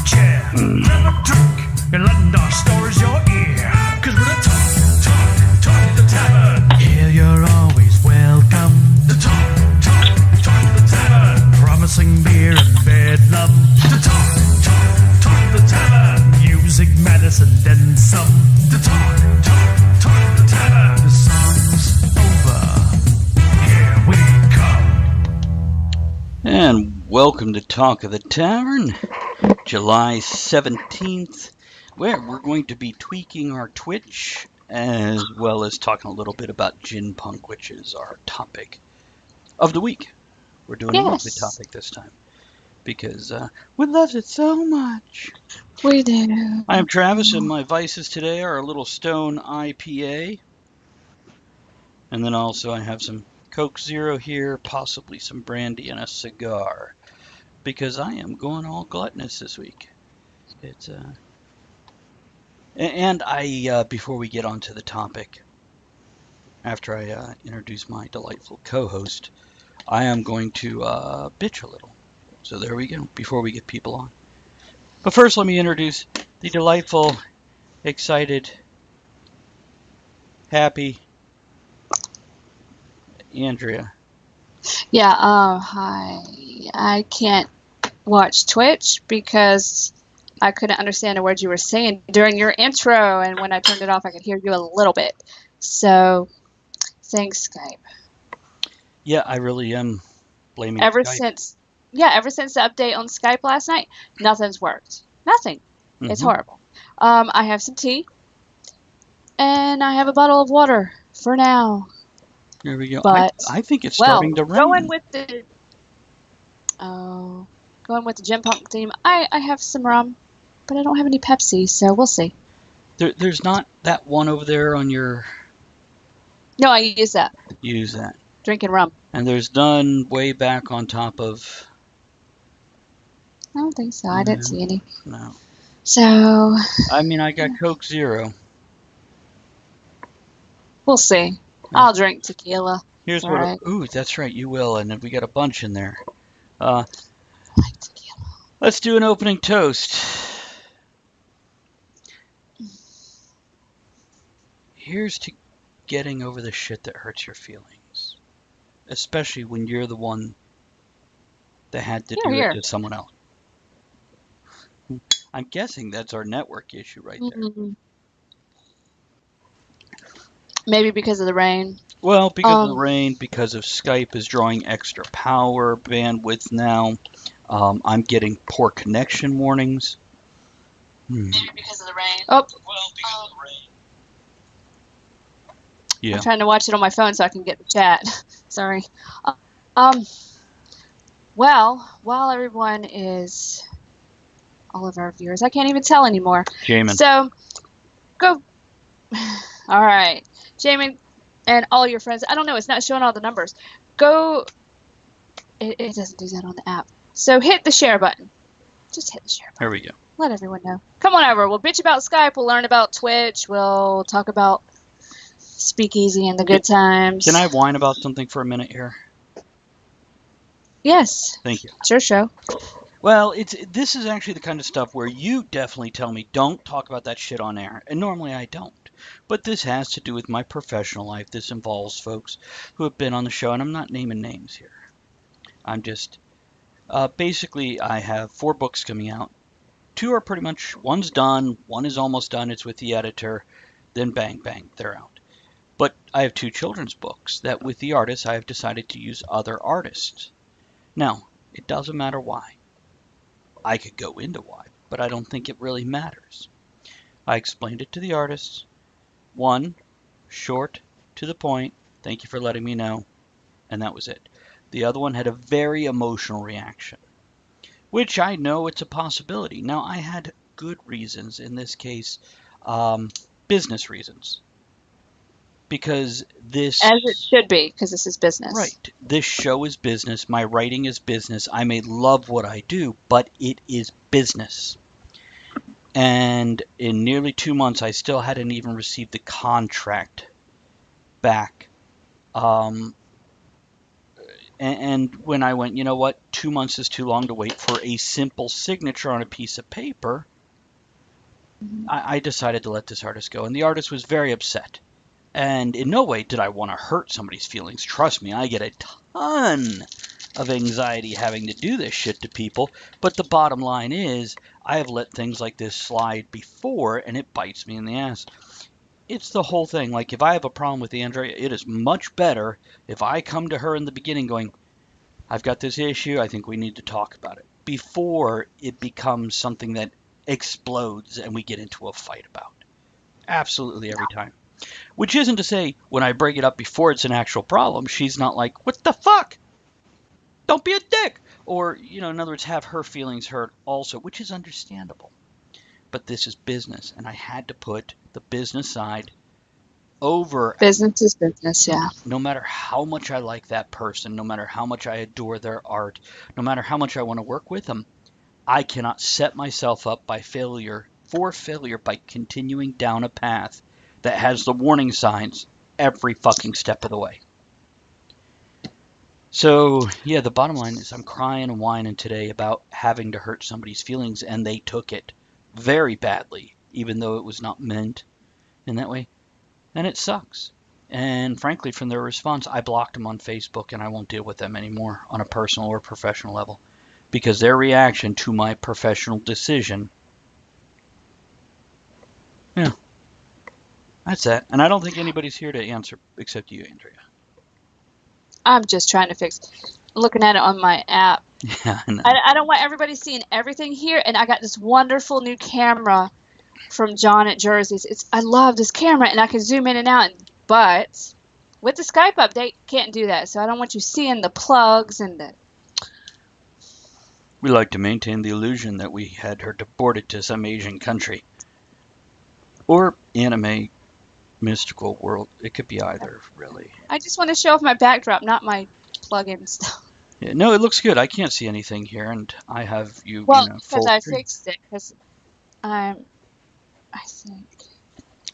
chair. Grab a drink and lend our stories your ear. Cause we're the talk at the tavern. Here you're always welcome. The talk at the tavern. Promising beer and bedlam. The talk at the tavern. Music, medicine, then some. The talk at the tavern. The song's over. Here we come. And welcome to Talk of the Tavern, July 17th, where we're going to be tweaking our Twitch, as well as talking a little bit about Ginpunk, which is our topic of the week. We're doing a monthly topic this time, because we love it so much. We do. I am Travis, and my vices today are a little Stone IPA, and then also I have some Coke Zero here, possibly some brandy and a cigar, because I am going all gluttonous this week. It's and I before we get on to the topic, after I introduce my delightful co-host, I am going to bitch a little. So there we go, before we get people on. But first, let me introduce the delightful, excited, happy Andrea. Yeah, hi. I can't watch Twitch because I couldn't understand the words you were saying during your intro, and when I turned it off, I could hear you a little bit. So, thanks, Skype. Yeah, I really am blaming Ever Skype. since the update on Skype last night, nothing's worked. Nothing. Mm-hmm. It's horrible. I have some tea, and I have a bottle of water for now. There we go. But, I think it's starting to rain. Going with the Ginpunk theme, I have some rum, but I don't have any Pepsi, so we'll see. There's not that one over there on your... No, I use that. Use that. Drinking rum. And there's none way back on top of... I don't think so. I didn't see any. No. So... I mean, I got Coke Zero. We'll see. I'll drink tequila. Here's what... Right. Ooh, that's right, you will. And then we got a bunch in there. I like tequila. Let's do an opening toast. Here's to getting over the shit that hurts your feelings. Especially when you're the one that had to do it to someone else. I'm guessing that's our network issue right there. Mm-hmm. Maybe because of the rain. Well, because of the rain, because of Skype is drawing extra power bandwidth now. I'm getting poor connection warnings. Maybe because of the rain. Oh. Well, because of the rain. Yeah. I'm trying to watch it on my phone so I can get the chat. Sorry. Well, while everyone is... all of our viewers, I can't even tell anymore. Jamin. So, go... All right. Jamin and all your friends. I don't know. It's not showing all the numbers. Go... It doesn't do that on the app. So hit the share button. Just hit the share button. There we go. Let everyone know. Come on over. We'll bitch about Skype. We'll learn about Twitch. We'll talk about Speakeasy and the good times. Can I whine about something for a minute here? Yes. Thank you. It's your show. Well, this is actually the kind of stuff where you definitely tell me don't talk about that shit on air, and normally I don't. But this has to do with my professional life. This involves folks who have been on the show, and I'm not naming names here. I'm just... basically, I have 4 books coming out. 2 are pretty much... One's done, one is almost done, it's with the editor. Then bang, bang, they're out. But I have 2 children's books that with the artists, I have decided to use other artists. Now, it doesn't matter why. I could go into why, but I don't think it really matters. I explained it to the artists. One, short, to the point, thank you for letting me know, and that was it. The other one had a very emotional reaction, which I know it's a possibility. Now, I had good reasons, in this case, business reasons. Because this... As it should be, because this is business. Right. This show is business. My writing is business. I may love what I do, but it is business. And in nearly 2 months, I still hadn't even received the contract back. And when I went, you know what, 2 months is too long to wait for a simple signature on a piece of paper, I decided to let this artist go. And the artist was very upset. And in no way did I want to hurt somebody's feelings. Trust me, I get a ton of anxiety having to do this shit to people. But the bottom line is, I have let things like this slide before, and it bites me in the ass. It's the whole thing. Like, if I have a problem with Andrea, it is much better if I come to her in the beginning going, I've got this issue, I think we need to talk about it, before it becomes something that explodes and we get into a fight about. Absolutely every time. Which isn't to say when I bring it up before it's an actual problem, she's not like, what the fuck? Don't be a dick. Or, in other words, have her feelings hurt also, which is understandable. But this is business, and I had to put the business side over. Business is business, yeah. No matter how much I like that person, no matter how much I adore their art, no matter how much I want to work with them, I cannot set myself up for failure by continuing down a path that has the warning signs every fucking step of the way. So, yeah, the bottom line is I'm crying and whining today about having to hurt somebody's feelings, and they took it very badly, even though it was not meant in that way. And it sucks. And frankly, from their response, I blocked them on Facebook, and I won't deal with them anymore on a personal or professional level, because their reaction to my professional decision, yeah, that's that. And I don't think anybody's here to answer except you, Andrea. I'm just trying to fix. Looking at it on my app. Yeah, I know. I don't want everybody seeing everything here, and I got this wonderful new camera from John at Jersey's. I love this camera, and I can zoom in and out. But with the Skype update, can't do that. So I don't want you seeing the plugs and the. We like to maintain the illusion that we had her deported to some Asian country or anime mystical world. It could be either, really. I just want to show off my backdrop, not my plug-in stuff. Yeah, no, it looks good. I can't see anything here, and I have you. Well, full because I screen. fixed it. Because I think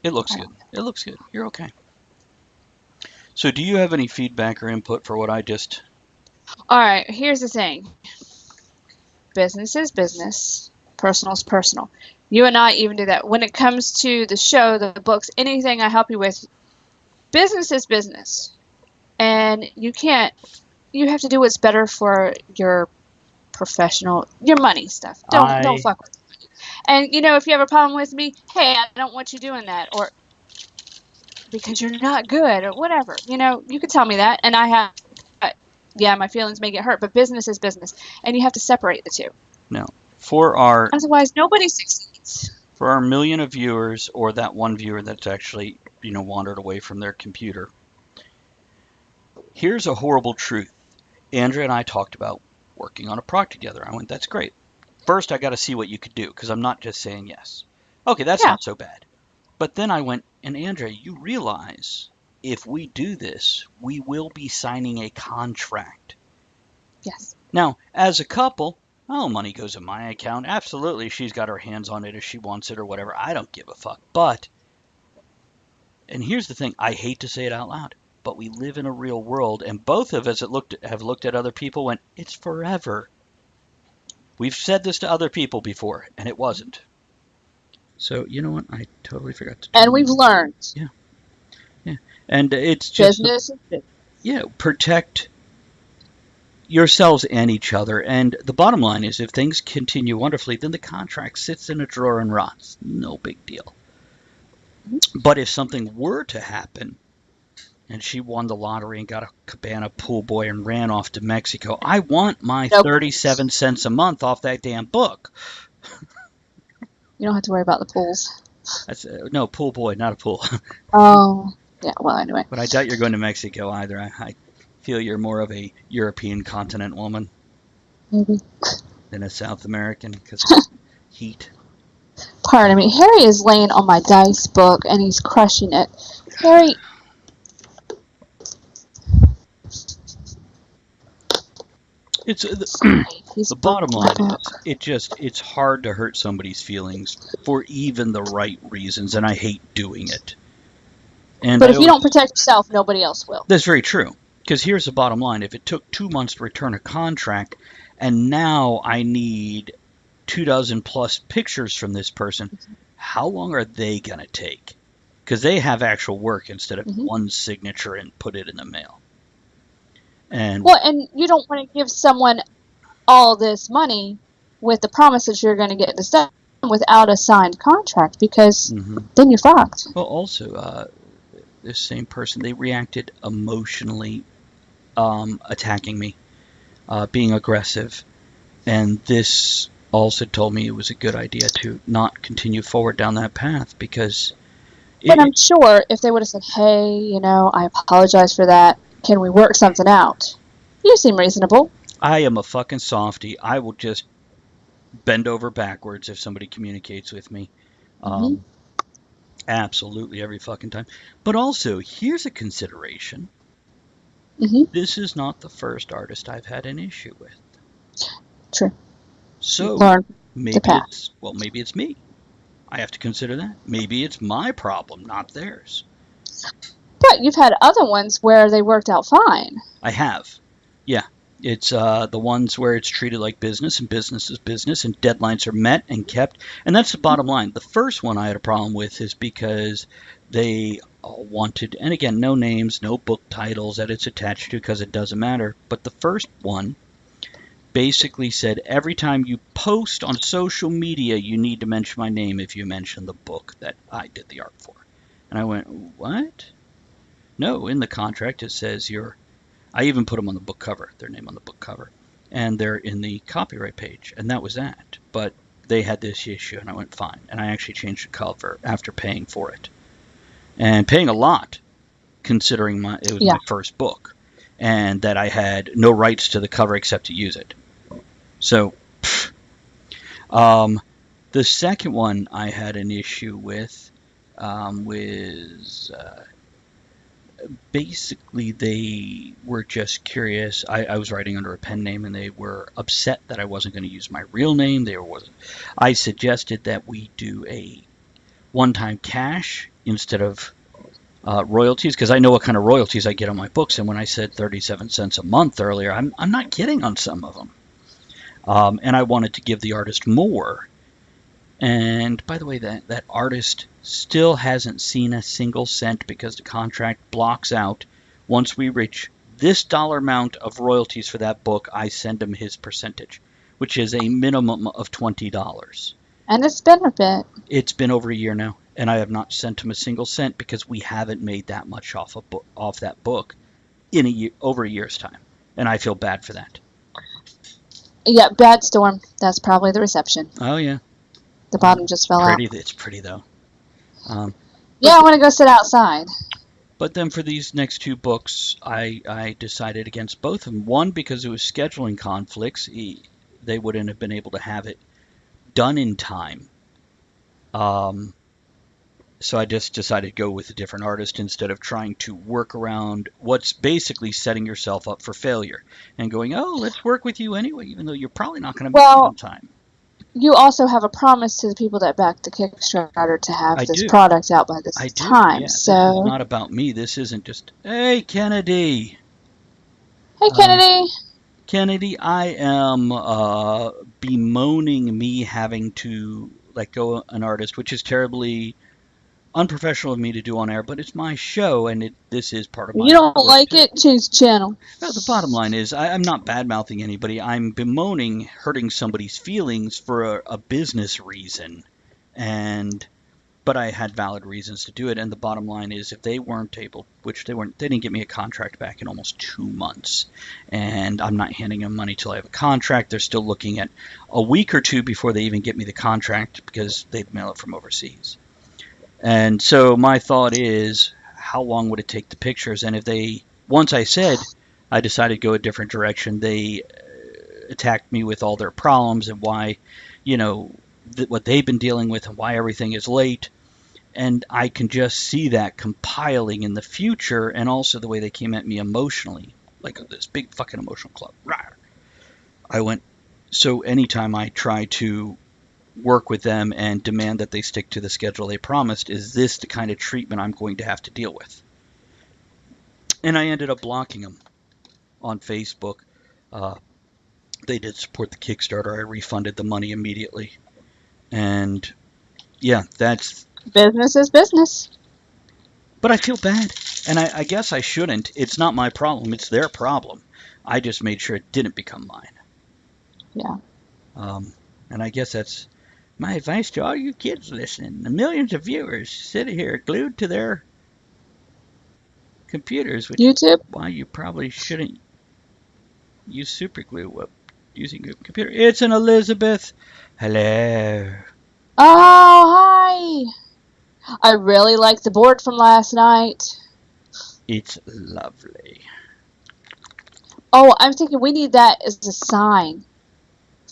It looks good. It looks good. You're okay. So, do you have any feedback or input for what I just? All right. Here's the thing. Business is business. Personal is personal. You and I even do that. When it comes to the show, the books, anything I help you with, business is business. And you have to do what's better for your professional, your money stuff. Don't fuck with it. And, if you have a problem with me, hey, I don't want you doing that. Or because you're not good or whatever. You could tell me that. And my feelings may get hurt. But business is business. And you have to separate the two. No. Otherwise, nobody succeeds. For our million of viewers, or that one viewer that's actually, wandered away from their computer, here's a horrible truth. Andrea and I talked about working on a project together. I went, that's great. First, I got to see what you could do, because I'm not just saying yes. Okay, that's not so bad. But then I went, and Andrea, you realize if we do this, we will be signing a contract. Yes. Now, as a couple, money goes in my account. Absolutely, she's got her hands on it if she wants it or whatever. I don't give a fuck. But, and here's the thing, I hate to say it out loud, but we live in a real world, and both of us have looked at other people, went, it's forever. We've said this to other people before, and it wasn't. So, you know what? I totally forgot to. And we've learned. Yeah. And it's just. Business. Yeah, protect yourselves and each other. And the bottom line is, if things continue wonderfully, then the contract sits in a drawer and rots. No big deal. But if something were to happen, and she won the lottery and got a cabana pool boy and ran off to Mexico, I want my 37 cents a month off that damn book. You don't have to worry about the pools. That's no, pool boy, not a pool. Oh, yeah, well, anyway. But I doubt you're going to Mexico either. I feel you're more of a European continent woman Maybe. than a South American, because of heat. Pardon me. Harry is laying on my dice book, and he's crushing it. Harry... It's the bottom line is it's hard to hurt somebody's feelings for even the right reasons, and I hate doing it. And but if you don't protect yourself, nobody else will. That's very true. Because here's the bottom line. If it took 2 months to return a contract, and now I need 24 plus pictures from this person, how long are they going to take? Because they have actual work instead of one signature and put it in the mail. And Well, and you don't want to give someone all this money with the promise that you're going to get this done without a signed contract, because then you're fucked. well, also, this same person, they reacted emotionally, attacking me, being aggressive. And this also told me it was a good idea to not continue forward down that path, because But I'm sure if they would have said, hey, you know, I apologize for that. Can we work something out? You seem reasonable. I am a fucking softie. I will just bend over backwards if somebody communicates with me. Absolutely every fucking time. But also, here's a consideration. This is not the first artist I've had an issue with. True. So Learn maybe the path. maybe it's me. I have to consider that. Maybe it's my problem, not theirs. But you've had other ones where they worked out fine. I have. Yeah. It's the ones where it's treated like business, and business is business, and deadlines are met and kept. And that's the bottom line. The first one I had a problem with is because they wanted, and again, no names, no book titles that it's attached to, because it doesn't matter. But the first one basically said, every time you post on social media, you need to mention my name if you mention the book that I did the art for. And I went, what? No, in the contract it says I even put them on the book cover, their name on the book cover, and they're in the copyright page, and that was that. But they had this issue, and I went, fine. And I actually changed the cover after paying for it. And paying a lot, considering it was my first book, and that I had no rights to the cover except to use it. So, the second one I had an issue with was basically they were just curious. I was writing under a pen name, and they were upset that I wasn't going to use my real name. I suggested that we do a one-time cash instead of royalties, because I know what kind of royalties I get on my books. And when I said 37 cents a month earlier, I'm not kidding on some of them. And I wanted to give the artist more. And by the way, that artist still hasn't seen a single cent, because the contract blocks out, once we reach this dollar amount of royalties for that book, I send him his percentage, which is a minimum of $20. And it's been a bit. It's been over a year now, and I have not sent him a single cent, because we haven't made that much off that book in over a year's time. And I feel bad for that. Yeah, bad storm. That's probably the reception. Oh, yeah. The bottom just fell out. It's pretty, though. Yeah, I want to go sit outside. But then for these next two books, I decided against both of them. One, because it was scheduling conflicts. They wouldn't have been able to have it done in time. So I just decided to go with a different artist instead of trying to work around what's basically setting yourself up for failure and going, oh, let's work with you anyway, even though you're probably not going to make it on time. You also have a promise to the people that backed the Kickstarter to have this product out by this time. Yeah, so this is not about me. This isn't just, hey, Kennedy. Hey, Kennedy. Kennedy, I am bemoaning me having to let go an artist, which is terribly unprofessional of me to do on air, but it's my show, and this is part of my... You don't like it? Change the channel. No, the bottom line is, I'm not bad-mouthing anybody. I'm bemoaning hurting somebody's feelings for a business reason, but I had valid reasons to do it, and the bottom line is, if they weren't able, which they weren't, they didn't get me a contract back in almost 2 months, and I'm not handing them money till I have a contract. They're still looking at a week or two before they even get me the contract, because they'd mail it from overseas. And so my thought is, how long would it take the pictures? And if once I said I decided to go a different direction, they attacked me with all their problems and why, what they've been dealing with and why everything is late. And I can just see that compiling in the future, and also the way they came at me emotionally, like this big fucking emotional club. I went, so anytime I try to work with them and demand that they stick to the schedule they promised, is this the kind of treatment I'm going to have to deal with? And I ended up blocking them. on Facebook. They did support the Kickstarter. I refunded the money immediately. And yeah, that's. Business is business. But I feel bad. And I guess I shouldn't. It's not my problem. It's their problem. I just made sure it didn't become mine. Yeah. And I guess that's my advice to all you kids listening. The millions of viewers sitting here glued to their computers, which is YouTube. why you probably shouldn't use super glue while using your computer. It's an Elizabeth. Hello. Oh, hi. I really like the board from last night. It's lovely. Oh, I'm thinking we need that as a sign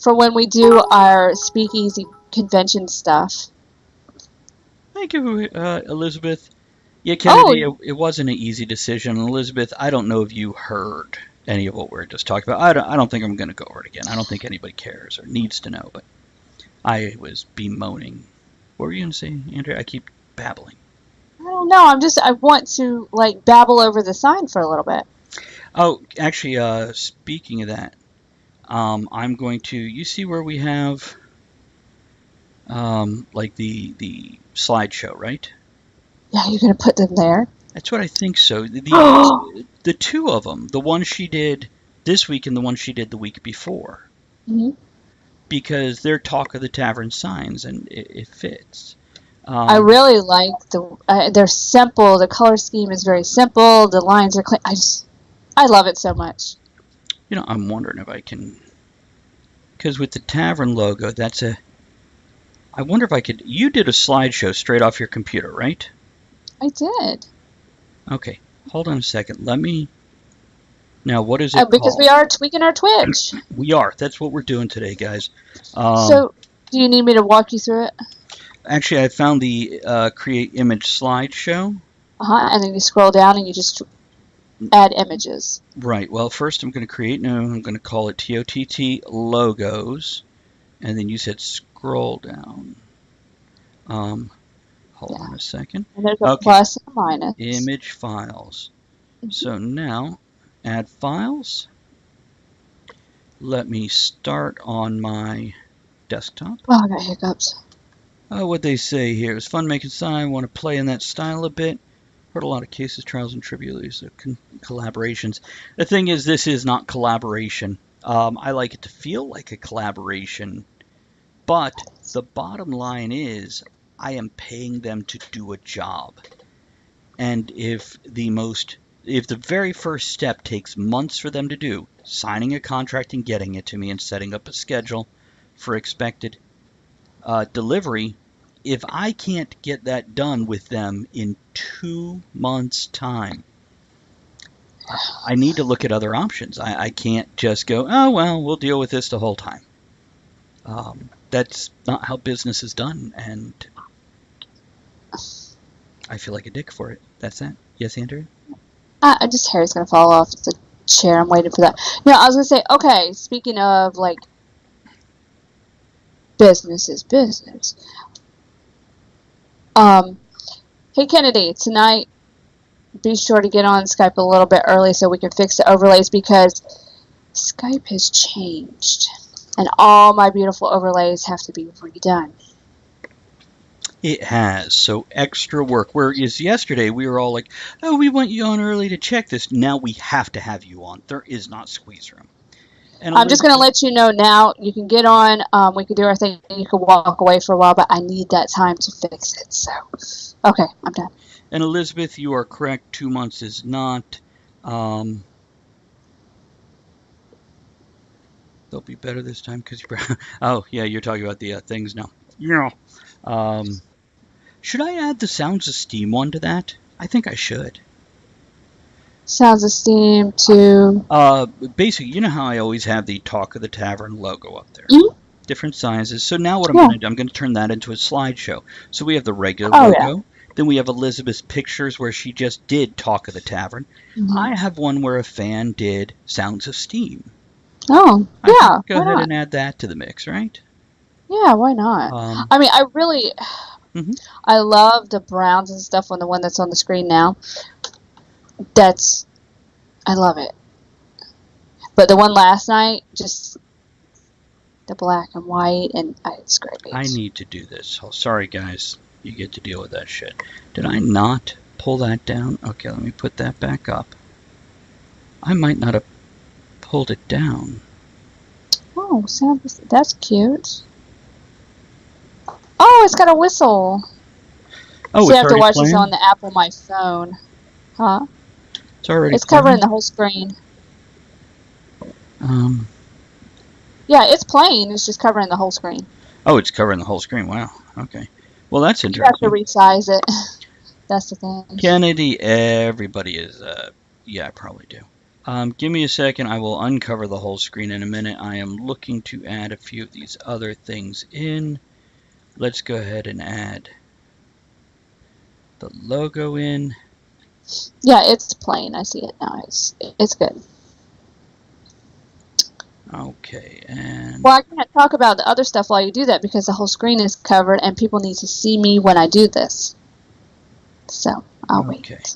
for when we do our speakeasy convention stuff. Thank you, Elizabeth. Yeah, Kennedy, Oh, it wasn't an easy decision. Elizabeth, I don't know if you heard any of what we were just talking about. I don't think I'm going to go over it again. I don't think anybody cares or needs to know, but I was bemoaning. What were you going to say, Andrea? I keep babbling. I don't know. I want to like babble over the sign for a little bit. Oh, actually, speaking of that, I'm going to. You see where we have, like the slideshow, right? Yeah, you're gonna put them there. That's what I think so. The two of them, the one she did this week and the one she did the week before, Mhm. because they're Talk of the Tavern signs and it fits. I really like they're simple. The color scheme is very simple. The lines are clean. I love it so much. You know, I'm wondering if I can, because with the tavern logo, I wonder if I could. You did a slideshow straight off your computer, right? I did. Okay, hold on a second. Let me. Now, what is it Because called? we are tweaking our Twitch. We are. That's what we're doing today, guys. So, do you need me to walk you through it? Actually, I found the Create Image slideshow. And then you scroll down and you just add images. Right. Well, first I'm going to create new. I'm going to call it TOTT logos, and then you said scroll down. Hold on a second. And there's a plus and a minus. Image files. So now, add files. Let me start on my desktop. Oh, I got hiccups. What they say here is fun making sign. Want to play in that style a bit. Heard a lot of cases, trials, and tribulations, collaborations. The thing is, this is not collaboration. I like it to feel like a collaboration, but the bottom line is I am paying them to do a job. And if the very first step takes months for them to do, signing a contract and getting it to me and setting up a schedule for expected delivery, if I can't get that done with them in 2 months' time, I need to look at other options. I can't just go, oh, well, we'll deal with this the whole time. That's not how business is done, and I feel like a dick for it. That's that. Yes, Andrew? Just hair's going to fall off the chair. I'm waiting for that. No, I was going to say, okay, speaking of, like, business is business. Hey, Kennedy, tonight, be sure to get on Skype a little bit early so we can fix the overlays because Skype has changed. And all my beautiful overlays have to be redone. It has. So extra work. Whereas yesterday we were all like, oh, we want you on early to check this. Now we have to have you on. There is not squeeze room. And I'm just going to let you know now. You can get on. We can do our thing. You can walk away for a while, but I need that time to fix it. So, okay, I'm done. And Elizabeth, you are correct. 2 months is not. They'll be better this time because you're. Oh yeah, you're talking about the things now. Yeah. Should I add the Sounds of Steam one to that? I think I should. Sounds of Steam to... Basically, you know how I always have the Talk of the Tavern logo up there? Mm-hmm. Different sizes. So now what I'm going to do, I'm going to turn that into a slideshow. So we have the regular logo. Yeah. Then we have Elizabeth's pictures where she just did Talk of the Tavern. Mm-hmm. I have one where a fan did Sounds of Steam. Oh, yeah. Go ahead and add that to the mix, right? Yeah, why not? I mean, I really... Mm-hmm. I love the browns and stuff on the one that's on the screen now. I love it. But the one last night, just the black and white, and it's great. I need to do this. Oh, sorry, guys. You get to deal with that shit. Did I not pull that down? Okay, let me put that back up. I might not have pulled it down. Oh, that's cute. Oh, it's got a whistle. Oh, So you it's have to already watch playing? this on the app on my phone. Huh? It's already It's playing? covering the whole screen. Um, Yeah, it's playing. It's just covering the whole screen. oh, it's covering the whole screen. Wow. Okay. Well, that's You have to interesting. resize it. That's the thing. Kennedy, everybody is, yeah, I probably do. Give me a second. I will uncover the whole screen in a minute. I am looking to add a few of these other things in. Let's go ahead and add the logo in. Yeah, it's playing. I see it now. It's good. Okay, and Well, I can't talk about the other stuff while you do that because the whole screen is covered and people need to see me when I do this. So I'll okay. wait.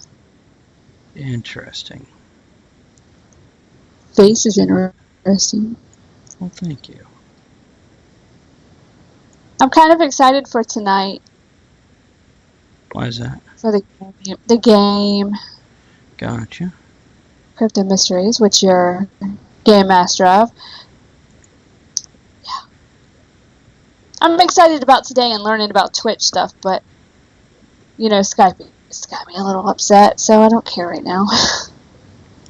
Interesting. Face is interesting. Well, thank you. I'm kind of excited for tonight. Why is that? For the game Gotcha. Crypto Mysteries, which you're game master of. Yeah. I'm excited about today and learning about Twitch stuff, but Skype it's got me a little upset, so I don't care right now.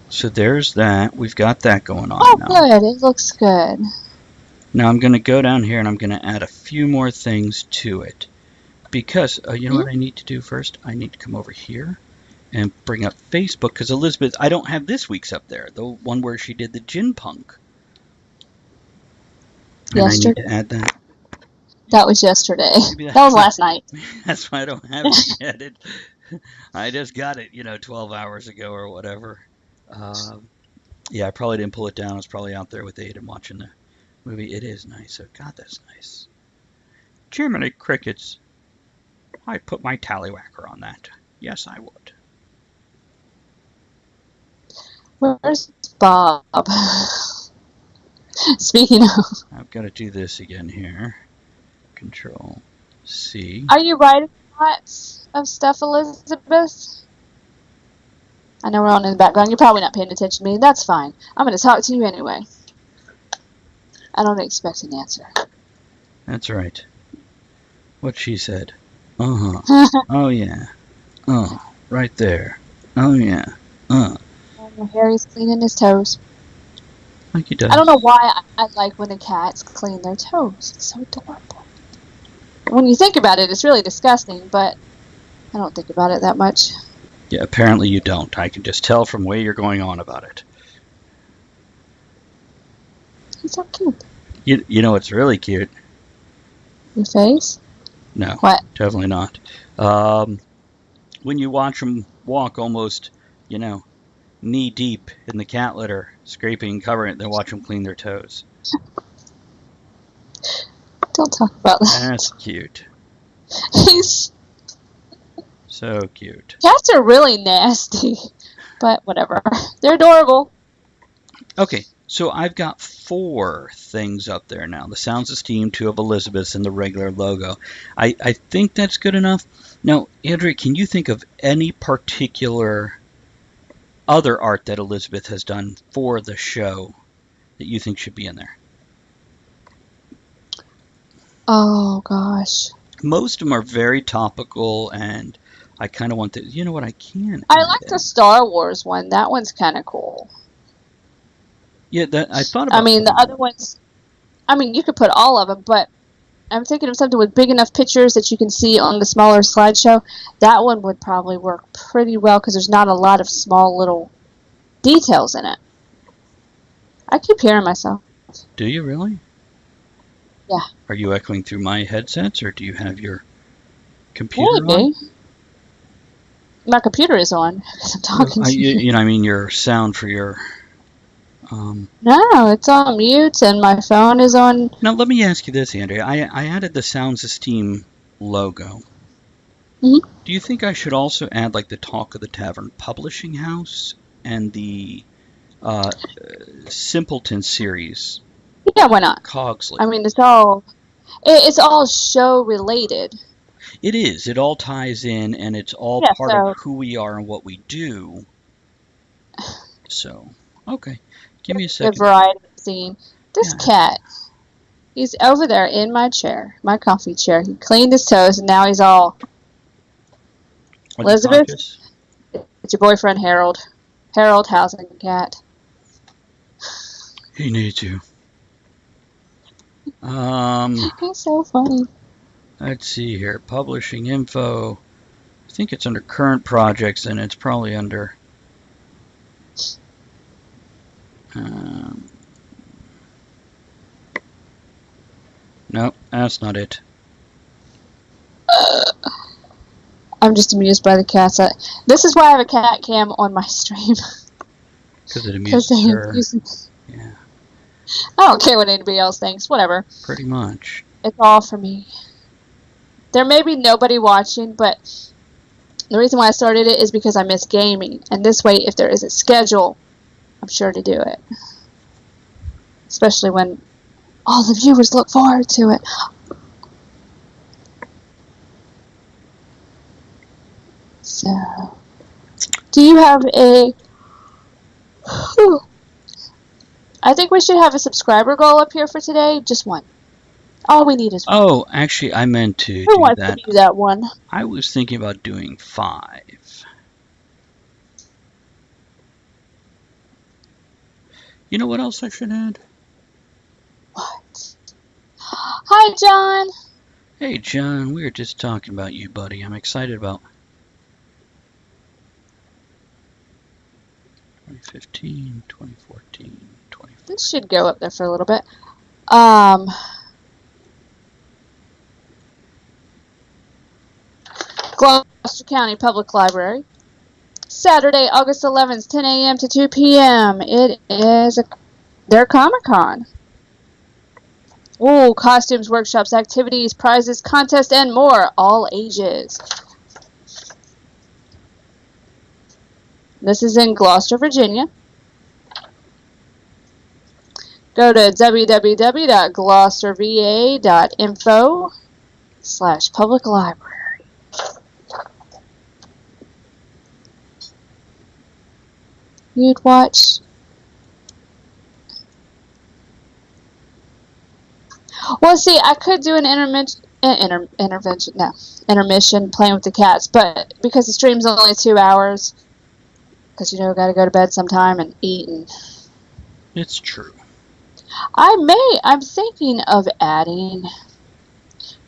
So there's that. We've got that going on Oh, now. good. It looks good. Now I'm going to go down here and I'm going to add a few more things to it. Because, you know what I need to do first? I need to come over here and bring up Facebook. Because Elizabeth, I don't have this week's up there. The one where she did the Ginpunk. And I need to add that. That was yesterday. Maybe That was last night. That's why I don't have it yet. I just got it, 12 hours ago or whatever. Yeah, I probably didn't pull it down. I was probably out there with Aiden watching the movie. It is nice. Oh, God, that's nice. Jiminy Crickets. I'd put my tallywhacker on that. Yes, I would. Where's Bob? Speaking of... I've got to do this again here. Control C. Are you writing lots of stuff, Elizabeth? I know we're on in the background. You're probably not paying attention to me. That's fine. I'm going to talk to you anyway. I don't expect an answer. That's right. What she said. Uh-huh. Oh, yeah. Oh, right there. Oh, yeah. Harry's cleaning his toes. Like he does. I don't know why I like when the cats clean their toes. It's so adorable. When you think about it, it's really disgusting, but I don't think about it that much. Yeah, apparently you don't. I can just tell from the way you're going on about it. He's so cute. You know what's really cute? Your face? No. What? Definitely not. When you watch them walk almost, knee deep in the cat litter, scraping and covering it, then watch them clean their toes. Don't talk about that. That's cute. He's... So cute. Cats are really nasty, but whatever. They're adorable. Okay, so I've got 4 things up there now. The Sounds of Steam, 2 of Elizabeth's, and the regular logo. I think that's good enough. Now, Andrea, can you think of any particular other art that Elizabeth has done for the show that you think should be in there? Oh, gosh. Most of them are very topical, and I kind of want to, you know what, I can I like the Star Wars one. That one's kind of cool. Yeah, I thought about the other ones, you could put all of them, but I'm thinking of something with big enough pictures that you can see on the smaller slideshow. That one would probably work pretty well because there's not a lot of small little details in it. I keep hearing myself. Do you really? Yeah. Are you echoing through my headsets, or do you have your computer on? My computer is on because I'm talking to you. Your sound for your... No, it's on mute, and my phone is on... Now, let me ask you this, Andrea. I added the Sounds of Steam logo. Mm-hmm. Do you think I should also add, like, the Talk of the Tavern Publishing House and the Simpleton series, Yeah, why not? Cogsley. I mean, it's all show related. It is. It all ties in, and it's all Yeah, part of so who we are and what we do. So, okay. Give me a good second. variety of scene. This Yeah. cat, he's over there in my chair, my coffee chair. He cleaned his toes, and now he's all, Are you Elizabeth, conscious? it's your boyfriend Harold. Harold housing the cat. He needs you. He's so funny. Let's see here. Publishing info. I think it's under current projects, and it's probably under. No, that's not it. I'm just amused by the cats. This is why I have a cat cam on my stream. Because it Because amuses they her. amuse me. Yeah, I don't care what anybody else thinks. Whatever. pretty much. It's all for me. There may be nobody watching, but the reason why I started it is because I miss gaming. And this way, if there is a schedule, I'm sure to do it. Especially when all the viewers look forward to it. So, do you have a... I think we should have a subscriber goal up here for today. Just one. All we need is one. Oh, actually, I meant to Who do wants that. to do that one? I was thinking about doing 5. You know what else I should add? What? Hi, John. Hey, John, we were just talking about you, buddy. I'm excited about 2015, 2014, 2014. This should go up there for a little bit. Gloucester County Public Library. Saturday, August 11th, 10 a.m. to 2 p.m. It is their Comic-Con. Ooh, costumes, workshops, activities, prizes, contests, and more. All ages. This is in Gloucester, Virginia. Go to www.gloucesterva.info/public-library. You'd watch. Well, see, I could do an intermission playing with the cats, but because the stream's only 2 hours, because got to go to bed sometime and eat, and It's true. I'm thinking of adding,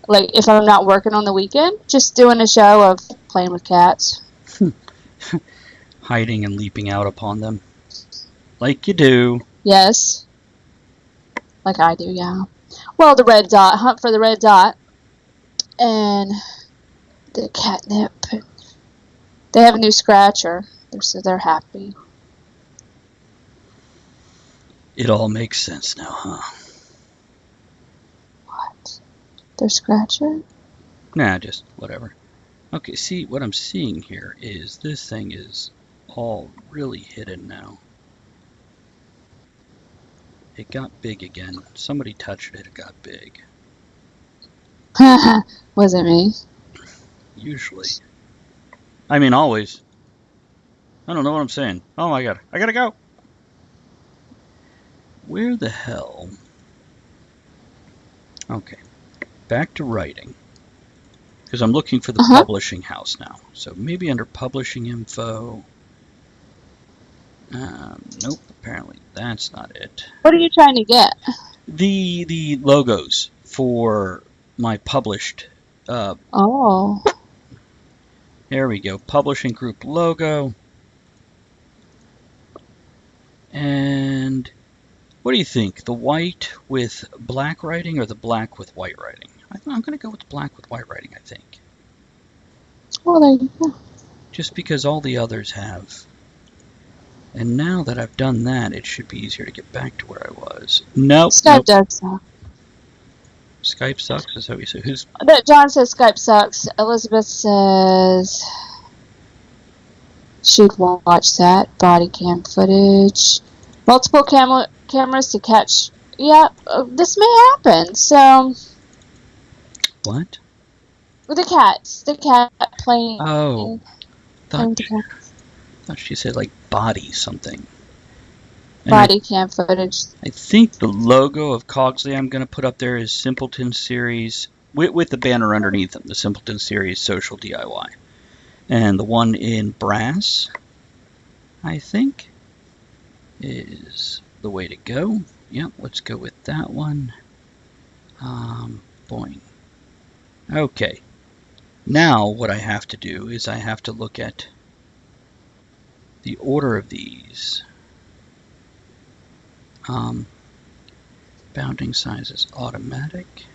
like, if I'm not working on the weekend, just doing a show of playing with cats. Hiding and leaping out upon them. Like you do. Yes. Like I do, yeah. Well, the red dot, hunt for the red dot, and the catnip. They have a new scratcher, so they're happy. It all makes sense now, huh? What? Their scratcher? Nah, just whatever. Okay, see, what I'm seeing here is this thing is all really hidden now. It got big again. Somebody touched it, it got big. Was it me? Usually. I mean, always. I don't know what I'm saying. Oh my god, I gotta go! Where the hell? Okay, back to writing. Because I'm looking for the publishing house now. So maybe under publishing info. Nope, apparently that's not it. What are you trying to get? The logos for my published. Oh. There we go. Publishing group logo. And what do you think? The white with black writing or the black with white writing? I'm going to go with the black with white writing, I think. Well, there you go. Just because all the others have. And now that I've done that, it should be easier to get back to where I was. Nope. Skype does suck. Skype sucks? Is that what you say? Who's... John says Skype sucks. Elizabeth says she'd watch that. Body cam footage. multiple cameras to catch. Yeah, this may happen. So What? with the cat playing, Oh, playing thought with the cat. thought she said like body something. And Body cam footage. I think the logo of Cogsley I'm going to put up there is Simpleton Series with the banner underneath them, the Simpleton Series Social DIY. And the one in brass, I think, is the way to go. Yep, let's go with that one. Boing. Okay. Now what I have to do is I have to look at the order of these. Bounding size is automatic.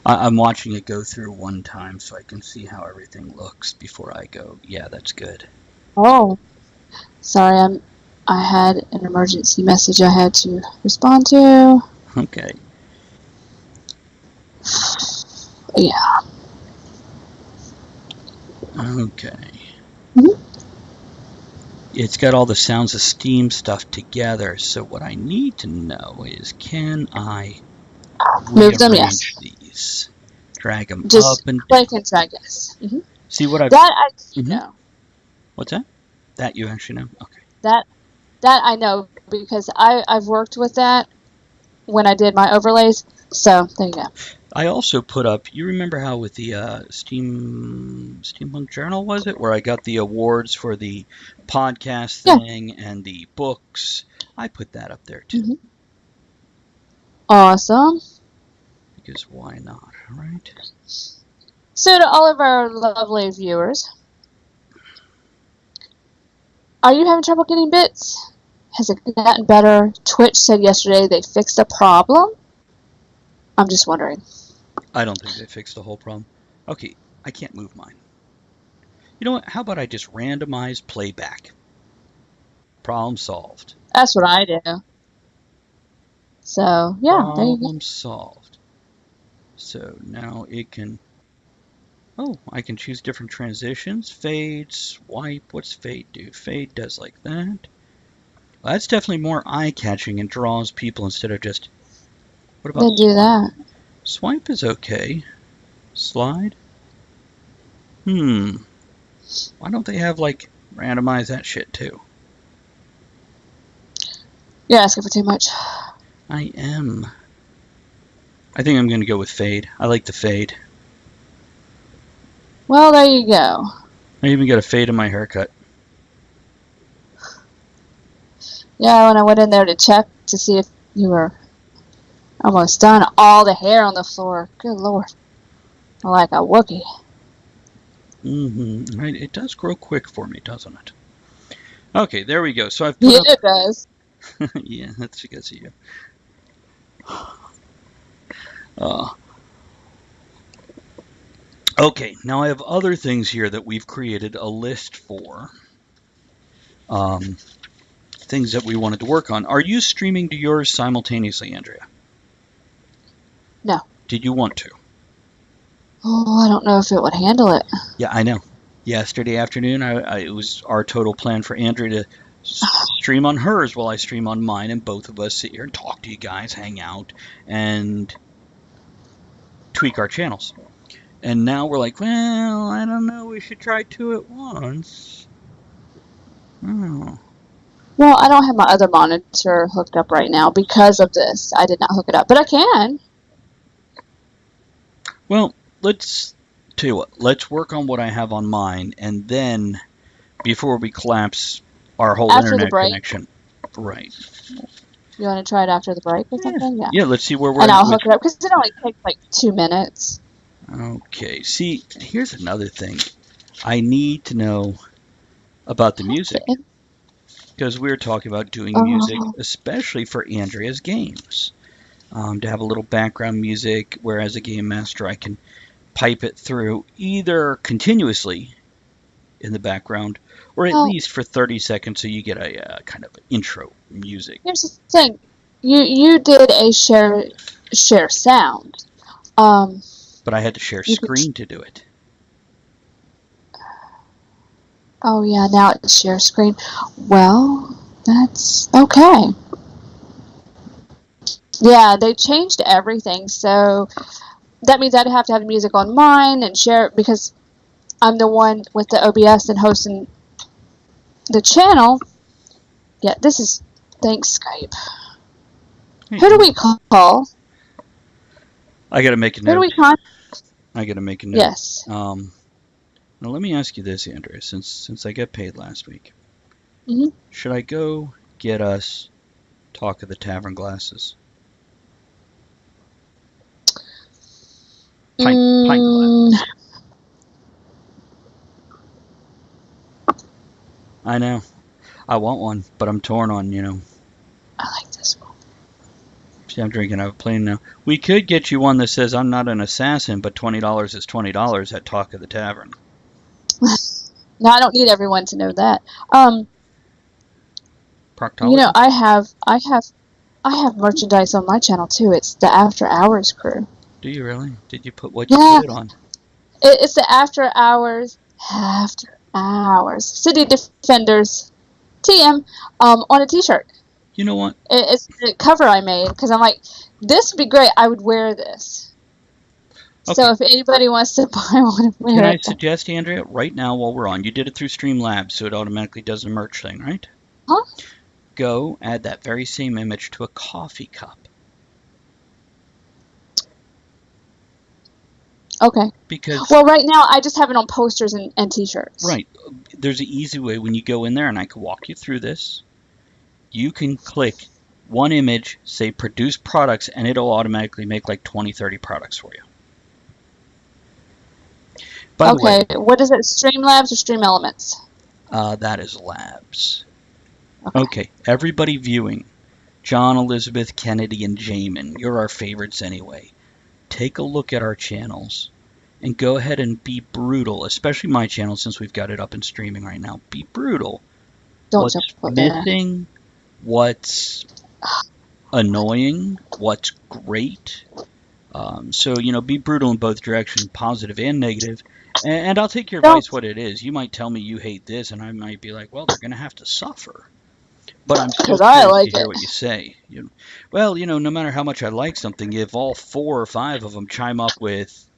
I'm watching it go through one time so I can see how everything looks before I go. Yeah, that's good. Oh, sorry, I had an emergency message I had to respond to. Okay. Yeah. Okay. Mhm. It's got all the Sounds of Steam stuff together, so what I need to know is, can I Move them, rearrange yes. these? Drag them Just up and down. click and drag, yes. See what I've... That I do Mhm. know. What's that? That you actually know? Okay. That I know because I've worked with that when I did my overlays. So there you go. I also put up, you remember how with the Steampunk Journal, was it? Where I got the awards for the podcast Yeah. thing and the books. I put that up there too. Awesome. Because why not, right? So to all of our lovely viewers, are you having trouble getting bits? Has it gotten better? Twitch said yesterday they fixed the problem. I'm just wondering. I don't think they fixed the whole problem. Okay, I can't move mine. You know what? How about I just randomize playback? Problem solved. That's what I do. So yeah, there you go. Problem solved. So now it can... Oh, I can choose different transitions. Fade, swipe. What's fade do? Fade does like that. Well, that's definitely more eye-catching and draws people instead of just... What about Then do that. swipe is okay. Slide? Why don't they have, like, randomize that shit, too? You're asking for too much. I am. I think I'm going to go with fade. I like the fade. Well, there you go. I even got a fade in my haircut. Yeah, when I went in there to check to see if you were almost done, all the hair on the floor. Good lord. Like a Wookiee. Right, it does grow quick for me, doesn't it? Okay, there we go. So I've put Yeah, up... it does. Yeah, that's because of you. Okay, now I have other things here that we've created a list for. Things that we wanted to work on. Are you streaming to yours simultaneously, Andrea? No. Did you want to? Oh, I don't know if it would handle it. Yeah, I know. Yesterday afternoon, it was our total plan for Andrea to stream on hers while I stream on mine, and both of us sit here and talk to you guys, hang out, and tweak our channels. And now we're like, well, I don't know, we should try two at once. Oh. Well, I don't have my other monitor hooked up right now because of this. I did not hook it up, but I can. Well, let's tell you what. Let's work on what I have on mine, and then before we collapse our whole After the internet break. connection, right? You want to try it after the break or something? Yeah. Yeah, let's see where we're And at I'll with... hook it up because it only takes like 2 minutes. Okay, see, here's another thing. I need to know about the music, because we were talking about doing music, especially for Andrea's games. To have a little background music, where as a game master I can pipe it through either continuously in the background, or at least for 30 seconds so you get a kind of intro music. Here's the thing. You did a share sound. But I had to share screen to do it. Oh yeah, now it's share screen. Well, that's okay. Yeah, they changed everything, so that means I'd have to have the music on mine and share it because I'm the one with the OBS and hosting the channel. Yeah, this is thanks Skype. Hey, Who do we call? I got to make a Who do note. we call? I got to make a note. Yes. Now let me ask you this, Andrea, since I got paid last week. hmm Should I go get us Talk of the Tavern glasses? Pint glasses. I know. I want one, but I'm torn on, I like this one. See, I'm drinking out of a plane now. We could get you one that says I'm not an assassin, but $20 is $20 at Talk of the Tavern. No, I don't need everyone to know that. Proctologist? I have merchandise on my channel too. It's the After Hours crew. Do you really? Did you put what you Yeah, put it on? it's the After Hours City Defenders TM on a T-shirt. You know what? It's the cover I made because I'm like, this would be great. I would wear this. Okay. So if anybody wants to buy one and wear Can I it, suggest, Andrea, right now while we're on, you did it through Streamlabs, so it automatically does the merch thing, right? huh? Go add that very same image to a coffee cup. Okay. Because, Well, right now I just have it on posters and T-shirts. right, there's an easy way when you go in there, and I can walk you through this. You can click one image, say produce products, and it'll automatically make like 20, 30 products for you. By the way, Okay. What is it? Streamlabs or Stream Elements? that is Labs. Okay, everybody viewing, John, Elizabeth, Kennedy, and Jamin, you're our favorites anyway. Take a look at our channels and go ahead and be brutal, especially my channel since we've got it up and streaming right now. Be brutal. Don't What's jump up there. missing, what's annoying, what's great. So, be brutal in both directions, positive and negative. And I'll take your advice what it is. You might tell me you hate this, and I might be like, well, they're going to have to suffer. But I'm still curious to hear what you say. Well, no matter how much I like something, if all 4 or 5 of them chime up with,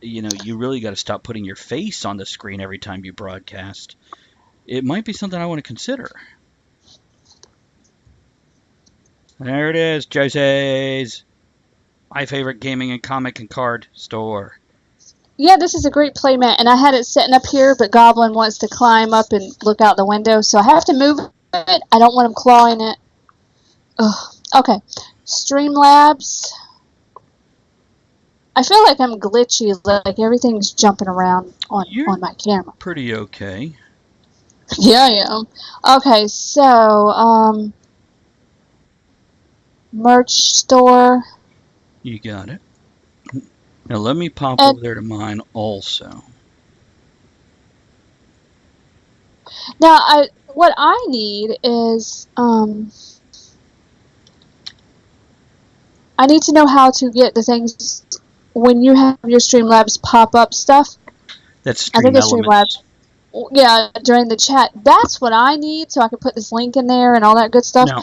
you really got to stop putting your face on the screen every time you broadcast, it might be something I want to consider. There it is, Josie's. My favorite gaming and comic and card store. Yeah, this is a great playmat, and I had it sitting up here, but Goblin wants to climb up and look out the window, so I have to move it. I don't want him clawing it. Ugh. Okay, Streamlabs. I feel like I'm glitchy, like everything's jumping around on my camera. Pretty okay. Yeah, I am. Okay, so, merch store. You got it. Now let me pop over there to mine also. Now, what I need is, I need to know how to get the things when you have your Streamlabs pop-up stuff. That's Stream Elements. Yeah, during the chat. That's what I need, so I can put this link in there and all that good stuff. Now,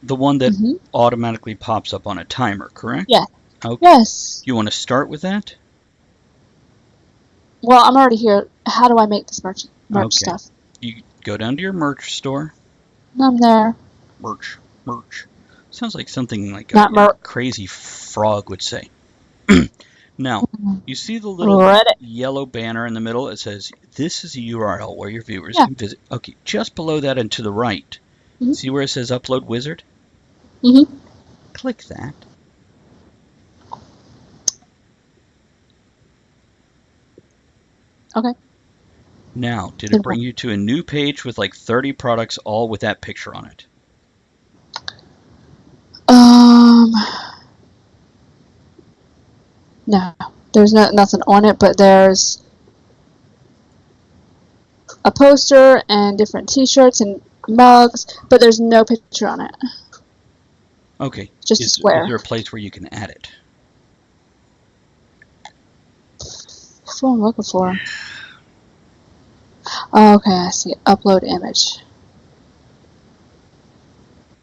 the one that automatically pops up on a timer, correct? Yeah. Okay. Yes. You want to start with that? Well, I'm already here. How do I make this merch stuff? You go down to your merch store. I'm there. Merch. Sounds like something like a crazy frog would say. Now, you see the little yellow banner in the middle? It says, this is a URL where your viewers can visit. Okay, just below that and to the right. See where it says Upload Wizard? Click that. Okay. Now, did it bring you to a new page with like 30 products all with that picture on it? No, there's nothing on it, but there's a poster and different T-shirts and mugs, but there's no picture on it. Okay. Just a square. Is there a place where you can add it? That's what I'm looking for. Oh, okay, I see. Upload image.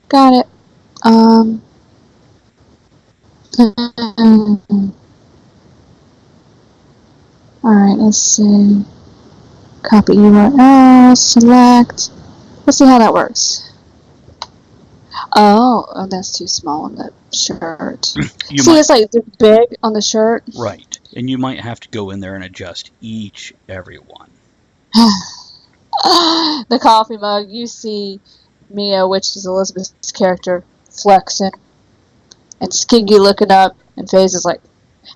Got it. Alright, let's see. Copy URL, select. Let's see how that works. Oh, that's too small on the shirt. See, it's like big on the shirt. Right. And you might have to go in there and adjust every one. The coffee mug, you see Mia, which is Elizabeth's character, flexing, and Skingy looking up, and Faze is like,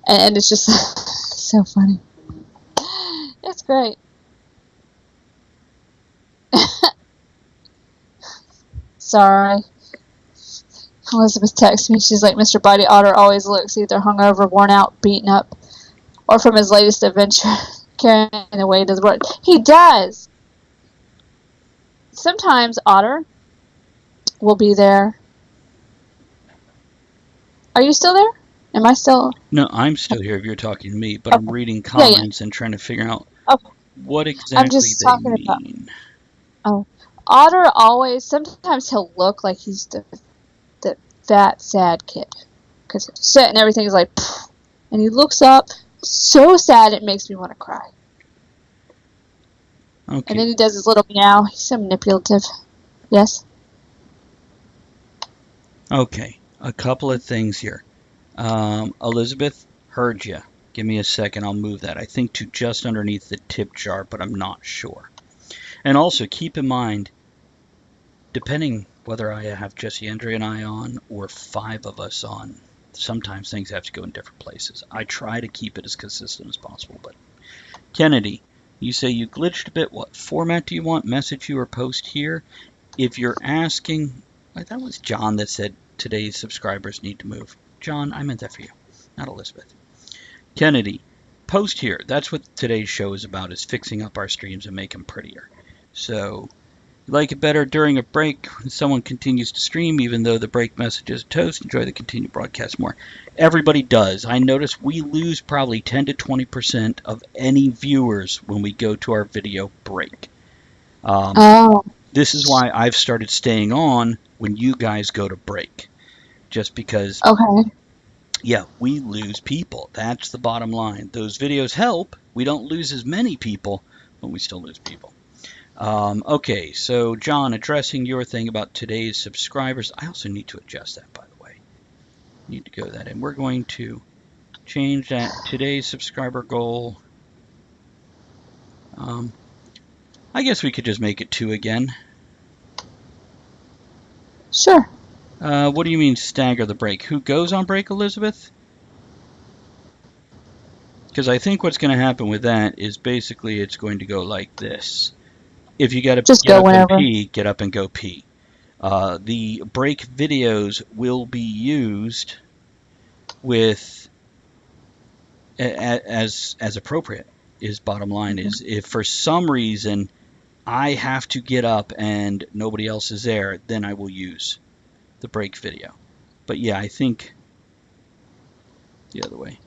and it's just so funny. It's great. Sorry. Elizabeth texts me. She's like, Mr. Body Otter always looks either hungover, worn out, beaten up, or from his latest adventure, carrying the weight of the world. He does. Sometimes Otter will be there. Are you still there? Am I still? No, I'm still here if you're talking to me, but I'm reading comments and trying to figure out what exactly they mean. Otter always, sometimes he'll look like he's the fat, sad kid. Because he'll sit and everything's like, pfft, and he looks up, so sad it makes me want to cry. Okay. And then he does his little meow. He's so manipulative. Yes? Okay, a couple of things here. Elizabeth, heard you. Give me a second, I'll move that. I think to just underneath the tip jar, but I'm not sure. And also, keep in mind, depending whether I have Jesse, Andre, and I on, or 5 of us on, sometimes things have to go in different places. I try to keep it as consistent as possible, but... Kennedy, you say you glitched a bit. What format do you want? Message you or post here? If you're asking... That was John that said today's subscribers need to move. John, I meant that for you, not Elizabeth. Kennedy, post here. That's what today's show is about, is fixing up our streams and make them prettier. So... You like it better during a break when someone continues to stream, even though the break message is a toast. Enjoy the continued broadcast more. Everybody does. I notice we lose probably 10 to 20% of any viewers when we go to our video break. This is why I've started staying on when you guys go to break. Just because, yeah, we lose people. That's the bottom line. Those videos help. We don't lose as many people, but we still lose people. Okay, so John, addressing your thing about today's subscribers, I also need to adjust that, by the way. Need to go that in. We're going to change that today's subscriber goal. I guess we could just make it 2 again. Sure. What do you mean stagger the break? Who goes on break, Elizabeth? Because I think what's going to happen with that is basically it's going to go like this. If you got to get up and pee, get up and go pee. The break videos will be used with as appropriate. Is bottom line is if for some reason I have to get up and nobody else is there, then I will use the break video. But yeah, I think the other way.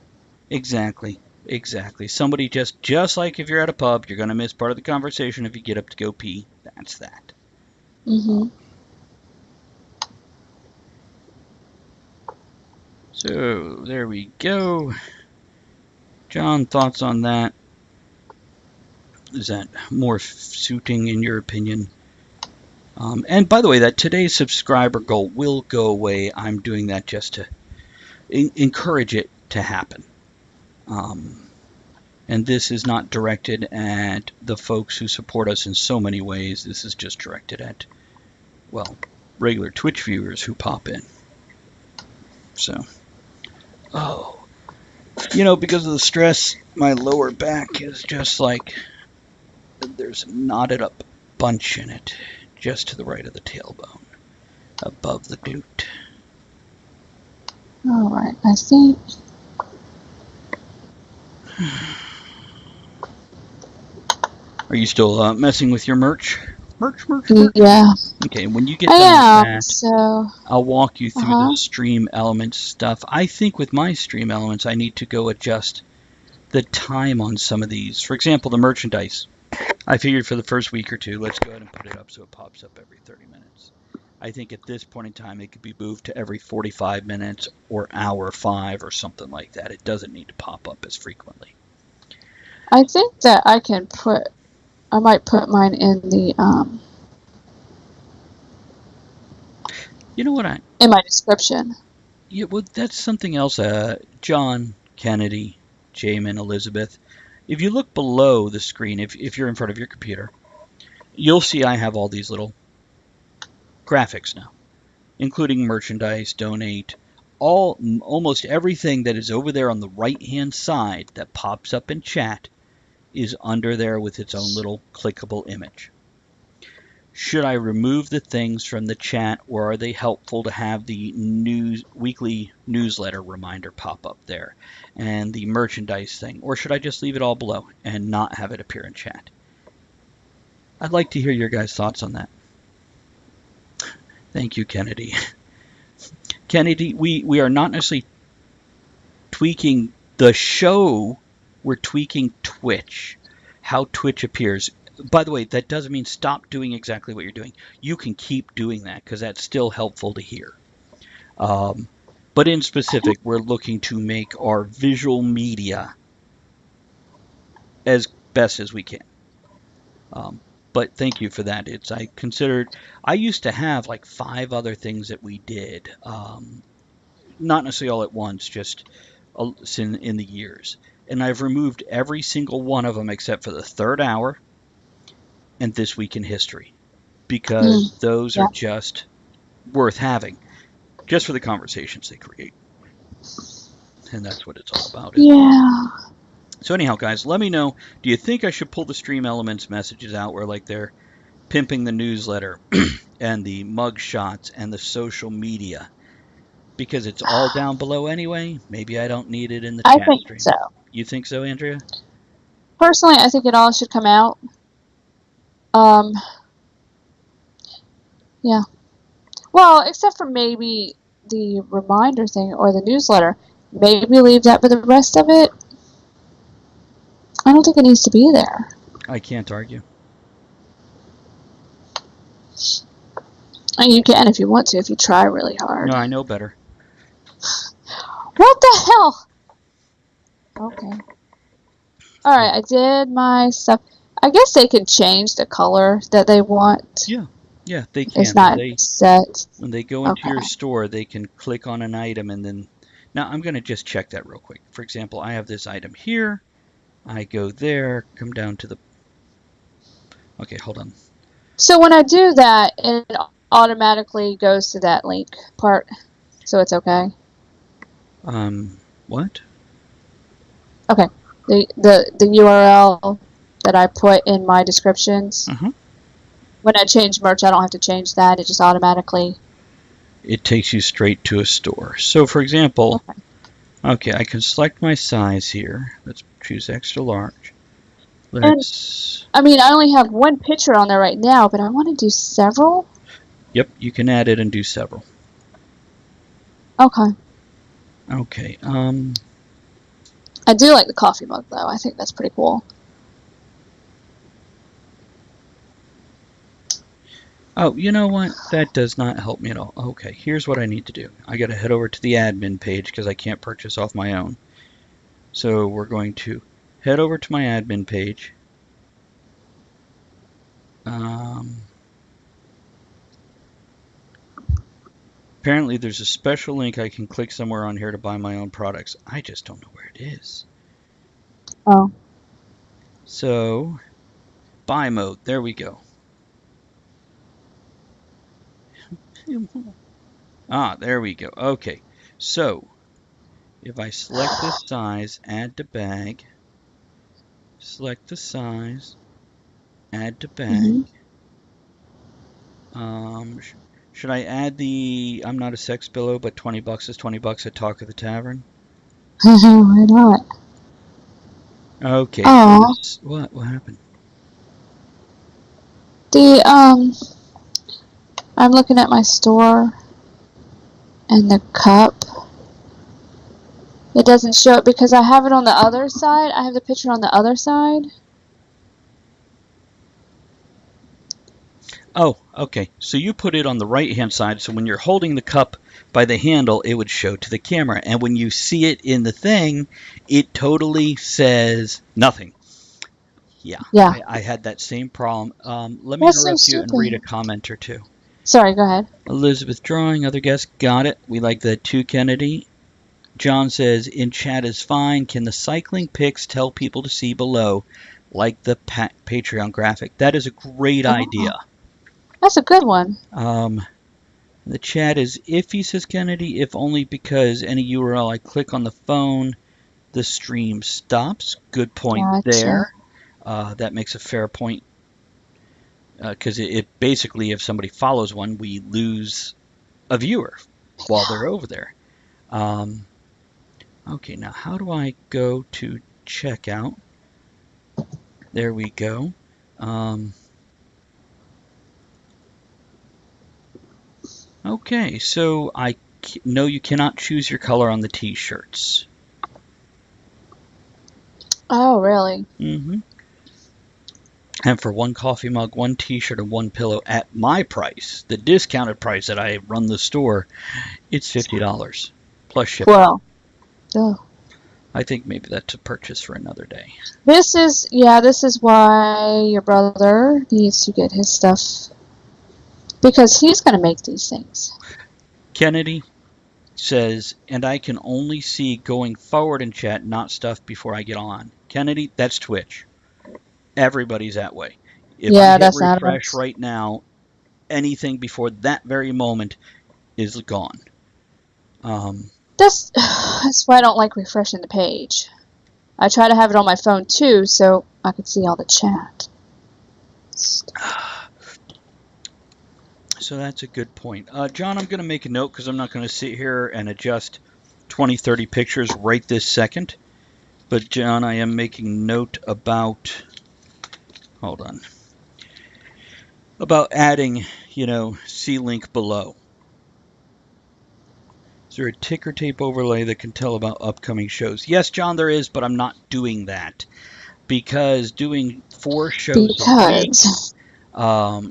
Exactly. Exactly. Somebody just like if you're at a pub, you're going to miss part of the conversation if you get up to go pee. That's that. So, there we go. John, thoughts on that? Is that more suiting in your opinion? And by the way, that today's subscriber goal will go away. I'm doing that just to encourage it to happen. And this is not directed at the folks who support us in so many ways. This is just directed at, well, regular Twitch viewers who pop in. So, because of the stress, my lower back is just like, there's a knotted up bunch in it, just to the right of the tailbone, above the doot. All right, I see. Are you still messing with your merch? Merch? Yeah. Okay, when you get done with that, so I'll walk you through the stream elements stuff. I think with my stream elements, I need to go adjust the time on some of these. For example, the merchandise. I figured for the first week or two, let's go ahead and put it up so it pops up every 30 minutes. I think at this point in time, it could be moved to every 45 minutes or hour 5 or something like that. It doesn't need to pop up as frequently. I think that I might put mine in the, You know what in my description. Yeah, well, that's something else. John, Kennedy, Jamin, Elizabeth. If you look below the screen, if you're in front of your computer, you'll see I have all these little graphics now, including merchandise, donate, almost everything that is over there on the right-hand side that pops up in chat is under there with its own little clickable image. Should I remove the things from the chat, or are they helpful to have the weekly newsletter reminder pop up there and the merchandise thing, or should I just leave it all below and not have it appear in chat? I'd like to hear your guys' thoughts on that. Thank you, Kennedy. Kennedy, we are not necessarily tweaking the show, we're tweaking Twitch, how Twitch appears. By the way, that doesn't mean stop doing exactly what you're doing. You can keep doing that because that's still helpful to hear. But in specific, we're looking to make our visual media as best as we can. But thank you for that. I used to have like 5 other things that we did, not necessarily all at once, just in the years. And I've removed every single one of them except for the 3rd hour and This Week in History, because those are just worth having, just for the conversations they create. And that's what it's all about. Yeah. So anyhow, guys, let me know, do you think I should pull the Stream Elements messages out where like they're pimping the newsletter and the mug shots and the social media? Because it's all down below anyway. Maybe I don't need it in the chat stream. I think so. You think so, Andrea? Personally, I think it all should come out. Yeah. Well, except for maybe the reminder thing or the newsletter. Maybe leave that for the rest of it. I don't think it needs to be there. I can't argue. I mean, you can if you want to, if you try really hard. No, I know better. What the hell? Okay. Alright, I did my stuff. I guess they can change the color that they want. Yeah, they can. It's not set. When they go into your store, they can click on an item and then... Now, I'm going to just check that real quick. For example, I have this item here. I go there, come down to the... Okay, hold on. So when I do that, it automatically goes to that link part. So it's okay. What? Okay. The URL that I put in my descriptions. When I change merch, I don't have to change that. It just automatically... It takes you straight to a store. So, for example, okay, I can select my size here. Let's choose extra large. Let's... I mean, I only have one picture on there right now, but I want to do several. Yep, you can add it and do several. Okay. Okay, I do like the coffee mug, though. I think that's pretty cool. Oh, you know what? That does not help me at all. Okay, here's what I need to do. I got to head over to the admin page because I can't purchase off my own. So we're going to head over to my admin page. Apparently there's a special link I can click somewhere on here to buy my own products. I just don't know where it is. Oh. So, buy mode. There we go. There we go. Okay. So, if I select this size, add to bag, select the size, add to bag. Should I add the I'm not a sex billow, but $20 is $20 at Talk of the Tavern? Why not? Okay. Oh. What happened? I'm looking at my store and the cup. It doesn't show it because I have it on the other side. I have the picture on the other side. Oh, okay. So you put it on the right-hand side, so when you're holding the cup by the handle, it would show to the camera. And when you see it in the thing, it totally says nothing. Yeah, Yeah, I had that same problem. Let me that's so interrupt you and read a stupid. comment or two. Sorry, go ahead. Elizabeth drawing, other guests got it. We like that too, Kennedy. John says, in chat is fine. Can the cycling pics tell people to see below, like the Patreon graphic? That is a great idea. Oh, that's a good one. The chat is iffy, says Kennedy, if only because any URL I click on the phone, the stream stops. Good point Gotcha. there. That makes a fair point because it basically, if somebody follows one, we lose a viewer while they're over there. Okay, now how do I go to checkout? There we go. Okay, so I know you cannot choose your color on the t-shirts. Oh, really? Mm-hmm. And for one coffee mug, one t-shirt, and one pillow at my price, the discounted price that I run the store, it's $50 plus shipping. Well, ugh. I think maybe that's a purchase for another day. This is why your brother needs to get his stuff because he's going to make these things. Kennedy says, and I can only see going forward in chat, not stuff before I get on. Kennedy, that's Twitch. Everybody's that way. If I Yeah, hit that's refresh Adam's. right now, anything before that very moment is gone. That's why I don't like refreshing the page. I try to have it on my phone too, so I can see all the chat. So that's a good point. John, I'm going to make a note because I'm not going to sit here and adjust 20, 30 pictures right this second. But John, I am making note about, hold on, about adding, see link below. Is there a ticker tape overlay that can tell about upcoming shows? Yes, John, there is, but I'm not doing that because doing 4 shows a week, Because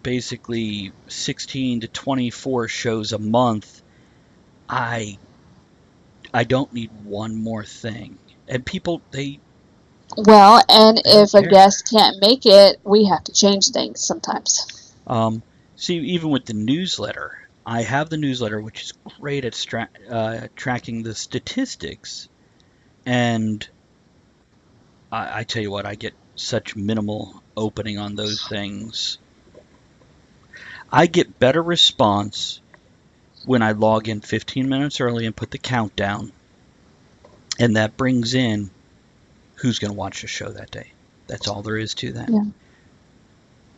basically 16 to 24 shows a month, I don't need one more thing. And people, they and don't if a care. guest can't make it, we have to change things sometimes. See, even with the newsletter, I have the newsletter, which is great at tracking the statistics. And I tell you what, I get such minimal opening on those things. I get better response when I log in 15 minutes early and put the countdown. And that brings in who's going to watch the show that day. That's all there is to that. Yeah.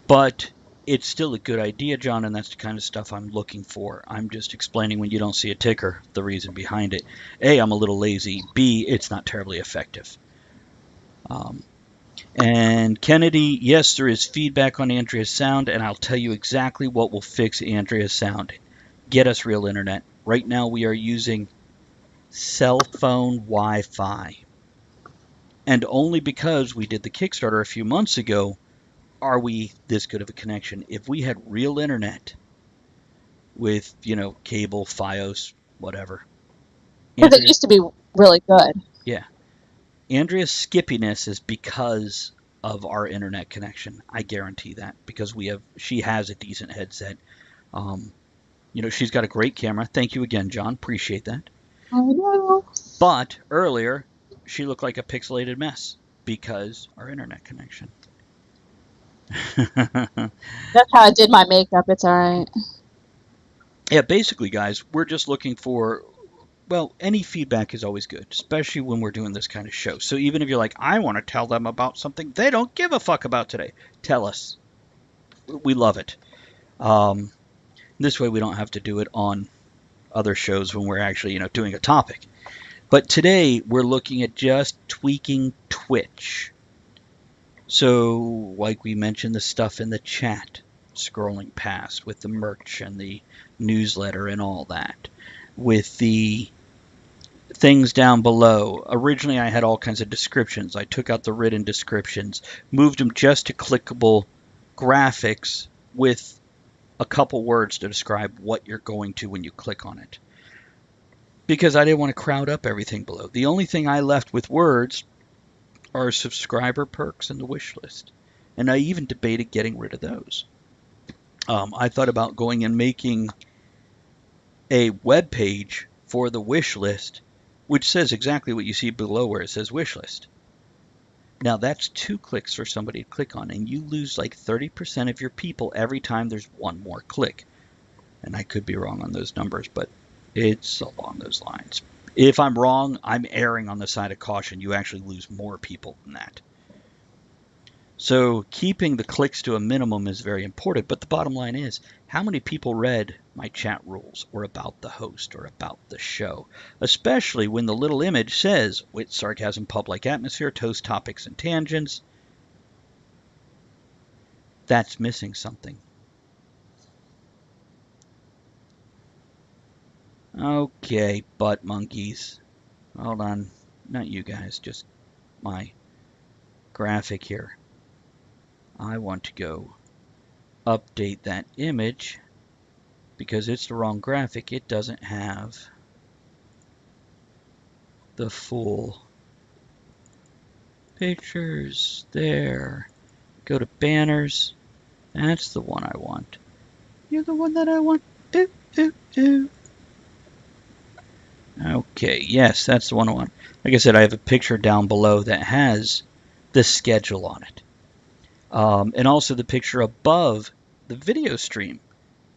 But it's still a good idea, John, and that's the kind of stuff I'm looking for. I'm just explaining when you don't see a ticker, the reason behind it. A, I'm a little lazy. B, it's not terribly effective. And Kennedy, yes, there is feedback on Andrea's sound, and I'll tell you exactly what will fix Andrea's sound. Get us real internet. Right now we are using cell phone Wi-Fi. And only because we did the Kickstarter a few months ago are we this good of a connection. If we had real internet with, cable, Fios, whatever. Because it used to be really good. Yeah. Andrea's skippiness is because of our internet connection. I guarantee that because she has a decent headset. She's got a great camera. Thank you again, John. Appreciate that. I know. But earlier, she looked like a pixelated mess because our internet connection. That's how I did my makeup. It's all right. Yeah, basically, guys, we're just looking for, any feedback is always good, especially when we're doing this kind of show. So even if you're like, I want to tell them about something they don't give a fuck about today, tell us. We love it. This way we don't have to do it on other shows when we're actually, doing a topic. But today we're looking at just tweaking Twitch. So, like we mentioned, the stuff in the chat, scrolling past with the merch and the newsletter and all that. With the things down below. Originally, I had all kinds of descriptions. I took out the written descriptions, moved them just to clickable graphics with a couple words to describe what you're going to when you click on it. Because I didn't want to crowd up everything below. The only thing I left with words are subscriber perks and the wish list. And I even debated getting rid of those. I thought about going and making a web page for the wish list, which says exactly what you see below where it says wish list. Now that's 2 clicks for somebody to click on, and you lose like 30% of your people every time there's one more click. And I could be wrong on those numbers, but it's along those lines. If I'm wrong, I'm erring on the side of caution. You actually lose more people than that. So keeping the clicks to a minimum is very important, but the bottom line is, how many people read my chat rules or about the host or about the show? Especially when the little image says, wit, sarcasm, pub-like atmosphere, toast, topics, and tangents. That's missing something. Okay, butt monkeys. Hold on. Not you guys, just my graphic here. I want to go update that image because it's the wrong graphic. It doesn't have the full pictures there. Go to banners. That's the one I want. You're the one that I want. Ooh, ooh, ooh. Okay, yes, that's the one I want. Like I said, I have a picture down below that has the schedule on it. And also the picture above the video stream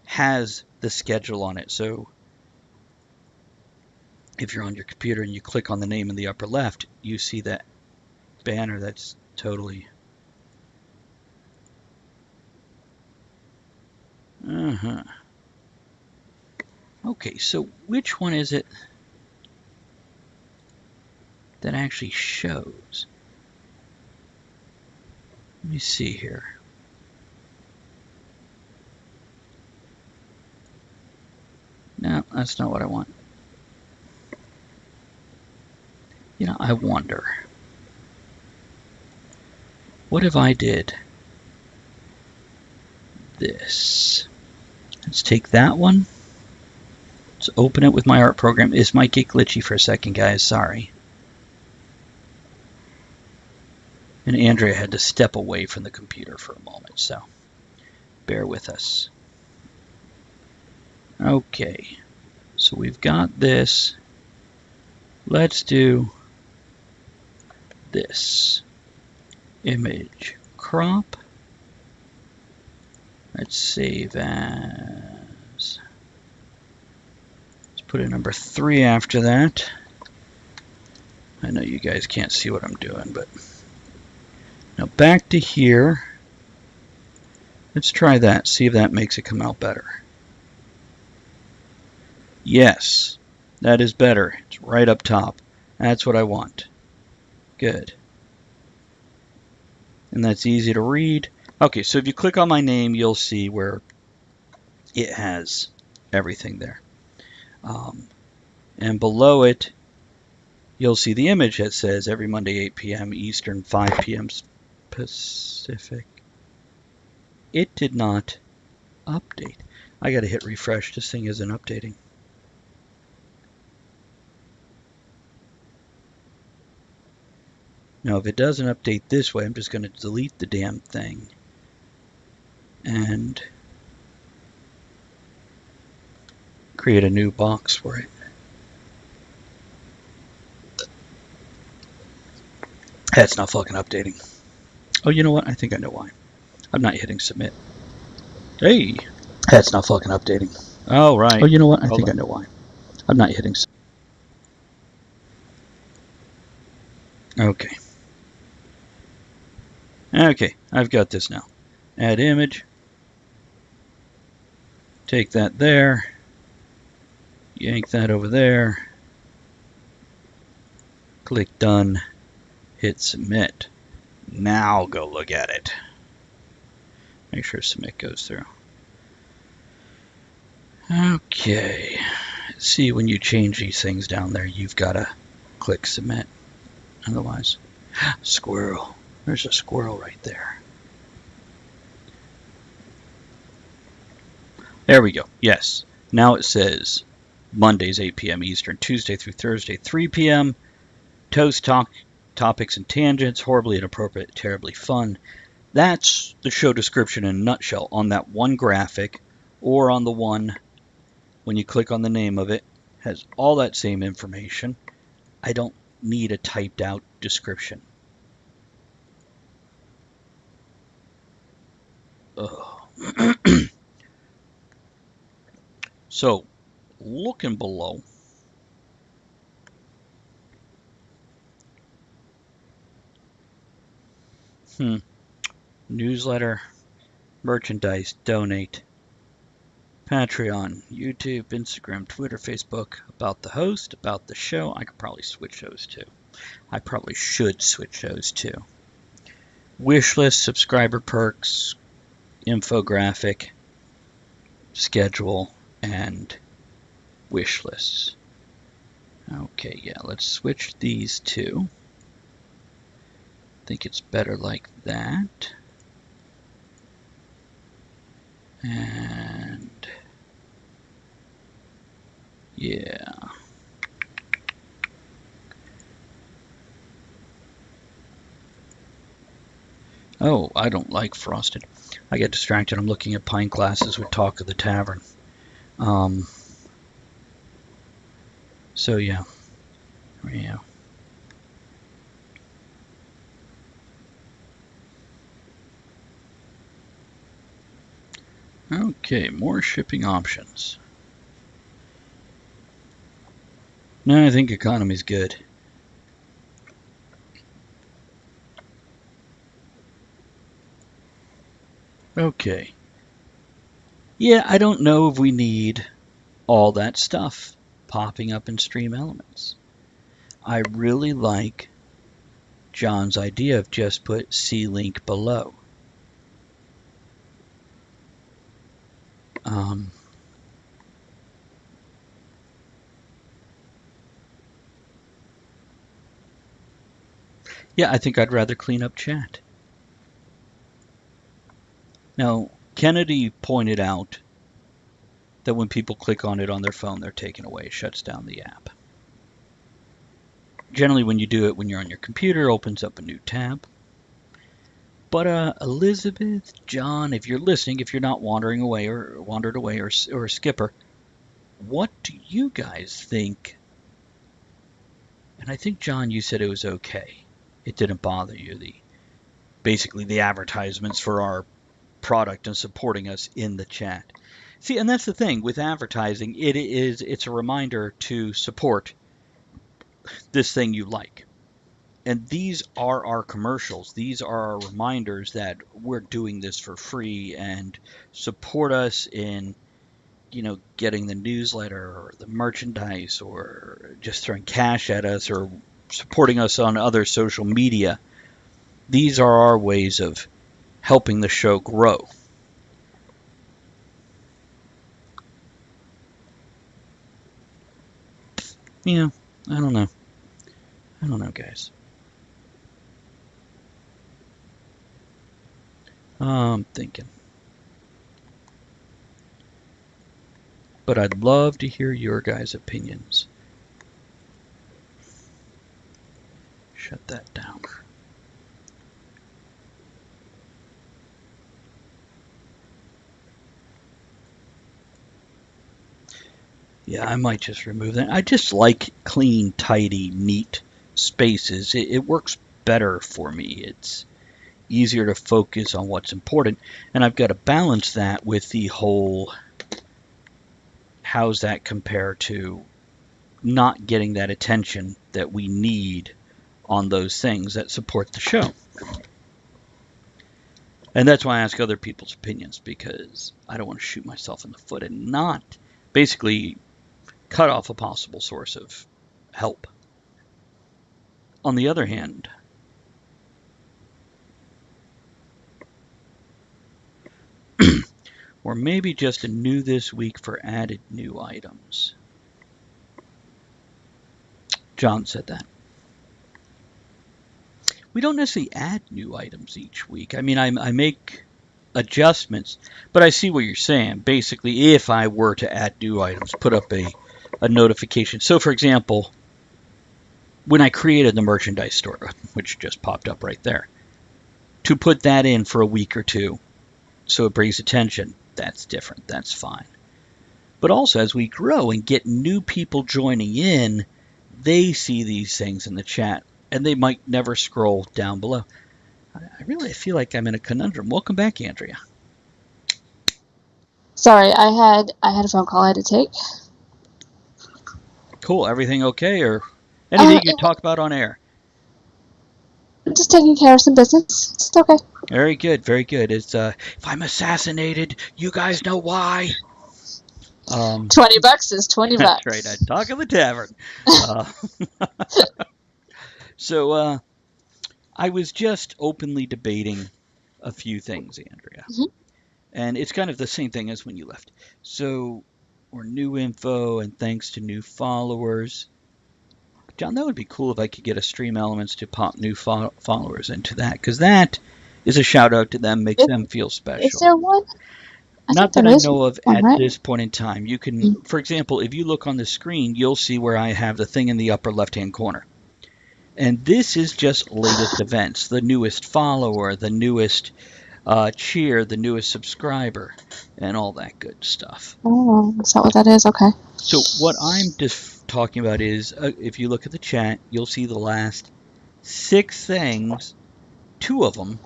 has the schedule on it. So if you're on your computer and you click on the name in the upper left, you see that banner that's totally... Okay, so which one is it that actually shows? Let me see here. No, that's not what I want. You know, I wonder. What if I did this? Let's take that one. Let's open it with my art program. This might get glitchy for a second, guys. Sorry. And Andrea had to step away from the computer for a moment, so bear with us. Okay, so we've got this. Let's do this. Image crop. Let's save as. Let's put a number 3 after that. I know you guys can't see what I'm doing, but now back to here. Let's try that, see if that makes it come out better. Yes, that is better. It's right up top. That's what I want. Good. And that's easy to read. Okay, so if you click on my name, you'll see where it has everything there. And below it, you'll see the image that says every Monday, 8 p.m. Eastern, 5 p.m. Pacific. It did not update. I got to hit refresh. This thing isn't updating. Now, if it doesn't update this way, I'm just going to delete the damn thing and create a new box for it. That's not fucking updating. Oh, you know what? I think I know why. I'm not hitting submit. Hey! That's not fucking updating. Oh, right. Oh, you know what? I think I know why. I'm not hitting submit. Okay. Okay, I've got this now. Add image. Take that there. Yank that over there. Click done. Hit submit. Now go look at it. Make sure submit goes through. Okay. See, when you change these things down there, you've got to click submit. Otherwise, squirrel. There's a squirrel right there. There we go. Yes. Now it says Mondays 8 p.m. Eastern, Tuesday through Thursday 3 p.m. Toast talk, topics and tangents, horribly inappropriate, terribly fun. That's the show description in a nutshell on that one graphic, or on the one when you click on the name of it, has all that same information. I don't need a typed out description. So, looking below, newsletter, merchandise, donate, Patreon, YouTube, Instagram, Twitter, Facebook, about the host, about the show. I could probably switch those too. I probably should switch those too. Wish list, subscriber perks, infographic, schedule, and wish lists. Okay, yeah, let's switch these two. I think it's better like that. And yeah. Oh, I don't like frosted. I get distracted. I'm looking at pint glasses with Talk of the Tavern. So yeah. Yeah. Okay, more shipping options. No, I think economy's good. Okay. Yeah, I don't know if we need all that stuff popping up in Stream Elements. I really like John's idea of just put C link below. Yeah, I think I'd rather clean up chat. Now, Kennedy pointed out that when people click on it on their phone, they're taken away. It shuts down the app. Generally, when you do it when you're on your computer, it opens up a new tab. But Elizabeth, John, if you're listening, if you're not wandered away or a skipper, what do you guys think? And I think, John, you said it was okay. It didn't bother you. Basically the advertisements for our product and supporting us in the chat. See, and that's the thing with advertising. It's a reminder to support this thing you like. And these are our commercials. These are our reminders that we're doing this for free, and support us in, getting the newsletter or the merchandise, or just throwing cash at us, or supporting us on other social media. These are our ways of helping the show grow. Yeah, I don't know. Guys. I'm thinking. But I'd love to hear your guys' opinions. Shut that down. Yeah, I might just remove that. I just like clean, tidy, neat spaces. It works better for me. It's easier to focus on what's important. And I've got to balance that with the whole, how's that compare to not getting that attention that we need on those things that support the show. And that's why I ask other people's opinions, because I don't want to shoot myself in the foot and not basically cut off a possible source of help. On the other hand, or maybe just a new this week for added new items. John said that. We don't necessarily add new items each week. I mean, I make adjustments. But I see what you're saying. Basically, if I were to add new items, put up a notification. So, for example, when I created the merchandise store, which just popped up right there, to put that in for a week or two so it brings attention, that's different. That's fine. But also, as we grow and get new people joining in, they see these things in the chat and they might never scroll down below. I really feel like I'm in a conundrum. Welcome back, Andrea. Sorry, I had a phone call I had to take. Cool. Everything okay, or anything you It can talk about on air? Just taking care of some business. It's okay. Very good. Very good. It's if I'm assassinated, you guys know why. $20 is $20. That's right. I talk in the tavern. Uh, so I was just openly debating a few things, Andrea. Mhm. And it's kind of the same thing as when you left. So, or new info and thanks to new followers. John, that would be cool if I could get a Stream Elements to pop new followers into that, because that is a shout out to them, makes them feel Is special. there one? Not that I know of one, at right? this point in time. You can, for example, if you look on the screen, you'll see where I have the thing in the upper left-hand corner. And this is just latest events, the newest follower, the newest cheer, the newest subscriber, and all that good stuff. Oh, is that what that is? Okay. So what I'm just talking about is, if you look at the chat, you'll see the last 6 things. 2 of them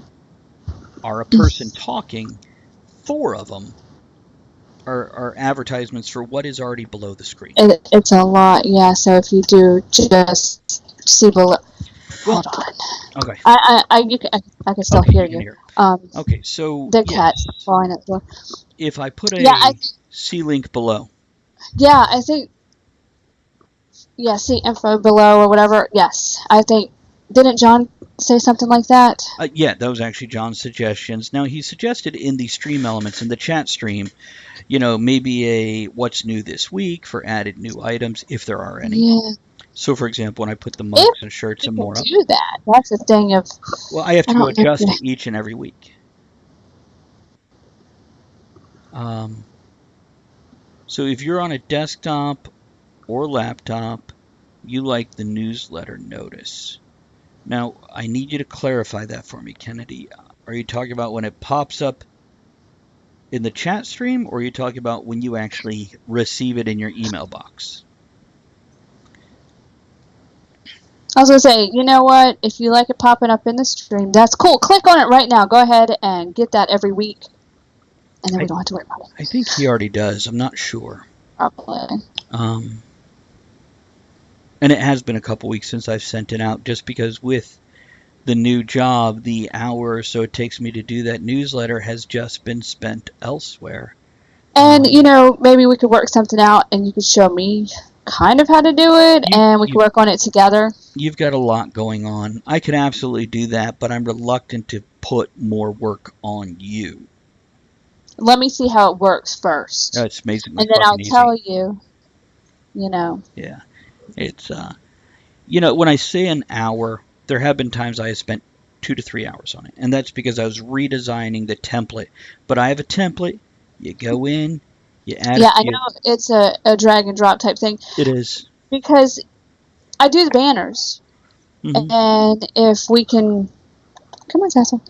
are a person talking. 4 of them are advertisements for what is already below the screen. It's a lot, yeah. So if you do just see below, hold on. Okay. I can still Okay, hear you can you. hear. Okay, so The yes, cat's falling at the door. if I put Yeah, a C link below, I think. Yeah, see info below or whatever. Yes, I think. Didn't John say something like that? yeah, that was actually John's suggestions. Now he suggested in the stream elements in the chat stream, maybe a what's new this week for added new items if there are any. Yeah. So for example, when I put the mugs and shirts You and can more up, do that. That's the thing of. well, I have to I go don't know. adjust it each and every week. So if you're on a desktop or laptop, you like the newsletter notice. Now, I need you to clarify that for me, Kennedy. Are you talking about when it pops up in the chat stream, or are you talking about when you actually receive it in your email box? I was gonna say, you know what? If you like it popping up in the stream, that's cool. Click on it right now. Go ahead and get that every week, and then we don't have to worry about it. I think he already does. I'm not sure. Probably. And it has been a couple weeks since I've sent it out, just because with the new job, the hour or so it takes me to do that newsletter has just been spent elsewhere. And maybe we could work something out, and you could show me kind of how to do it, and we could work on it together. You've got a lot going on. I could absolutely do that, but I'm reluctant to put more work on you. Let me see how it works first. That's amazing. And then I'll tell you, Yeah. It's, when I say an hour, there have been times I have spent 2 to 3 hours on it. And that's because I was redesigning the template. But I have a template. You go in, you add I know it's a drag and drop type thing. It is. Because I do the banners. Mm-hmm. And if we can... Come on, Cecil.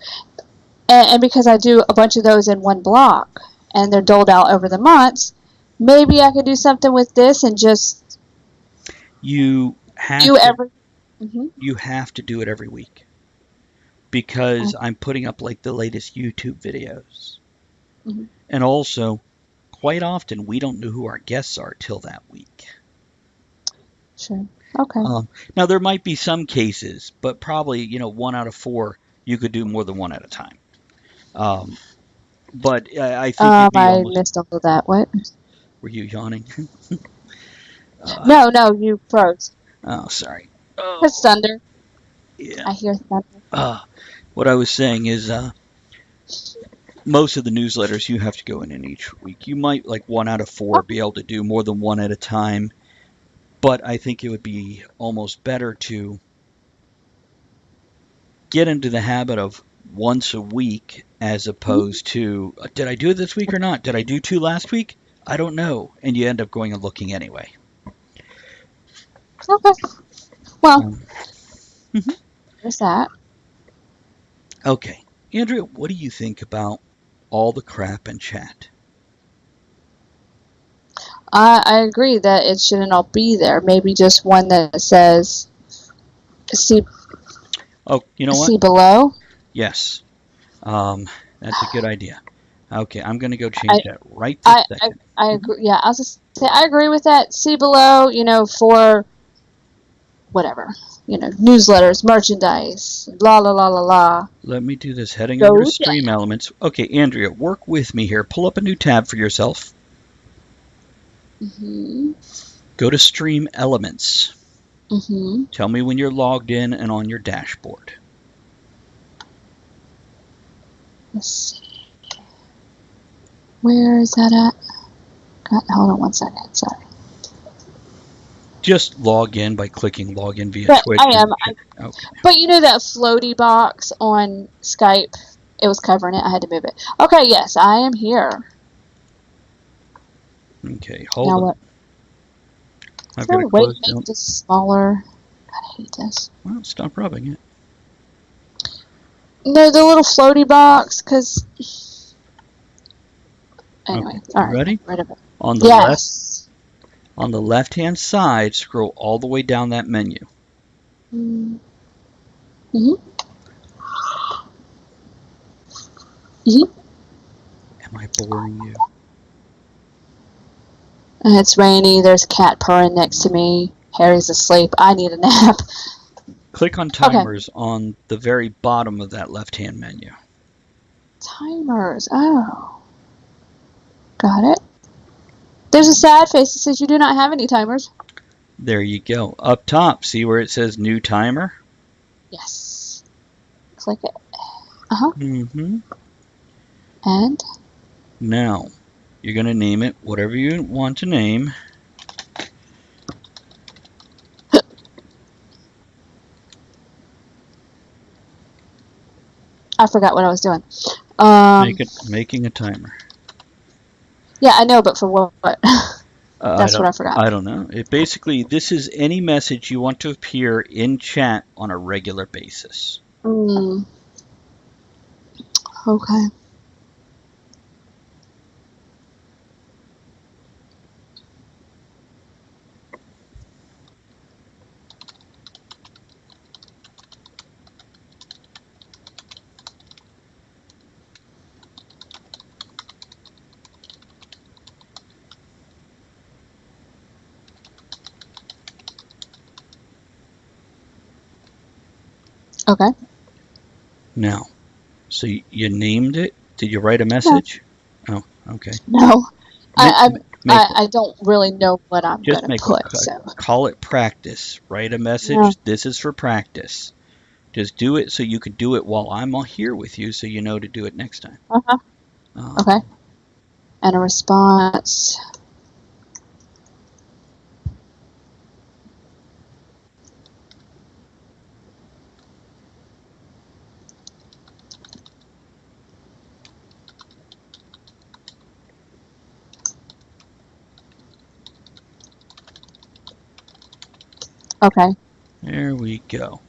And because I do a bunch of those in one block, and they're doled out over the months, maybe I could do something with this and just... You have you have to do it every week, because I'm putting up like the latest YouTube videos. Mm-hmm. And also, quite often, we don't know who our guests are till that week. Sure. Okay. Now, there might be some cases, but probably, 1 out of 4, you could do more than one at a time. But I think I missed all of that. What? Were you yawning? No, you froze. Oh, sorry. It's thunder. Yeah. I hear thunder. What I was saying is, most of the newsletters you have to go in each week. You might, like 1 out of 4, be able to do more than one at a time. But I think it would be almost better to get into the habit of once a week as opposed to, did I do it this week or not? Did I do 2 last week? I don't know. And you end up going and looking anyway. Okay. Well, Um, there's that. okay. Andrea, what do you think about all the crap in chat? I agree that it shouldn't all be there. Maybe just one that says see Oh, you know what? see below. Yes. That's a good idea. Okay, I'm going to go I change that right this second. I agree. Yeah, I was just say I agree with that. See below. For whatever. Newsletters, merchandise, la la la la la. Let me do this. Heading Go over to down. Stream Elements. Okay, Andrea, work with me here. Pull up a new tab for yourself. Go to Stream Elements. Tell me when you're logged in and on your dashboard. Let's see. Where is that at? God, hold on one second. Sorry. Just log in by clicking login via But Twitch. I am. Okay. But that floaty box on Skype, it was covering it. I had to move it. Okay, yes, I am here. Okay, hold Now on. what? I've got to Wait, close down. make this smaller. God, I hate this. Well, stop rubbing it. No, the little floaty box, because... Anyway, Okay, all right. ready? Rid of it. On the Yes. on the left-hand side, scroll all the way down that menu. Am I boring you? It's rainy. There's a cat purring next to me. Harry's asleep. I need a nap. Click on timers on the very bottom of that left-hand menu. Timers. Oh. Got it. There's a sad face that says you do not have any timers. There you go. Up top, see where it says new timer? Yes. Click it. Mm-hmm. And? Now, you're going to name it whatever you want to name. I forgot what I was doing. Making a timer. Yeah, I know, but for what? That's what I forgot. I don't know. This is any message you want to appear in chat on a regular basis. Okay. Okay. Now, so you named it? Did you write a message? No. Oh, okay. No. I don't really know what I'm going to put. So. Call it practice. Write a message. Yeah. This is for practice. Just do it so you can do it while I'm here with you so you know to do it next time. Okay. And a response. Okay. There we go.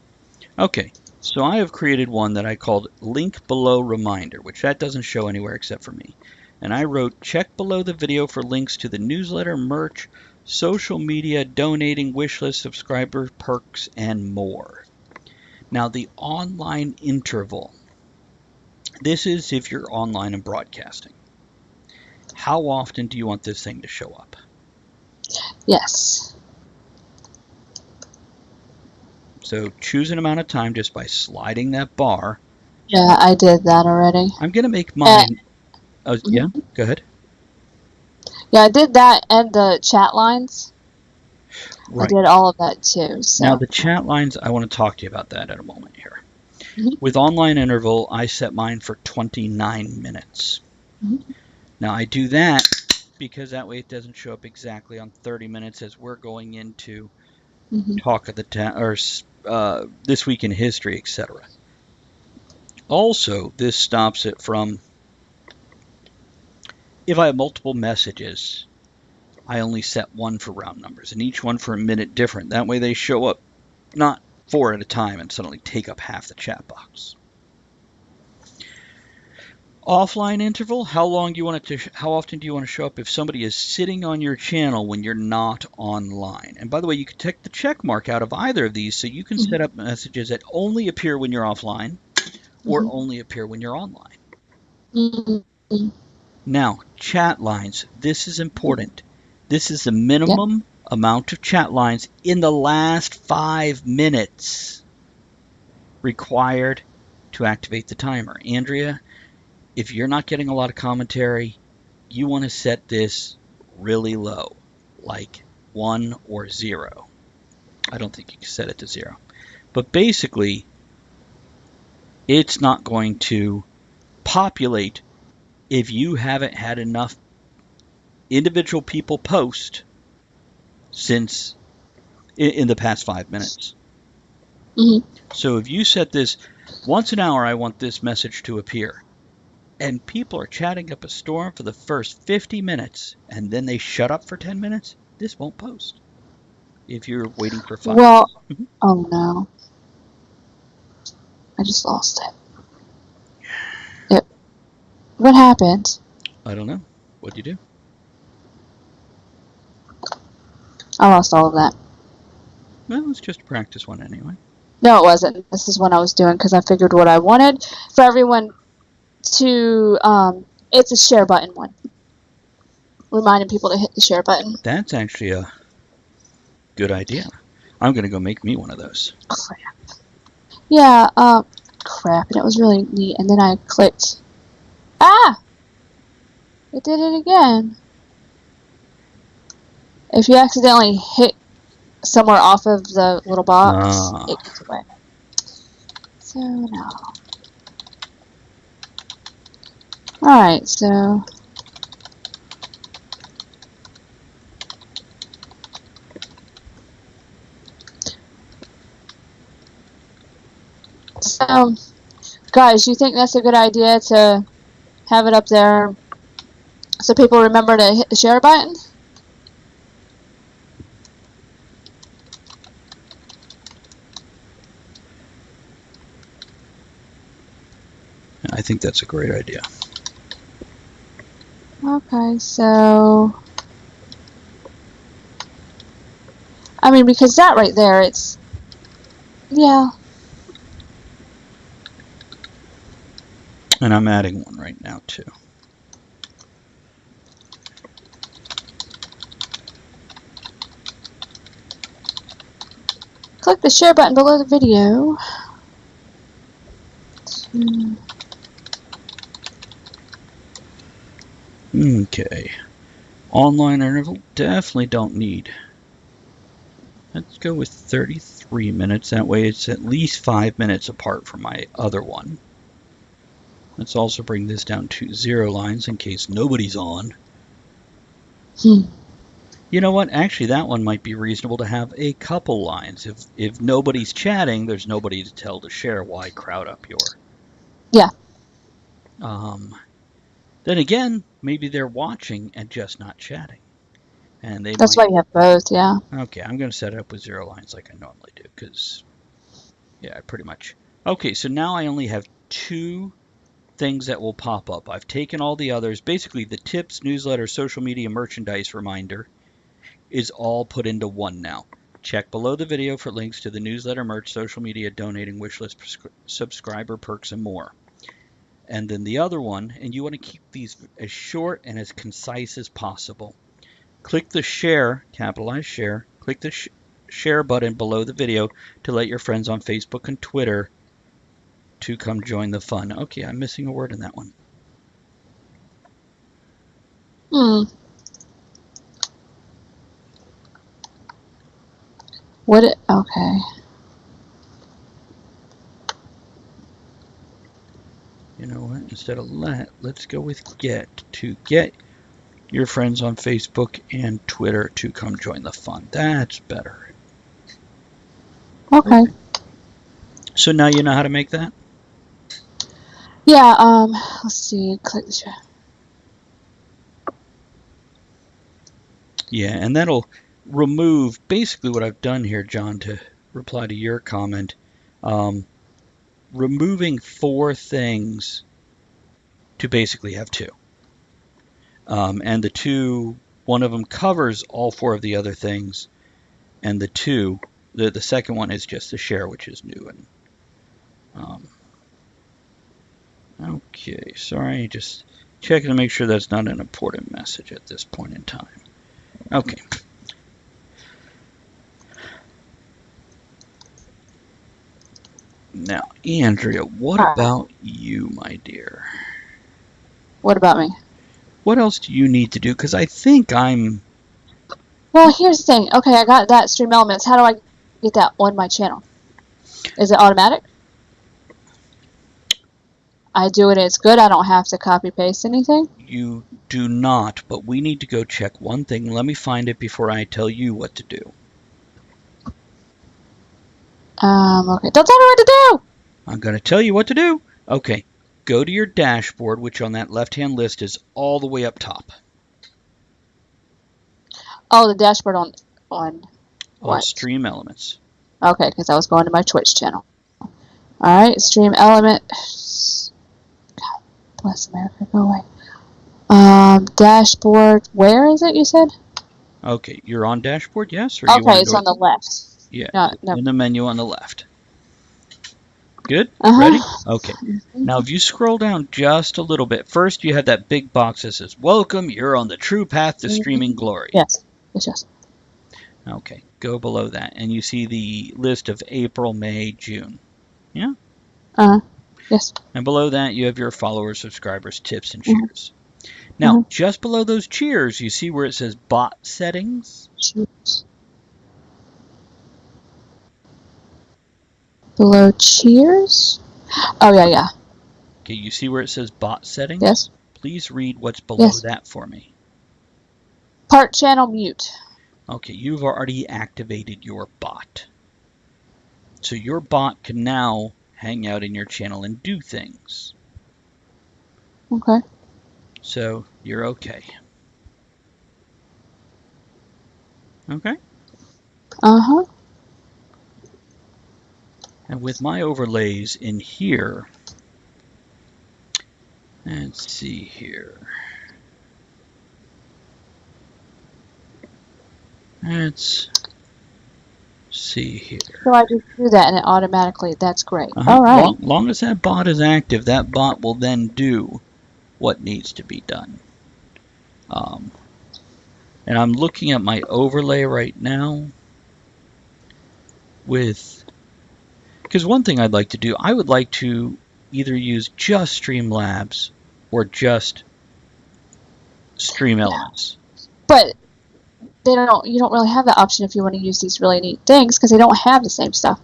Okay, so I have created one that I called Link Below Reminder, which that doesn't show anywhere except for me. And I wrote, check below the video for links to the newsletter, merch, social media, donating, wishlist, subscriber, perks, and more. Now, the online interval. This is if you're online and broadcasting. How often do you want this thing to show up? Yes. So choose an amount of time just by sliding that bar. Yeah, I did that already. I'm going to make mine. Yeah, go ahead. Yeah, I did that and the chat lines. Right. I did all of that too. So. Now the chat lines, I want to talk to you about that in a moment here. With online interval, I set mine for 29 minutes. Now I do that because that way it doesn't show up exactly on 30 minutes as we're going into talk of the town or this week in history, etc. Also, this stops it from, if I have multiple messages, I only set one for round numbers, and each one for a minute different. That way they show up not 4 at a time and suddenly take up half the chat box. Offline interval, how often do you want to show up if somebody is sitting on your channel when you're not online? And by the way, you can take the check mark out of either of these, so you can set up messages that only appear when you're offline or only appear when you're online. Mm-hmm. Now, chat lines. This is important. This is the minimum amount of chat lines in the last 5 minutes required to activate the timer. Andrea, if you're not getting a lot of commentary, you want to set this really low, like 1 or 0. I don't think you can set it to 0. But basically, it's not going to populate if you haven't had enough individual people post since in the past 5 minutes. Mm-hmm. So if you set this once an hour, I want this message to appear, and people are chatting up a storm for the first 50 minutes, and then they shut up for 10 minutes, this won't post. If you're waiting for 5. Well, oh no. I just lost it. What happened? I don't know. What'd you do? I lost all of that. Well, it's just a practice one anyway. No, it wasn't. This is what I was doing because I figured what I wanted for everyone to, it's a share button one. Reminding people to hit the share button. That's actually a good idea. I'm going to go make me one of those. Crap. Yeah, crap. And it was really neat. And then I clicked. Ah! It did it again. If you accidentally hit somewhere off of the little box, it gets away. So, no. Alright, so... So, guys, you think that's a good idea to have it up there so people remember to hit the share button? I think that's a great idea. Okay, so... I mean, because that right there, it's... Yeah. And I'm adding one right now, too. Click the share button below the video. Okay. Online interval, definitely don't need. Let's go with 33 minutes. That way it's at least 5 minutes apart from my other one. Let's also bring this down to 0 lines in case nobody's on. You know what? Actually, that one might be reasonable to have a couple lines. If nobody's chatting, there's nobody to tell to share. Why crowd up your... Yeah. Then again, maybe they're watching and just not chatting. And they That's might... why you have both, yeah. Okay, I'm going to set it up with 0 lines like I normally do, because... Yeah, pretty much. Okay, so now I only have 2 things that will pop up. I've taken all the others. Basically, the tips, newsletter, social media, merchandise reminder is all put into one now. Check below the video for links to the newsletter, merch, social media, donating, wishlist, subscriber perks, and more. And then the other one, and you want to keep these as short and as concise as possible. Click the share, capitalized share, click the share button below the video to let your friends on Facebook and Twitter to come join the fun. Okay, I'm missing a word in that one. Okay. You know what? Instead of let's go with get. To get your friends on Facebook and Twitter to come join the fun. That's better. Okay. So now you know how to make that? Yeah, let's see. Click the chat. Yeah, and that'll remove basically what I've done here, John, to reply to your comment. Removing 4 things to basically have 2. And the 2, one of them covers all 4 of the other things, and the second one is just the share, which is new. And okay, sorry, just checking to make sure that's not an important message at this point in time. Okay. Now, Andrea, what about you, my dear? What about me? What else do you need to do? Because I think I'm... Well, here's the thing. Okay, I got that stream elements. How do I get that on my channel? Is it automatic? I do it, it's good. I don't have to copy paste anything. You do not, but we need to go check one thing. Let me find it before I tell you what to do. Okay. Don't tell me what to do! I'm going to tell you what to do. Okay, go to your dashboard, which on that left-hand list is all the way up top. Oh, the dashboard on what? Stream Elements. Okay, because I was going to my Twitch channel. Alright, stream element. God bless America, go away. Dashboard, where is it, you said? Okay, you're on dashboard, yes? Or Okay, it's on the left. Yeah, No. in the menu on the left. Good? Uh-huh. Ready? Okay. Now, if you scroll down just a little bit, first you have that big box that says, "Welcome, you're on the true path to streaming glory." Yes. Yes. Okay, go below that, and you see the list of April, May, June. Yeah? Yes. And below that, you have your followers, subscribers, tips, and cheers. Now, just below those cheers, you see where it says bot settings? Cheers. Below cheers? Oh, yeah. Okay, you see where it says bot settings? Yes. Please read what's below that for me. Part channel mute. Okay, you've already activated your bot. So your bot can now hang out in your channel and do things. Okay. So you're okay. Okay? Uh-huh. And with my overlays in here, let's see here. Let's see here. So I just do that and it automatically, that's great. All right. Long as that bot is active, that bot will then do what needs to be done. And I'm looking at my overlay right now because one thing I'd like to do, I would like to either use just Streamlabs or just Stream Elements. But you don't really have that option if you want to use these really neat things because they don't have the same stuff.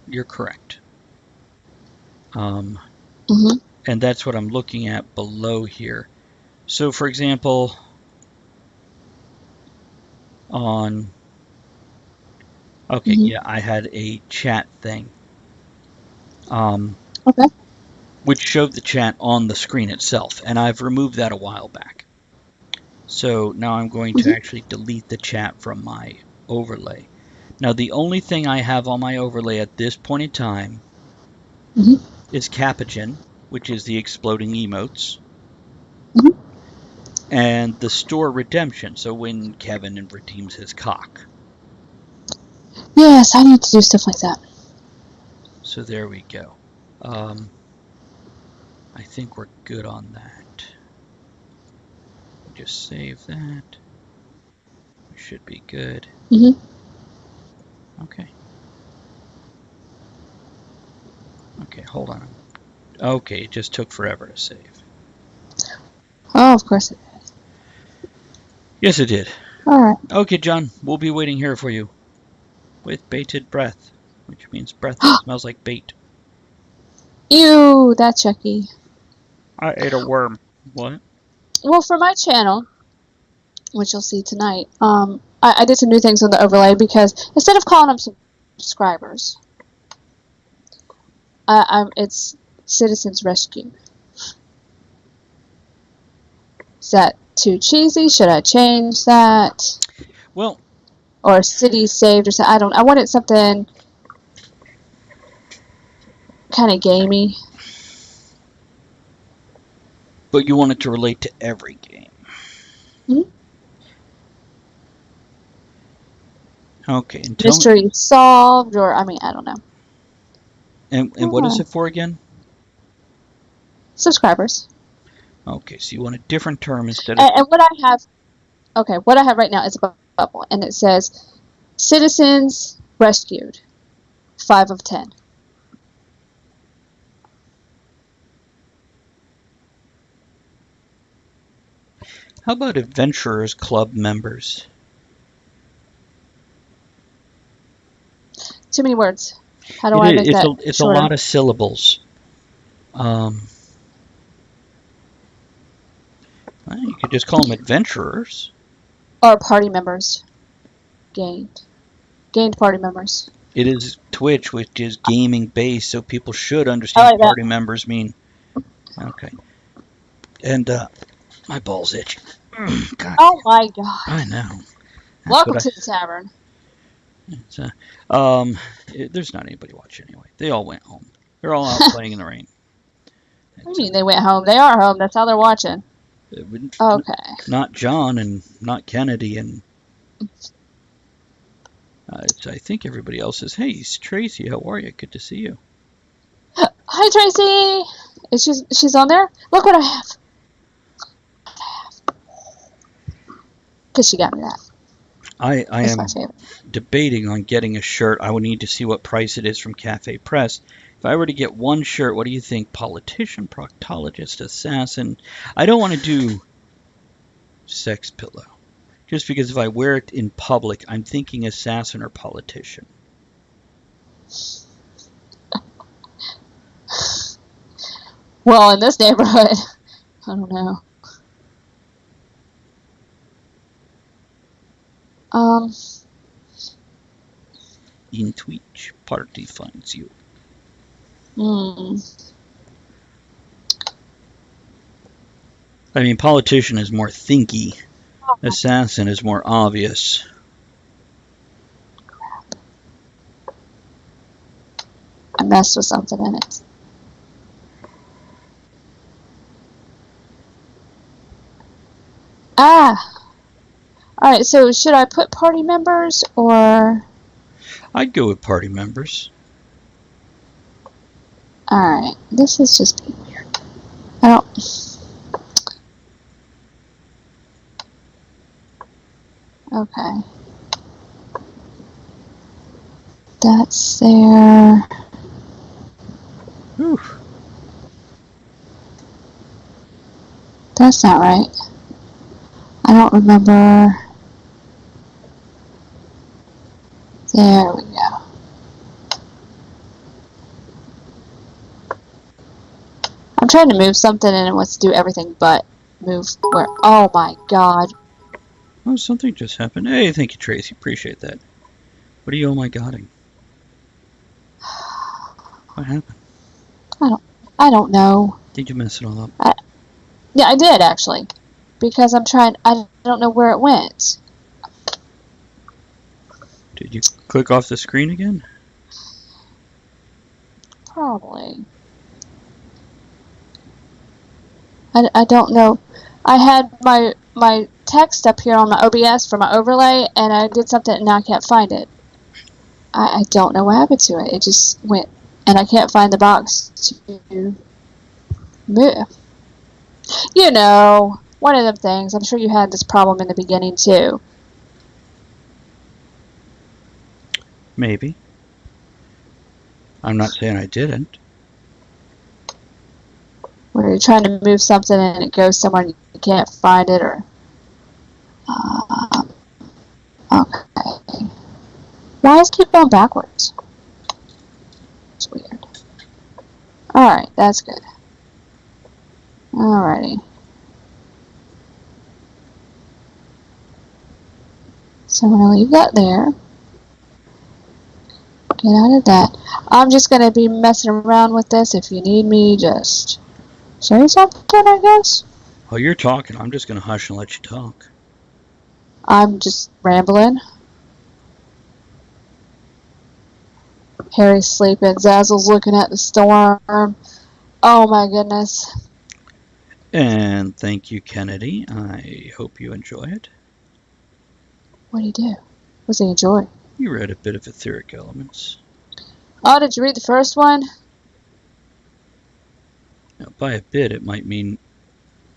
You're correct. And that's what I'm looking at below here. So for example, I had a chat thing. Which showed the chat on the screen itself, and I've removed that a while back. So now I'm going to actually delete the chat from my overlay. Now the only thing I have on my overlay at this point in time is Capuchin, which is the exploding emotes, and the store redemption, so when Kevin redeems his cock. Yes, I need to do stuff like that. So there we go. I think we're good on that. Just save that. We should be good. Okay. Okay, hold on. Okay, it just took forever to save. Oh, of course it did. Yes, it did. All right. Okay, John, we'll be waiting here for you with bated breath, which means breath that smells like bait. Ew, that's yucky. I ate a worm. What? Well, for my channel, which you'll see tonight, I did some new things on the overlay because instead of calling them subscribers, it's Citizens Rescue. Is that too cheesy? Should I change that? Well, Or City Saved or something? I don't. I wanted something kind of gamey. but you want it to relate to every game. Hmm? Okay, and tell me, Mystery solved, or I don't know. and what is it for again? Subscribers. Okay, so you want a different term instead of. And what I have, okay, what I have right now is a bubble, and it says Citizens Rescued, 5 of 10. How about Adventurers Club members? Too many words. How do I make that It's shorter? a lot of syllables. Well, you could just call them adventurers. Or party members. Gained party members. It is Twitch, which is gaming based, so people should I understand like that. party members mean. Okay. And my balls itch. God, Oh my god. I know. That's Welcome what to the tavern. it's, there's not anybody watching anyway. They all went home. They're all out playing in the rain. What do you mean they went home? They are home. That's how they're watching. Okay. Not John and not Kennedy and I think everybody else is. Hey, Tracy, how are you? Good to see you. Hi, Tracy. She's on there? Look what I have. Because she got me that. I That's am my favorite. debating on getting a shirt. I would need to see what price it is from Cafe Press. If I were to get one shirt, what do you think? Politician, proctologist, assassin. I don't want to do sex pillow. Just because if I wear it in public, I'm thinking assassin or politician. Well, in this neighborhood, I don't know. In Twitch, party finds you. I mean, politician is more thinky. Assassin is more obvious. I messed with something in it. Alright, so should I put party members or... I'd go with party members. Alright, this is just being weird. I don't... Okay. That's there. Whew. That's not right. I don't remember. There we go. I'm trying to move something and it wants to do everything but move where. Oh my god. Oh, something just happened. Hey, thank you, Tracy. Appreciate that. What are you oh my godding? What happened? I don't know. Did you mess it all up? Yeah, I did actually. Because I don't know where it went. Did you click off the screen again? Probably. I don't know. I had my text up here on my OBS for my overlay, and I did something and now I can't find it. I don't know what happened to it. It just went, and I can't find the box to move. You know, one of them things. I'm sure you had this problem in the beginning too. Maybe. I'm not saying I didn't. Where you're trying to move something and it goes somewhere and you can't find it, or... okay. Why does it keep going backwards? It's weird. Alright, that's good. Alrighty. So I'm going to leave that there. Get out of that. I'm just gonna be messing around with this. If you need me, just say something, I guess. Oh, you're talking. I'm just going to hush and let you talk. I'm just rambling. Harry's sleeping. Zazzle's looking at the storm. Oh my goodness. And thank you, Kennedy. I hope you enjoy it. What do you do? What's he enjoy? You read a bit of Etheric Elements. Oh, did you read the first one? Now, by a bit, it might mean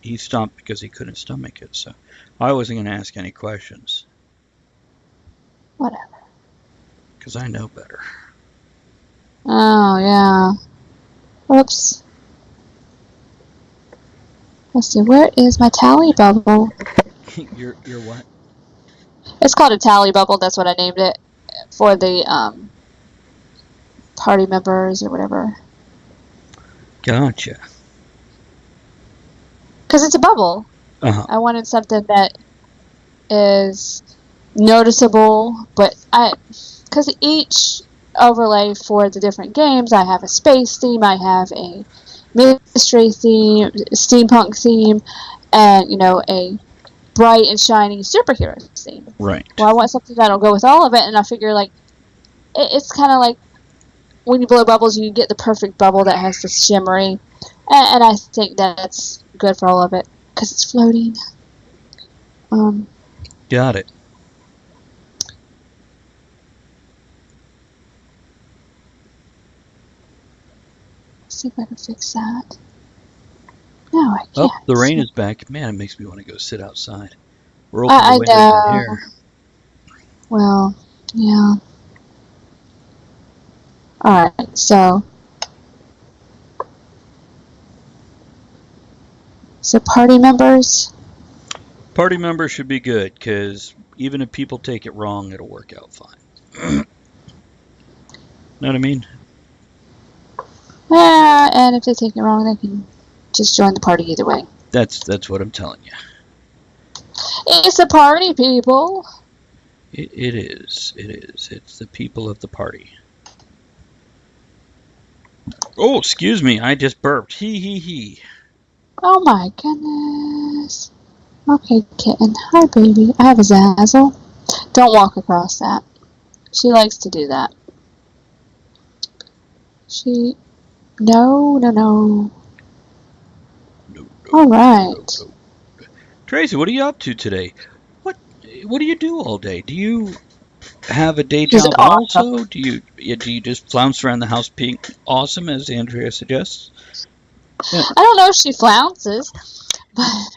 he stopped because he couldn't stomach it. So I wasn't going to ask any questions. Whatever. Because I know better. Oh, yeah. Whoops. Let's see, where is my tally bubble? You're what? It's called a tally bubble, that's what I named it. For the, party members or whatever. Gotcha. Because it's a bubble. Uh-huh. I wanted something that is noticeable, but because each overlay for the different games, I have a space theme, I have a mystery theme, steampunk theme, and, you know, a bright and shiny superhero theme. Right. Well, I want something that'll go with all of it, and I figure, like, it's kind of like when you blow bubbles, you get the perfect bubble that has the shimmery, and I think that's good for all of it, because it's floating. Got it. See if I can fix that. No, I can't. Oh, the rain is back. Man, it makes me want to go sit outside. We're open I the windows know. in here. Well, yeah. Alright, so party members? Party members should be good, because even if people take it wrong, it'll work out fine. Know what I mean? Yeah, and if they take it wrong, they can just join the party either way. That's what I'm telling you. It's a party, people. It is. It is. It's the people of the party. Oh, excuse me. I just burped. He. Oh my goodness. Okay, kitten. Hi, baby. I have a Zazzle. Don't walk across that. She likes to do that. No. No. All right. No. Tracy, what are you up to today? What do you do all day? Do you have a day She's job awesome. also? Do you just flounce around the house being awesome, as Andrea suggests? Yeah. I don't know if she flounces.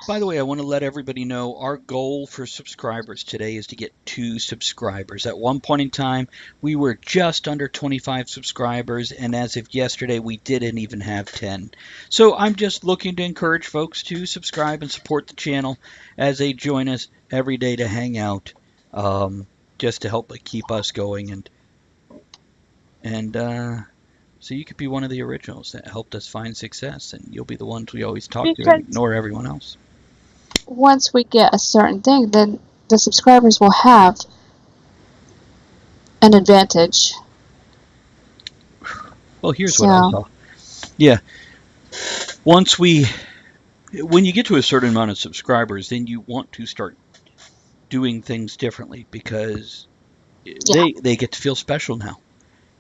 By the way, I want to let everybody know our goal for subscribers today is to get 2 subscribers. At one point in time, we were just under 25 subscribers, and as of yesterday, we didn't even have 10. So I'm just looking to encourage folks to subscribe and support the channel as they join us every day to hang out, just to help keep us going, and so you could be one of the originals that helped us find success, and you'll be the ones we always talk to and Because ignore everyone else. once we get a certain thing, then the subscribers will have an advantage. Well, here's what I saw. Yeah. When you get to a certain amount of subscribers, then you want to start doing things differently, because they get to feel special now.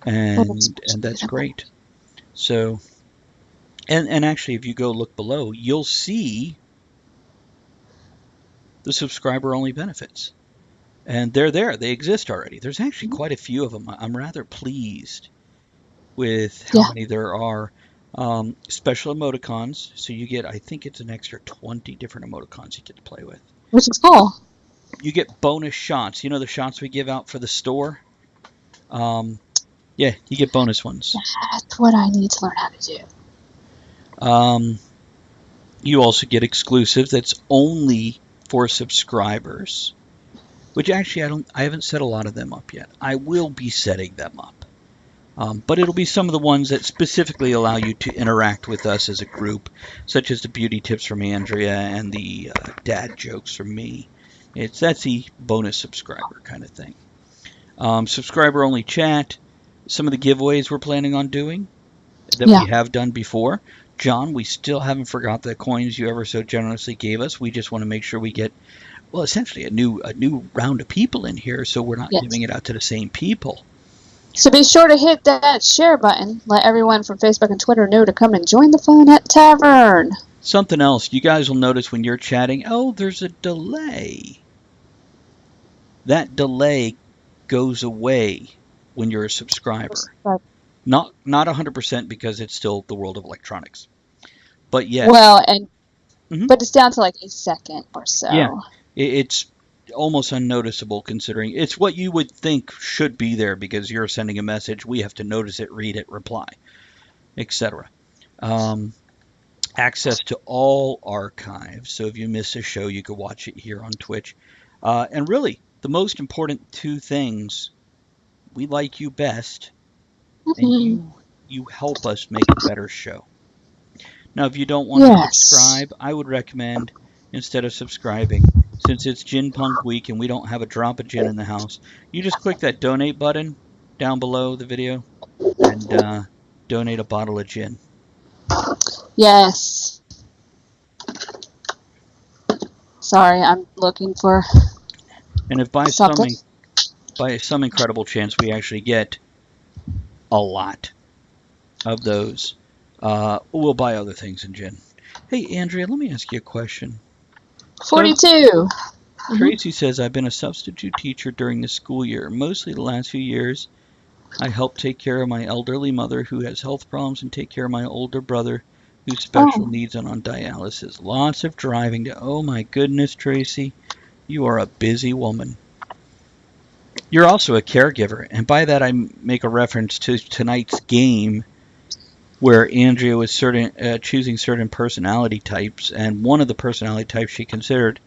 And that's great. So, and actually, if you go look below, you'll see the subscriber-only benefits. And they're there. They exist already. There's actually quite a few of them. I'm rather pleased with how many there are. Special emoticons. So you get, I think it's an extra 20 different emoticons you get to play with. Which is cool. You get bonus shots. You know the shots we give out for the store? Yeah, you get bonus ones. That's what I need to learn how to do. You also get exclusives that's only for subscribers, which actually I haven't set a lot of them up yet. I will be setting them up. But it'll be some of the ones that specifically allow you to interact with us as a group, such as the beauty tips from Andrea and the dad jokes from me. That's the bonus subscriber kind of thing. Subscriber only chat. some of the giveaways we're planning on doing that Yeah. we have done before. John, we still haven't forgot the coins you ever so generously gave us. We just want to make sure we get, well, essentially a new round of people in here, so we're not Yes. giving it out to the same people. So be sure to hit that share button. Let everyone from Facebook and Twitter know to come and join the fun at Tavern. Something else, you guys will notice when you're chatting, oh, there's a delay. That delay goes away when you're a subscriber. Not 100% because it's still the world of electronics. But yes. Well, Mhm. but it's down to like a second or so. Yeah. It's almost unnoticeable considering it's what you would think should be there because you're sending a message. We have to notice it, read it, reply, etc. Access to all archives. So if you miss a show, you can watch it here on Twitch. And really, the most important two things, we like you best, and you help us make a better show. Now, if you don't want to subscribe, I would recommend, instead of subscribing, since it's Ginpunk week and we don't have a drop of gin in the house, you just click that donate button down below the video and donate a bottle of gin. Yes. Sorry, I'm looking for And if by something. some incredible chance we actually get a lot of those, we'll buy other things in gin. Hey, Andrea, let me ask you a question. 42. Tracy says, I've been a substitute teacher during the school year. Mostly the last few years, I help take care of my elderly mother who has health problems and take care of my older brother who's special needs and on dialysis. Lots of driving to, oh my goodness, Tracy, you are a busy woman. You're also a caregiver, and by that I make a reference to tonight's game where Andrea was choosing certain personality types, and one of the personality types she considered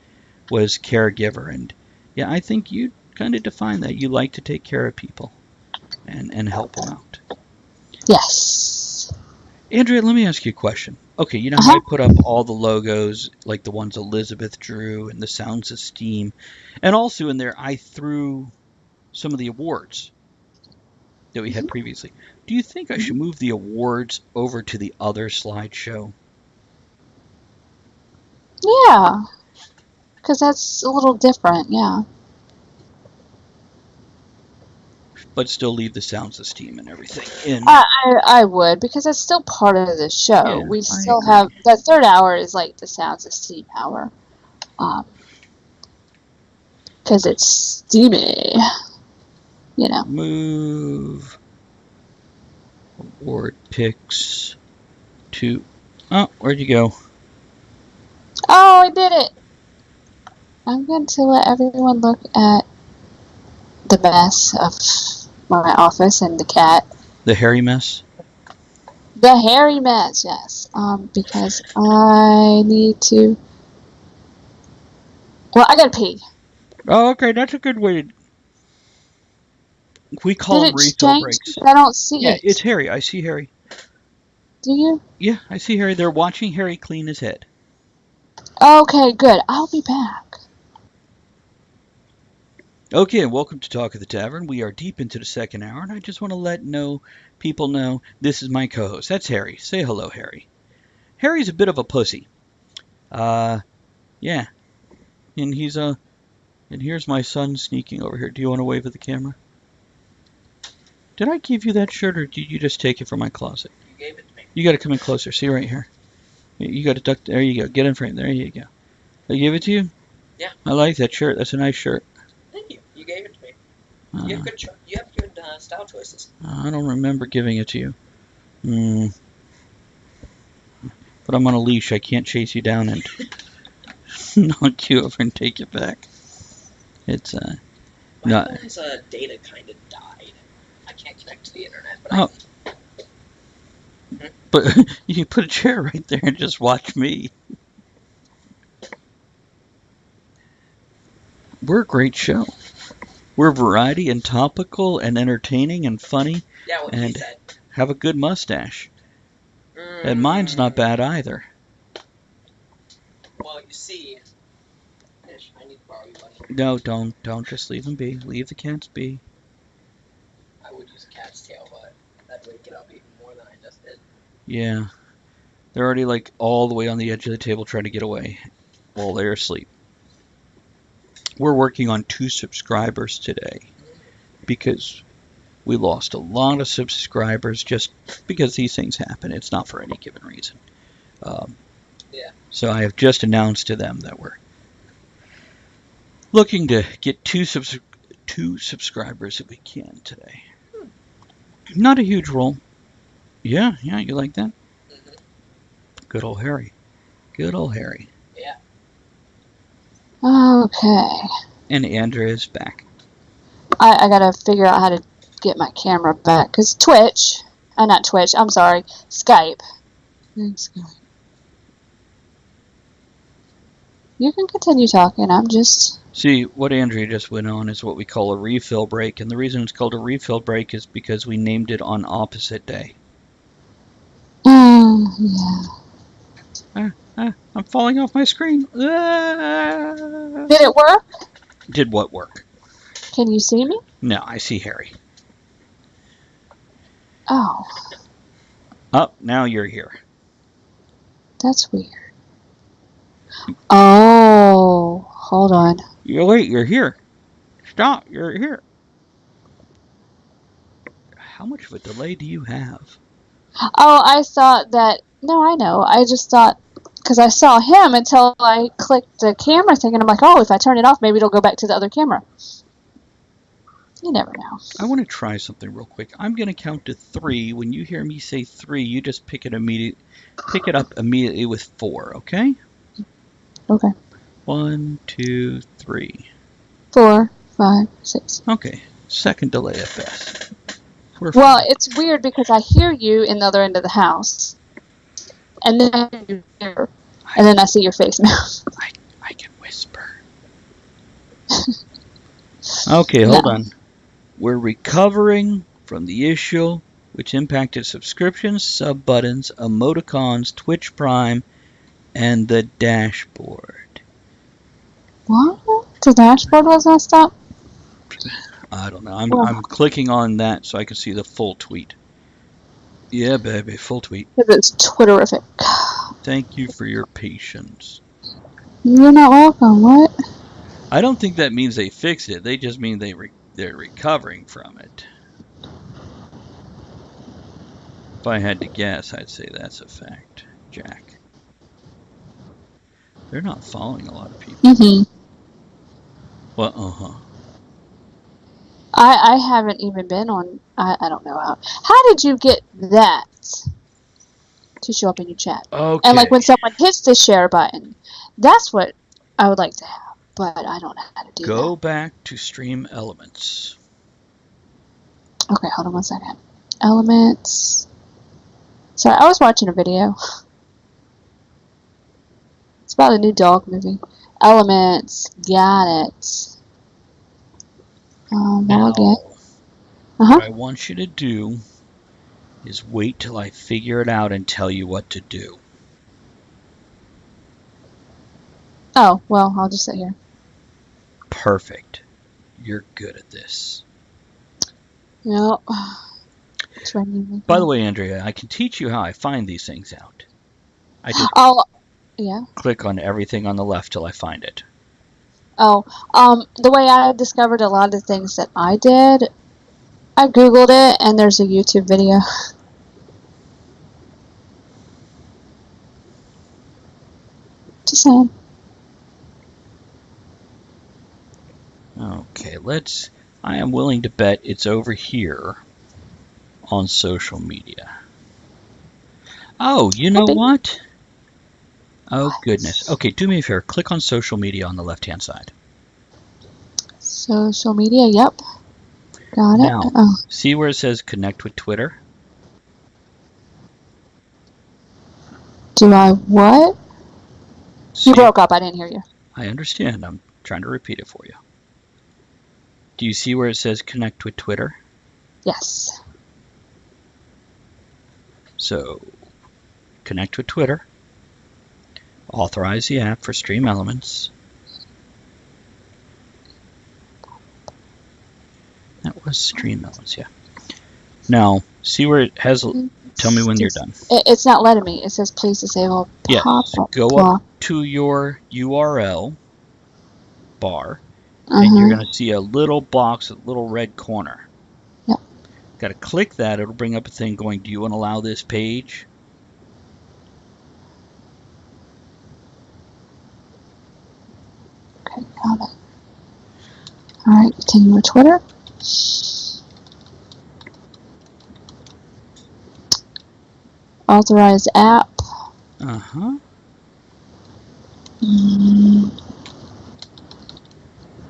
was caregiver. And yeah, I think you kind of define that. You like to take care of people and help them out. Yes. Andrea, let me ask you a question. Okay, you know how I put up all the logos, like the ones Elizabeth drew and the Sounds of Steam, and also in there I threw some of the awards that we had previously. Do you think I should move the awards over to the other slideshow? Yeah. Because that's a little different, yeah. But still leave the Sounds of Steam and everything in. I would, because it's still part of the show. Yeah, we I still agree. have, the third hour is like the Sounds of Steam hour. Because it's steamy. You know. Move award picks to... Oh, where'd you go? Oh, I did it! I'm going to let everyone look at the mess of my office and the cat. The hairy mess? The hairy mess, yes. Because I need to... Well, I gotta pee. Oh, okay, that's a good way to... We call them Did it refill change? breaks. I don't see Yeah, it. it's Harry. I see Harry. Do you? Yeah, I see Harry. They're watching Harry clean his head. Okay, good. I'll be back. Okay, welcome to Talk of the Tavern. We are deep into the second hour, and I just want to let people know this is my co-host. That's Harry. Say hello, Harry. Harry's a bit of a pussy. Yeah. And and here's my son sneaking over here. Do you want to wave at the camera? Did I give you that shirt, or did you just take it from my closet? You gave it to me. You got to come in closer. See right here. You got to duck. There you go. Get in frame. There you go. I gave it to you? Yeah. I like that shirt. That's a nice shirt. Thank you. You gave it to me. You have good. You have good style choices. I don't remember giving it to you. But I'm on a leash. I can't chase you down and knock you over and take it back. It's My phone's data kind of died. I can't connect to the internet. But But you can put a chair right there and just watch me. We're a great show. We're variety and topical and entertaining and funny. Yeah, what and he said. Have a good mustache. And mine's not bad either. Well, you see, I need to borrow your money. No, don't. Just leave them be. Leave the cats be. I would use a cat's tail. but that'd wake it up even more than I just did. Yeah. They're already like all the way on the edge of the table trying to get away while they're asleep. We're working on 2 subscribers today because we lost a lot of subscribers just because these things happen. It's not for any given reason. Yeah. So I have just announced to them that we're looking to get 2 subscribers if we can today. Not a huge roll. Yeah, you like that? Mm-hmm. Good old Harry. Good old Harry. Yeah. Okay. And Andrea's back. I gotta figure out how to get my camera back, because Twitch, not Twitch, I'm sorry, Skype. You can continue talking, I'm just... See, what Andrea just went on is what we call a refill break, and the reason it's called a refill break is because we named it on opposite day. yeah. I'm falling off my screen. Did it work? Did what work? Can you see me? No, I see Harry. Oh, Oh, now you're here. that's weird. Oh, hold on. Wait, you're here. Stop, you're here. How much of a delay do you have? Oh, I thought that... No, I know. I just thought... Because I saw him until I clicked the camera thing, and I'm like, oh, if I turn it off, maybe it'll go back to the other camera. You never know. I want to try something real quick. I'm going to count to 3. When you hear me say 3, you just pick it up immediately with 4, okay? Okay. 1, 2, 3. 4, 5, 6. Okay, second delay at best. Well, it's weird because I hear you in the other end of the house, and then you hear, and then I see your face now. I can whisper. Okay, hold on. We're recovering from the issue which impacted subscriptions, sub buttons, emoticons, Twitch Prime, and the dashboard. What? The dashboard was messed up? I don't know. I'm clicking on that so I can see the full tweet. Yeah, baby, full tweet. It's Twitterific. Thank you for your patience. You're not welcome. What? I don't think that means they fixed it. They just mean they're recovering from it. If I had to guess, I'd say that's a fact, Jack. They're not following a lot of people. Mm-hmm. Well, I haven't even been on... I don't know how did you get that to show up in your chat? Okay. And like when someone hits the share button, that's what I would like to have, but I don't know how to do that. Go back to Stream Elements. Okay, hold on 1 second. Elements. Sorry, I was watching a video. It's about a new dog movie. Elements. Got it. Now, log in. what I want you to do is wait till I figure it out and tell you what to do. Oh, well, I'll just sit here. Perfect. You're good at this. Yep. By the way, Andrea, I can teach you how I find these things out. I just yeah. click on everything on the left till I find it. Oh, the way I discovered a lot of the things that I did, I Googled it, and there's a YouTube video. Just saying. Okay, I am willing to bet it's over here on social media. Oh, you know what? Oh, goodness. Okay, do me a favor. Click on social media on the left-hand side. Social media, yep. Got it. Now, Oh. see where it says connect with Twitter? Do I what? See, You broke up. I didn't hear you. I understand. I'm trying to repeat it for you. Do you see where it says connect with Twitter? Yes. So, connect with Twitter. Authorize the app for Stream Elements. That was Stream Elements, yeah. Now, see where it has. Tell me when you're done. It's not letting me. It says please disable Yes. pop-up Go block. up to your URL bar, and you're going to see a little box, a little red corner. Yep. Got to click that. It'll bring up a thing going, do you want to allow this page? Okay, got it. All right, continue with Twitter. Authorized app. Uh-huh.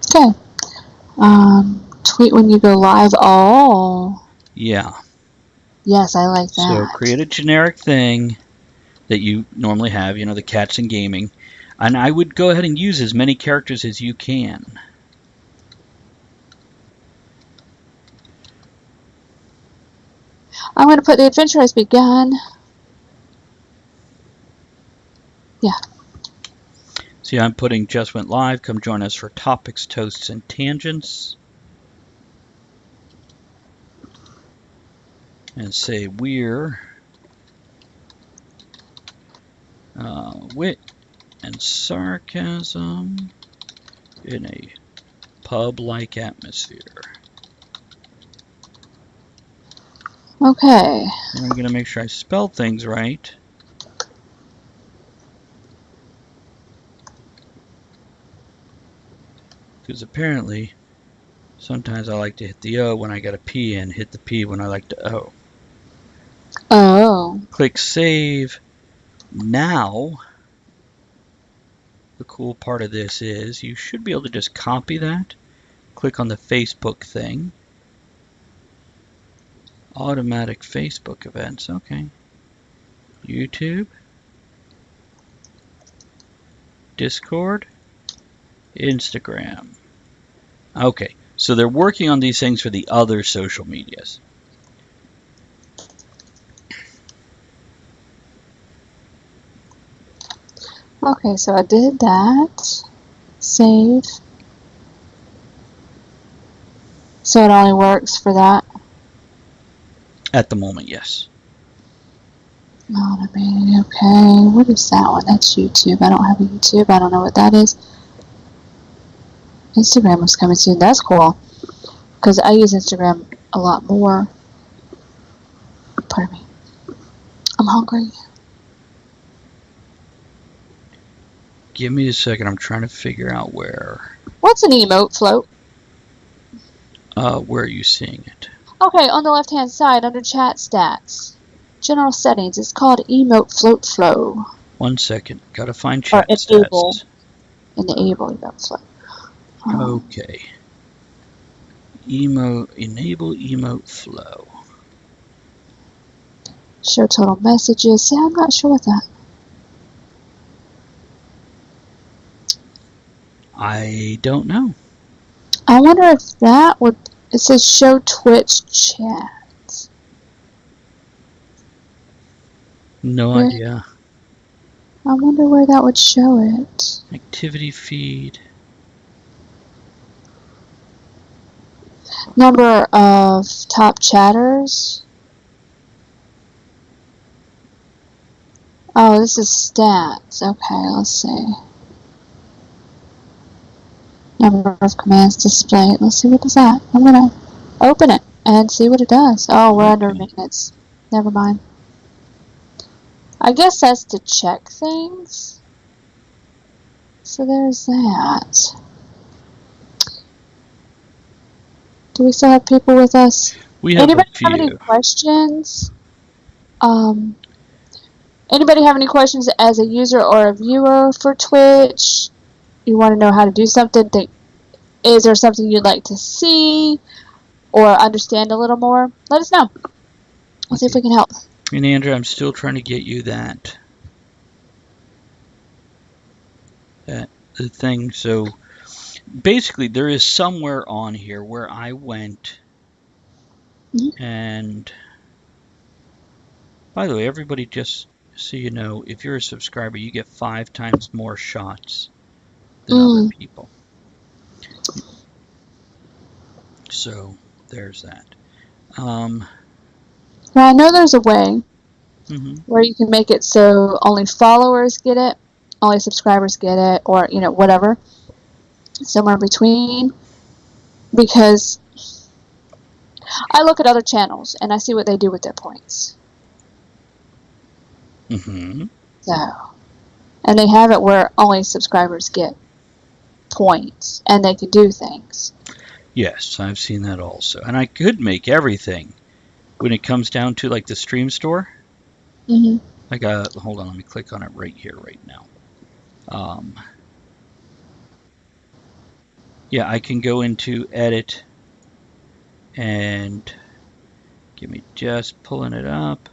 Okay. Tweet when you go live. Oh. Yeah. Yes, I like that. So create a generic thing that you normally have, the cats and gaming. And I would go ahead and use as many characters as you can. I'm going to put the adventure has begun. Yeah. See, I'm putting just went live. Come join us for topics, toasts, and tangents. And say we're wit and sarcasm in a pub-like atmosphere. Okay. And I'm going to make sure I spell things right. Because apparently, sometimes I like to hit the O when I got a P and hit the P when I like to O. Oh. Click Save. Now, the cool part of this is you should be able to just copy that. Click on the Facebook thing. Automatic Facebook events. Okay. YouTube. Discord. Instagram. Okay. So they're working on these things for the other social medias. Okay, so I did that. Save. So it only works for that? At the moment, yes. Automated, okay. What is that one? That's YouTube. I don't have a YouTube. I don't know what that is. Instagram was coming soon. That's cool. Because I use Instagram a lot more. Pardon me. I'm hungry. Give me a second. I'm trying to figure out where. What's an emote float? Where are you seeing it? Okay, on the left-hand side, under chat stats. General settings. It's called emote float flow. 1 second. Gotta find chat enable. stats. Enable emote flow. Okay. Enable emote flow. Show total messages. See, I'm not sure what that. I don't know. I wonder if that would. It says show Twitch chat. No idea. I wonder where that would show it. Activity feed. Number of top chatters. Oh, this is stats. Okay, let's see. Number of commands displayed. Let's see what is that. I'm gonna open it and see what it does. Oh, we're under minutes. Never mind. I guess that's to check things. So there's that. Do we still have people with us? We have Anybody a few. have any questions? Anybody have any questions as a user or a viewer for Twitch? You want to know how to do something? Is there something you'd like to see or understand a little more? Let us know. We'll see if we can help. And Andrew, I'm still trying to get you that the thing. So basically, there is somewhere on here where I went and. By the way, everybody, just so you know, if you're a subscriber, you get 5 times more shots than other people. So there's that. But I know there's a way Mm-hmm. where you can make it so only followers get it, only subscribers get it, or, whatever. Somewhere in between. Because I look at other channels and I see what they do with their points. Mm-hmm. So, and they have it where only subscribers get points and they can do things. Yes, I've seen that also. And I could make everything when it comes down to like the stream store. Mm-hmm. Hold on, let me click on it right here, right now. Yeah, I can go into edit and give me just pulling it up.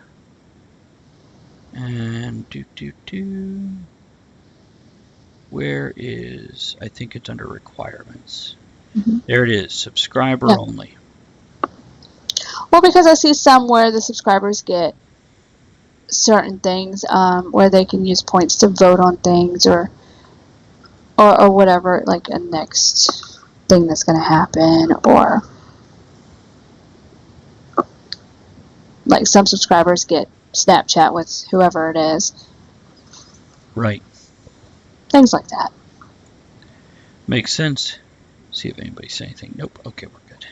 And where is, I think it's under requirements. Mm-hmm. There it is, subscriber Yeah. only. Well, because I see some where the subscribers get certain things, where they can use points to vote on things or whatever, like a next thing that's going to happen, or like some subscribers get Snapchat with whoever it is. Right. Things like that. Makes sense. See if anybody says anything. Nope. Okay, we're good.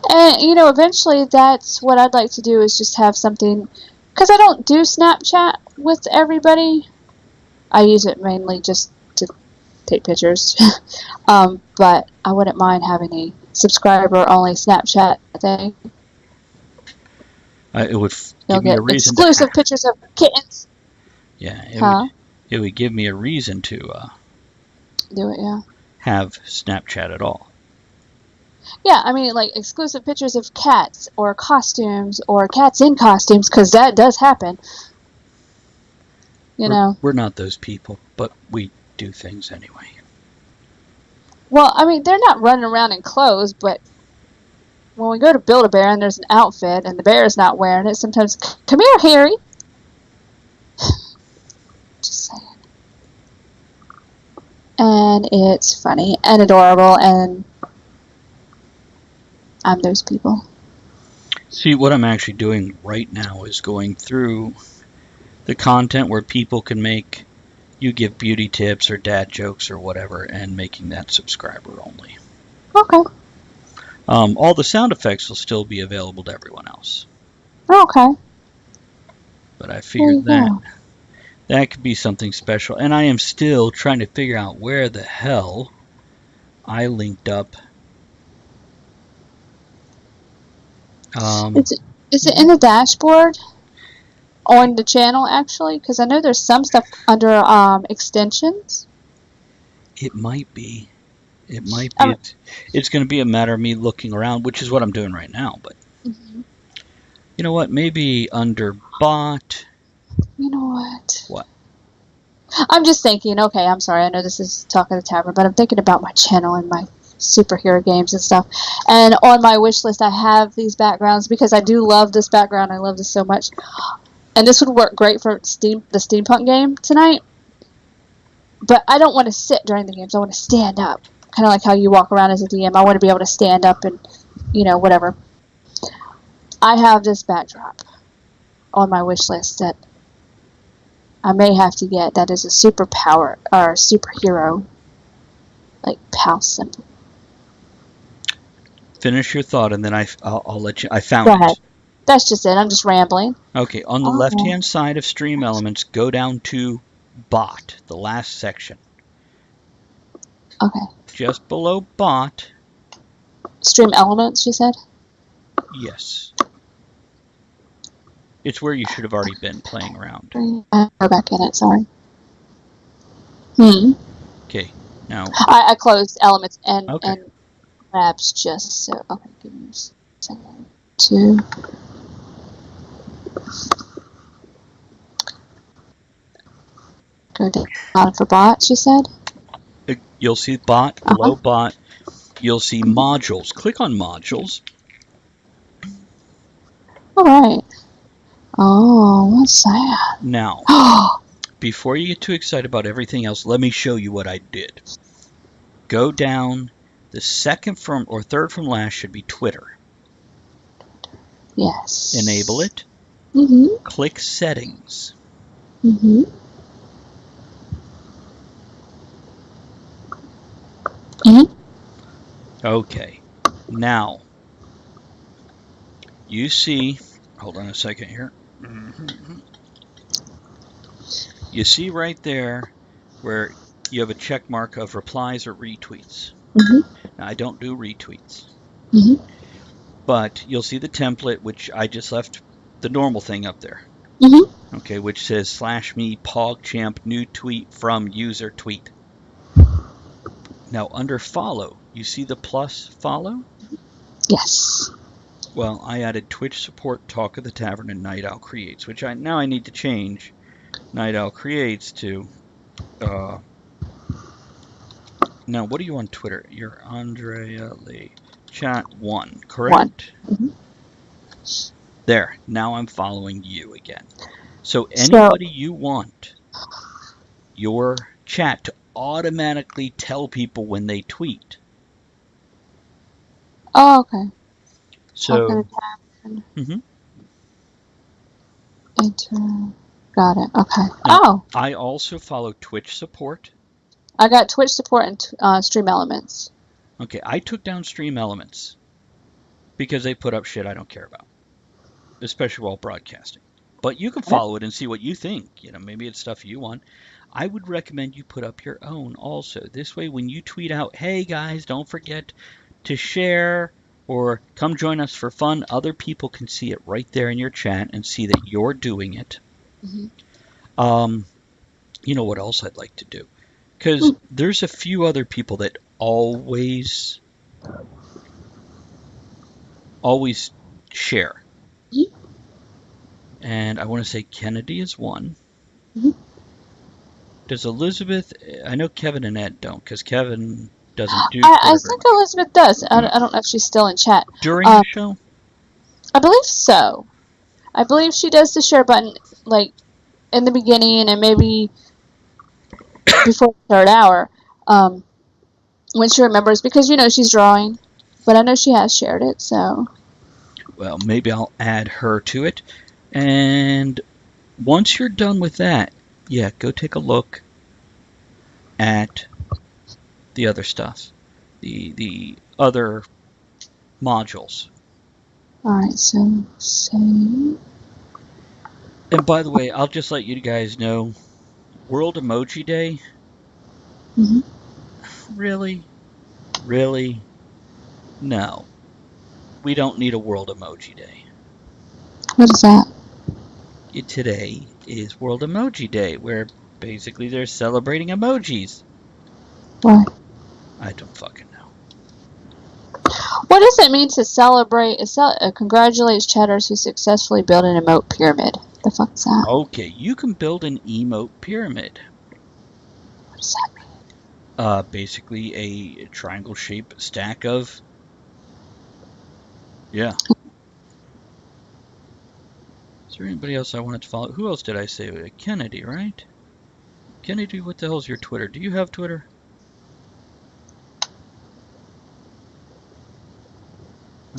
And, eventually that's what I'd like to do, is just have something, because I don't do Snapchat with everybody. I use it mainly just to take pictures. But I wouldn't mind having a subscriber-only Snapchat thing. It would You'll give me a get reason exclusive pictures of kittens. Yeah, Huh? It would give me a reason to Do it, yeah. have Snapchat at all. Yeah, I mean, like, exclusive pictures of cats, or costumes, or cats in costumes, because that does happen. We're not those people, but we do things anyway. Well, I mean, they're not running around in clothes, but when we go to Build-A-Bear and there's an outfit and the bear is not wearing it, sometimes, come here, Harry. Just saying. And it's funny and adorable, and I'm those people. See, what I'm actually doing right now is going through the content where people can make, you give beauty tips or dad jokes or whatever, and making that subscriber only. Okay. All the sound effects will still be available to everyone else. Okay. But I figured that could be something special. And I am still trying to figure out where the hell I linked up. Is it in the dashboard on the channel, actually? Because I know there's some stuff under extensions. It might be. It might be. It's going to be a matter of me looking around, which is what I'm doing right now. But you know what? Maybe under bot. You know what? What? I'm just thinking, okay, I'm sorry. I know this is Talk of the Tavern, but I'm thinking about my channel and my superhero games and stuff. And on my wish list, I have these backgrounds because I do love this background. I love this so much. And this would work great for the steampunk game tonight. But I don't want to sit during the games. I want to stand up. Kind of like how you walk around as a DM. I want to be able to stand up and, whatever. I have this backdrop on my wish list that I may have to get. That is a superpower or superhero, like PAL symbol. Finish your thought, and then I'll let you. I found Go ahead. it. That's just it. I'm just rambling. Okay, on the left-hand side of Stream Elements, go down to Bot, the last section. Okay. Just below Bot. Stream Elements, you said? Yes. It's where you should have already been playing around. I'll go back in it, sorry. Okay, now... I closed Elements and Labs just so... Okay, give me a second. Two... Go down for Bot, you said? You'll see Bot, below Bot. You'll see Modules. Click on Modules. Alright. Oh, what's that? Now, before you get too excited about everything else, let me show you what I did. Go down. The second from, or third from last should be Twitter. Yes. Enable it. Mm-hmm. Click Settings. Mm-hmm. Mm-hmm. Okay. Now, you see, hold on a second here. You see right there where you have a check mark of replies or retweets. Mm-hmm. Now, I don't do retweets, Mm-hmm. but you'll see the template, which I just left the normal thing up there. Mm-hmm. Okay, which says /me PogChamp new tweet from user tweet. Now, under follow, you see the plus follow? Yes. Well, I added Twitch support, Talk of the Tavern, and Night Owl Creates, which I need to change Night Owl Creates to. Now, what are you on Twitter? You're Andrea Lee. Chat 1, One. correct? Mm-hmm. There. Now I'm following you again. So So, anybody you want your chat to automatically tell people when they tweet. oh, okay. Talking So, to Tavern. mhm. Enter. Got it. Okay. Now, Oh, I also follow Twitch support. I got Twitch support and Stream Elements. Okay, I took down Stream Elements because they put up shit I don't care about, especially while broadcasting. But you can follow it and see what you think. Maybe it's stuff you want. I would recommend you put up your own also. This way, when you tweet out, hey guys, don't forget to share or come join us for fun, other people can see it right there in your chat and see that you're doing it. Mm-hmm. You know what else I'd like to do? Because there's a few other people that always share. Mm-hmm. And I want to say Kennedy is one. Mm-hmm. Does Elizabeth? I know Kevin and Ed don't, because Kevin doesn't do I Twitter very think much. Elizabeth does. I don't know if she's still in chat. During the show? I believe so. I believe she does the share button like in the beginning and maybe before the third hour when she remembers because she's drawing. But I know she has shared it, so. Well, maybe I'll add her to it. And once you're done with that, yeah, go take a look at the other stuff, the other modules. Alright, so save. And by the way, I'll just let you guys know, World Emoji Day, Mm-hmm. really? Really? No. We don't need a World Emoji Day. What is that? Today is World Emoji Day, where basically they're celebrating emojis. Why? I don't fucking know. What does it mean to celebrate? Congratulates chatters who successfully built an emote pyramid. The fuck is that? Okay, you can build an emote pyramid. What does that mean? Basically a triangle-shaped stack of. Yeah. Is there anybody else I wanted to follow? Who else did I say? Kennedy, right? Kennedy, what the hell's your Twitter? Do you have Twitter?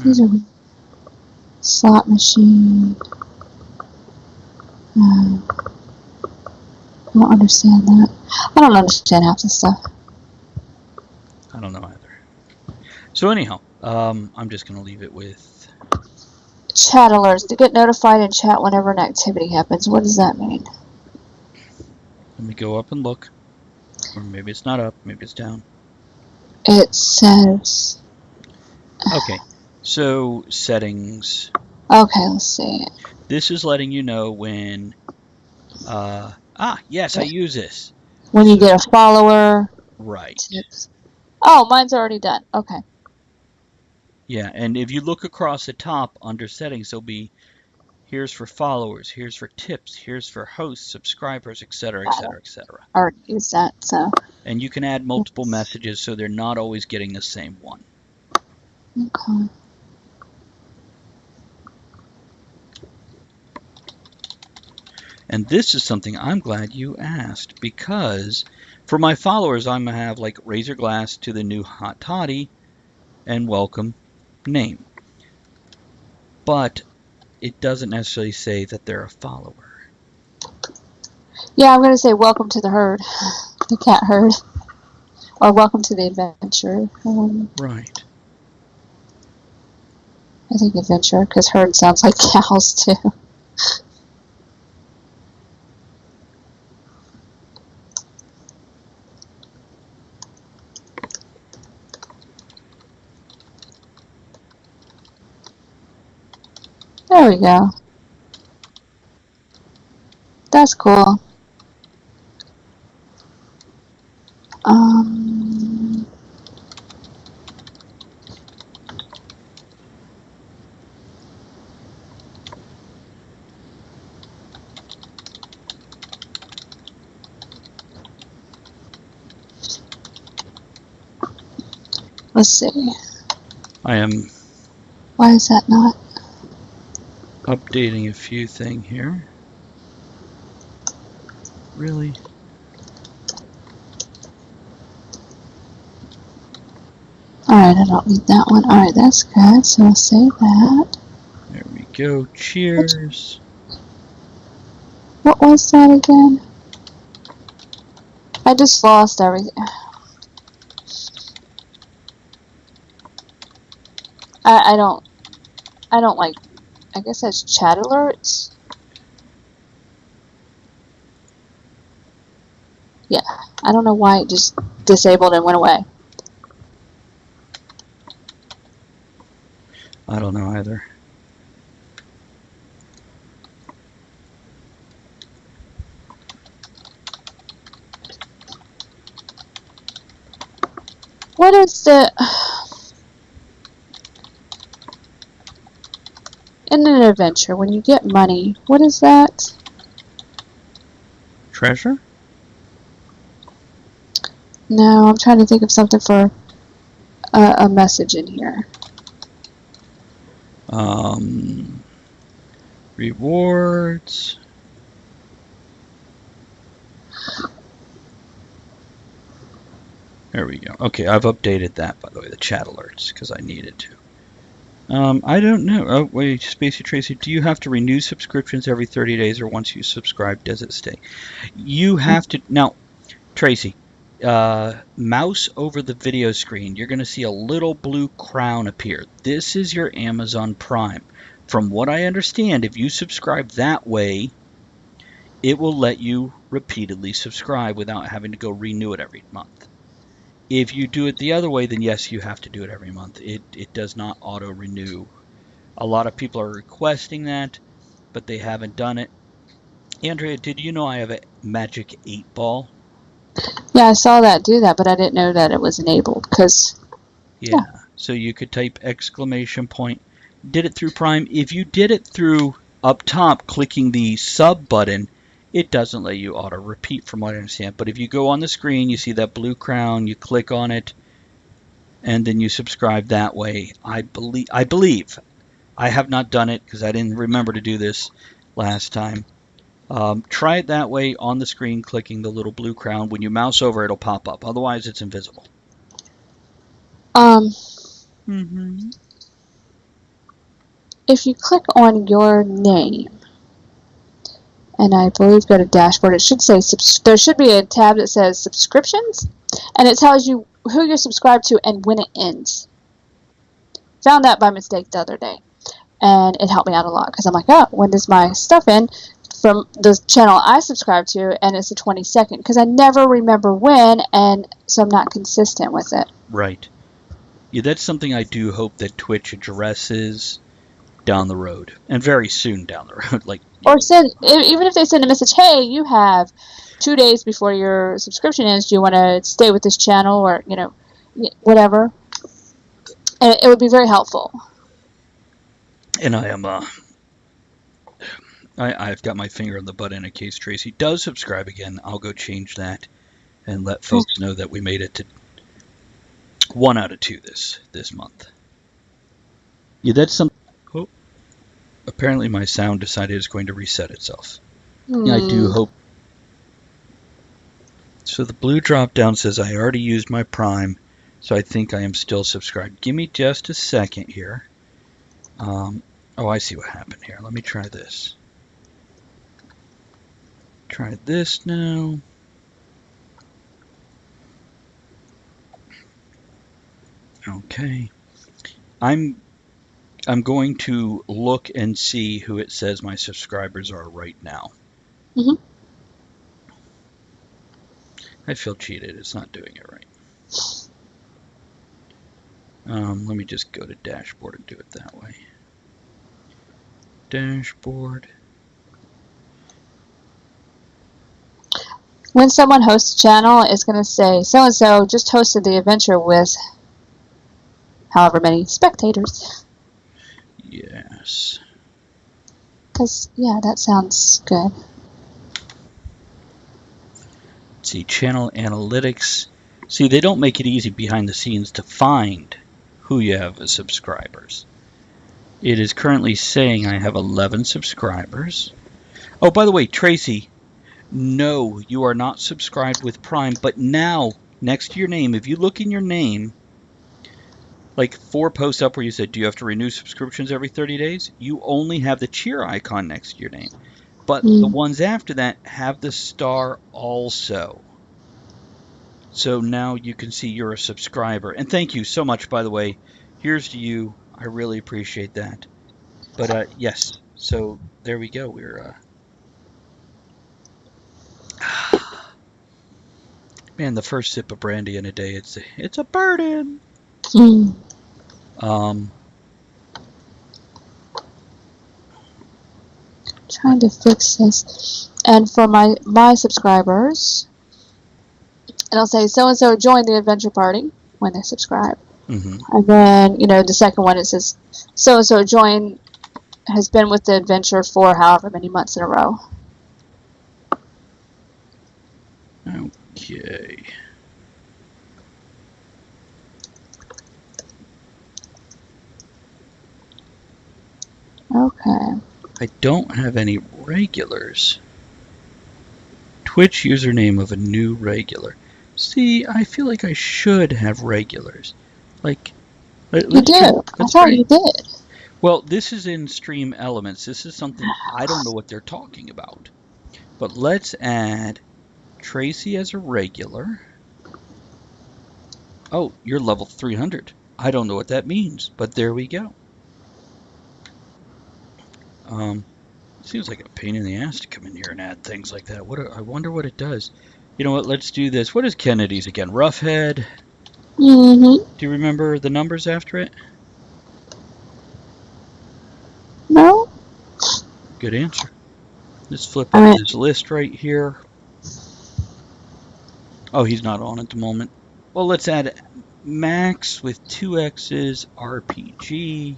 These are slot machine. I don't understand that. I don't understand half this stuff. I don't know either. So anyhow, I'm just going to leave it with. Chat alerts to get notified in chat whenever an activity happens. What does that mean? Let me go up and look. Or maybe it's not up, maybe it's down. It says. Okay, so settings. Okay, let's see. This is letting you know when. Yes, I use this. When you get a follower. Right. Tips. Oh, mine's already done. Okay. Yeah, and if you look across the top under settings, there'll be here's for followers, here's for tips, here's for hosts, subscribers, etc., etc., etc. I already used that, so. And you can add multiple messages so they're not always getting the same one. Okay. And this is something I'm glad you asked, because for my followers, I'm going to have like Razor Glass to the new Hot Toddy and welcome name. But it doesn't necessarily say that they're a follower. Yeah, I'm going to say welcome to the herd, the cat herd, or welcome to the adventure. Right. I think adventure, because herd sounds like cows too. There we go. That's cool. Let's see. I am Why is that not? updating a few things here. Really? Alright, I don't need that one. Alright, that's good. So I'll save that. There we go. Cheers. What was that again? I just lost everything. I don't like, I guess that's chat alerts. Yeah, I don't know why it just disabled and went away. I don't know either. What is the... In an adventure, when you get money, what is that? Treasure? No, I'm trying to think of something for a message in here. Rewards. There we go. Okay, I've updated that, by the way, the chat alerts, because I needed to. I don't know. Oh, wait, Spacey Tracy, do you have to renew subscriptions every 30 days, or once you subscribe, does it stay? You have to... Now, Tracy, mouse over the video screen. You're going to see a little blue crown appear. This is your Amazon Prime. From what I understand, if you subscribe that way, it will let you repeatedly subscribe without having to go renew it every month. If you do it the other way, then yes, you have to do it every month. It does not auto-renew. A lot of people are requesting that, but they haven't done it. Andrea, did you know I have a Magic 8-Ball? Yeah, I saw that do that, but I didn't know that it was enabled, because... Yeah, so you could type exclamation point. Did it through Prime. If you did it through up top, clicking the sub button, it doesn't let you auto repeat from what I understand. But if you go on the screen, you see that blue crown, you click on it, and then you subscribe that way. I believe. I have not done it because I didn't remember to do this last time. Try it that way on the screen, clicking the little blue crown. When you mouse over, it'll pop up. Otherwise, it's invisible. If you click on your name, and I believe go to dashboard, it should say, there should be a tab that says subscriptions, and it tells you who you're subscribed to and when it ends. Found that by mistake the other day, and it helped me out a lot, because I'm like, oh, when does my stuff end from the channel I subscribe to, and it's the 22nd, because I never remember when, and so I'm not consistent with it. Right. Yeah, that's something I do hope that Twitch addresses down the road, and very soon down the road. Like, or send, even if they send a message, hey, you have 2 days before your subscription ends, do you want to stay with this channel, or, you know, whatever. And it would be very helpful. And I am, I've got my finger on the button in case Tracy does subscribe again. I'll go change that and let folks know that we made it to 1 out of 2 this month. Yeah, that's some. Oh, apparently my sound decided it's going to reset itself. Yeah, I do hope. So the blue drop down says I already used my Prime, so I think I am still subscribed. Give me just a second here. Oh, I see what happened here. Let me try this. Try this now. Okay. I'm going to look and see who it says my subscribers are right now. Mhm. I feel cheated. It's not doing it right. Let me just go to dashboard and do it that way. Dashboard. When someone hosts a channel, it's going to say, so-and-so just hosted the adventure with however many spectators. Yes. Because, yeah, that sounds good. Let's see, channel analytics. See, they don't make it easy behind the scenes to find who you have as subscribers. It is currently saying I have 11 subscribers. Oh, by the way, Tracy, no, you are not subscribed with Prime, but now, next to your name, if you look in your name, like 4 posts up where you said, do you have to renew subscriptions every 30 days? You only have the cheer icon next to your name. But the ones after that have the star also. So now you can see you're a subscriber. And thank you so much, by the way. Here's to you. I really appreciate that. But yes, so there we go. We're man, the first sip of brandy in a day, it's a burden. Trying to fix this. And for my subscribers, it'll say so-and-so joined the adventure party when they subscribe. Mm-hmm. And then, the second one, it says so-and-so joined, has been with the adventure for however many months in a row. Okay. Okay. I don't have any regulars. Twitch username of a new regular. See, I feel like I should have regulars. Like, You do. I thought you did. Well, this is in Stream Elements. This is something I don't know what they're talking about. But let's add Tracy as a regular. Oh, you're level 300. I don't know what that means, but there we go. Seems like a pain in the ass to come in here and add things like that. I wonder what it does. You know what? Let's do this. What is Kennedy's again? Roughhead. Mm-hmm. Do you remember the numbers after it? No? Good answer. Let's flip up this list right here. Oh, he's not on at the moment. Well, let's add Max with 2 X's, RPG.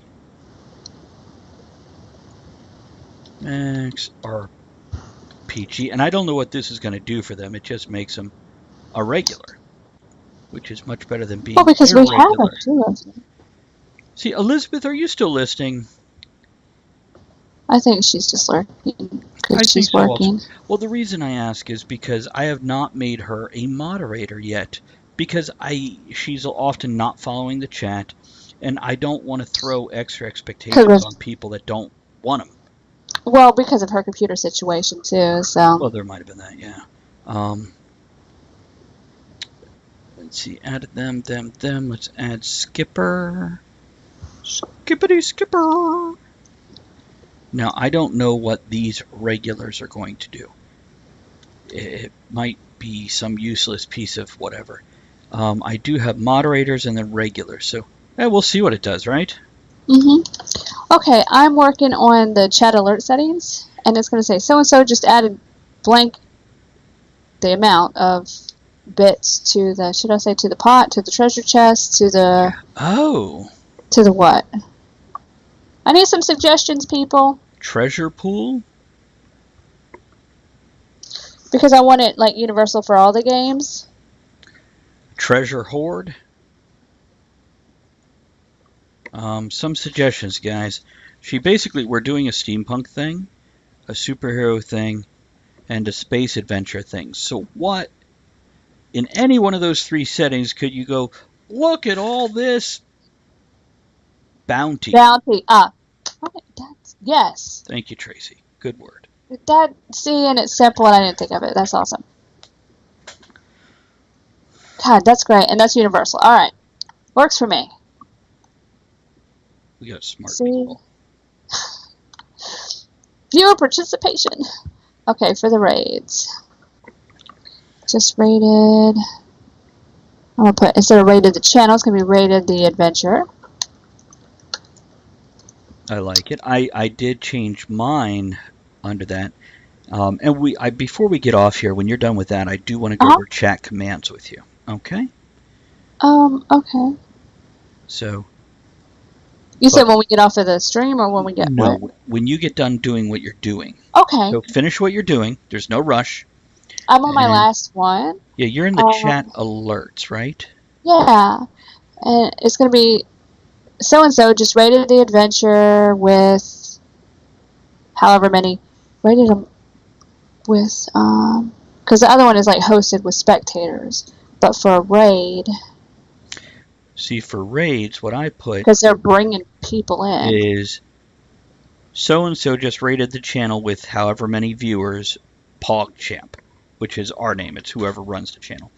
Max, RPG. And I don't know what this is going to do for them. It just makes them a regular, which is much better than being because we irregular. have a few of them. See, Elizabeth, are you still listening? I think she's just lurking because she's so working. also. Well, the reason I ask is because I have not made her a moderator yet, because she's often not following the chat, and I don't want to throw extra expectations on people that don't want them. Well, because of her computer situation too. So. Well, there might have been that, yeah. Let's see, added them. Let's add Skipper. Skippity Skipper. Now, I don't know what these regulars are going to do. It might be some useless piece of whatever. I do have moderators and then regulars, so we'll see what it does, right? Mm-hmm. Okay, I'm working on the chat alert settings, and it's going to say so-and-so just added blank the amount of bits to the, should I say to the pot, to the treasure chest, to the... Oh. To the what? I need some suggestions, people. Treasure pool? Because I want it, like, universal for all the games. Treasure hoard? Some suggestions, guys. We're doing a steampunk thing, a superhero thing, and a space adventure thing. So what, in any one of those 3 settings, could you go, look at all this bounty? Bounty. Okay, Yes. Thank you, Tracy. Good word. That, see, and it's simple and I didn't think of it. That's awesome. God, that's great. And that's universal. All right. Works for me. We got smart See? people. Viewer participation. Okay, for the raids. Just rated. I'm going to put, instead of rated the channel, it's going to be rated the adventure. I like it. I did change mine under that. And before we get off here, when you're done with that, I do want to go over chat commands with you. Okay? Okay. So. You said when we get off of the stream or when we get No, what? when you get done doing what you're doing. Okay. So finish what you're doing. There's no rush. I'm on my last one. Yeah, you're in the chat alerts, right? Yeah. And it's going to be so-and-so just rated the adventure with however many. Rated them with, because the other one is like hosted with spectators. But for a raid. See, for raids, what I put. Because they're bringing people in. Is so-and-so just rated the channel with however many viewers, PogChamp, which is our name. It's whoever runs the channel.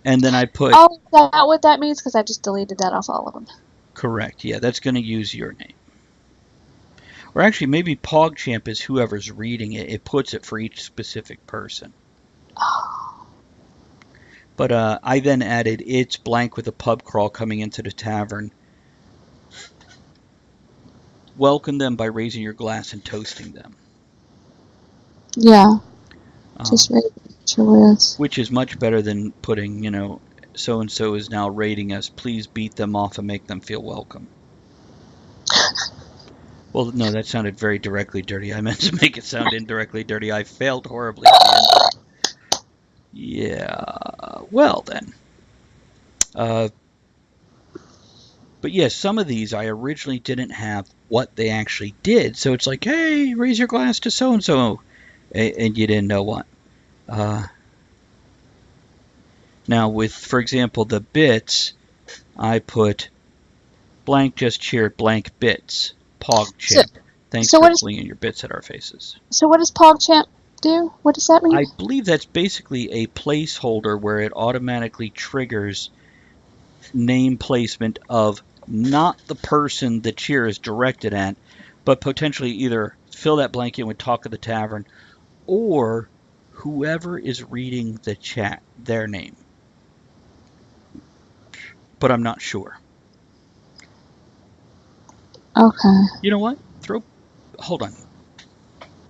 And then I put. Oh, is that what that means? Because I just deleted that off all of them. Correct. Yeah, that's going to use your name. Or actually, maybe PogChamp is whoever's reading it. It puts it for each specific person. Oh. But I then added, it's blank with a pub crawl coming into the tavern. Welcome them by raising your glass and toasting them. Yeah. Just rated with. Which is much better than putting, so-and-so is now rating us. Please beat them off and make them feel welcome. Well, no, that sounded very directly dirty. I meant to make it sound indirectly dirty. I failed horribly. Yeah. Well, then. But yes, some of these I originally didn't have what they actually did. So it's like, hey, raise your glass to so-and-so. And you didn't know what. Now with, for example, the bits, I put blank just cheered blank bits. PogChamp. Thanks for flinging your bits at our faces. So what does PogChamp do? What does that mean? I believe that's basically a placeholder where it automatically triggers name placement of not the person the cheer is directed at, but potentially either fill that blank in with Talk of the Tavern or whoever is reading the chat, their name. But I'm not sure. Okay. You know what? Hold on.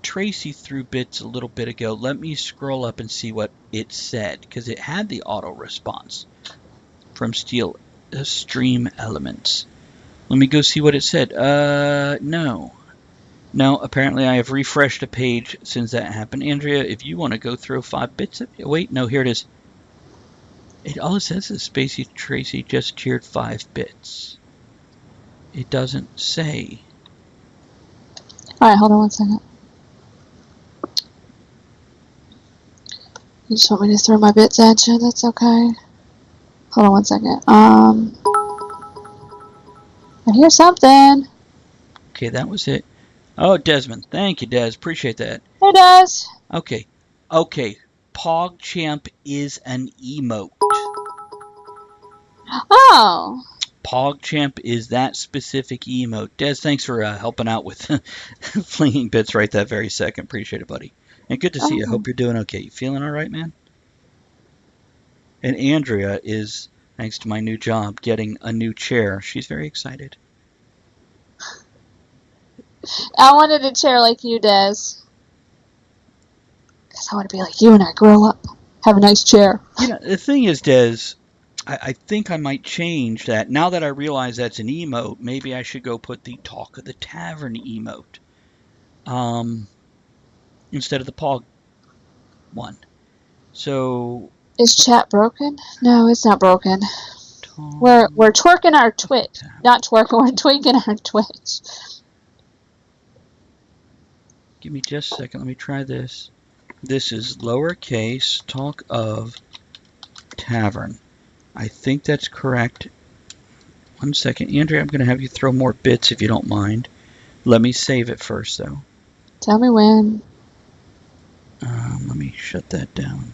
Tracy threw bits a little bit ago. Let me scroll up and see what it said, because it had the auto response from Stream Elements. Let me go see what it said. No. No, apparently I have refreshed a page since that happened. Andrea, if you want to go throw 5 bits at me. Wait, no, here it is. All it says is Spacey Tracy just cheered 5 bits. It doesn't say. Alright, hold on one second. You just want me to throw my bits at you? That's okay. Hold on one second. I hear something. Okay, that was it. Oh, Desmond. Thank you, Des. Appreciate that. Hey, Des. Okay. PogChamp is an emote. Oh. PogChamp is that specific emote. Des, thanks for helping out with flinging bits right that very second. Appreciate it, buddy. And good to see you. Hope you're doing okay. You feeling all right, man? And Andrea is, thanks to my new job, getting a new chair. She's very excited. I wanted a chair like you, Des. Because I want to be like you when I grow up. Have a nice chair. The thing is, Des, I think I might change that. Now that I realize that's an emote, maybe I should go put the Talk of the Tavern emote. Instead of the Pog one. So... Is chat broken? No, it's not broken. We're twerking our Twitch. Not twerking, we're tweaking our Twitch. Give me just a second. Let me try this. This is lowercase Talk of Tavern. I think that's correct. 1 second. Andrea, I'm going to have you throw more bits if you don't mind. Let me save it first, though. Tell me when. Let me shut that down.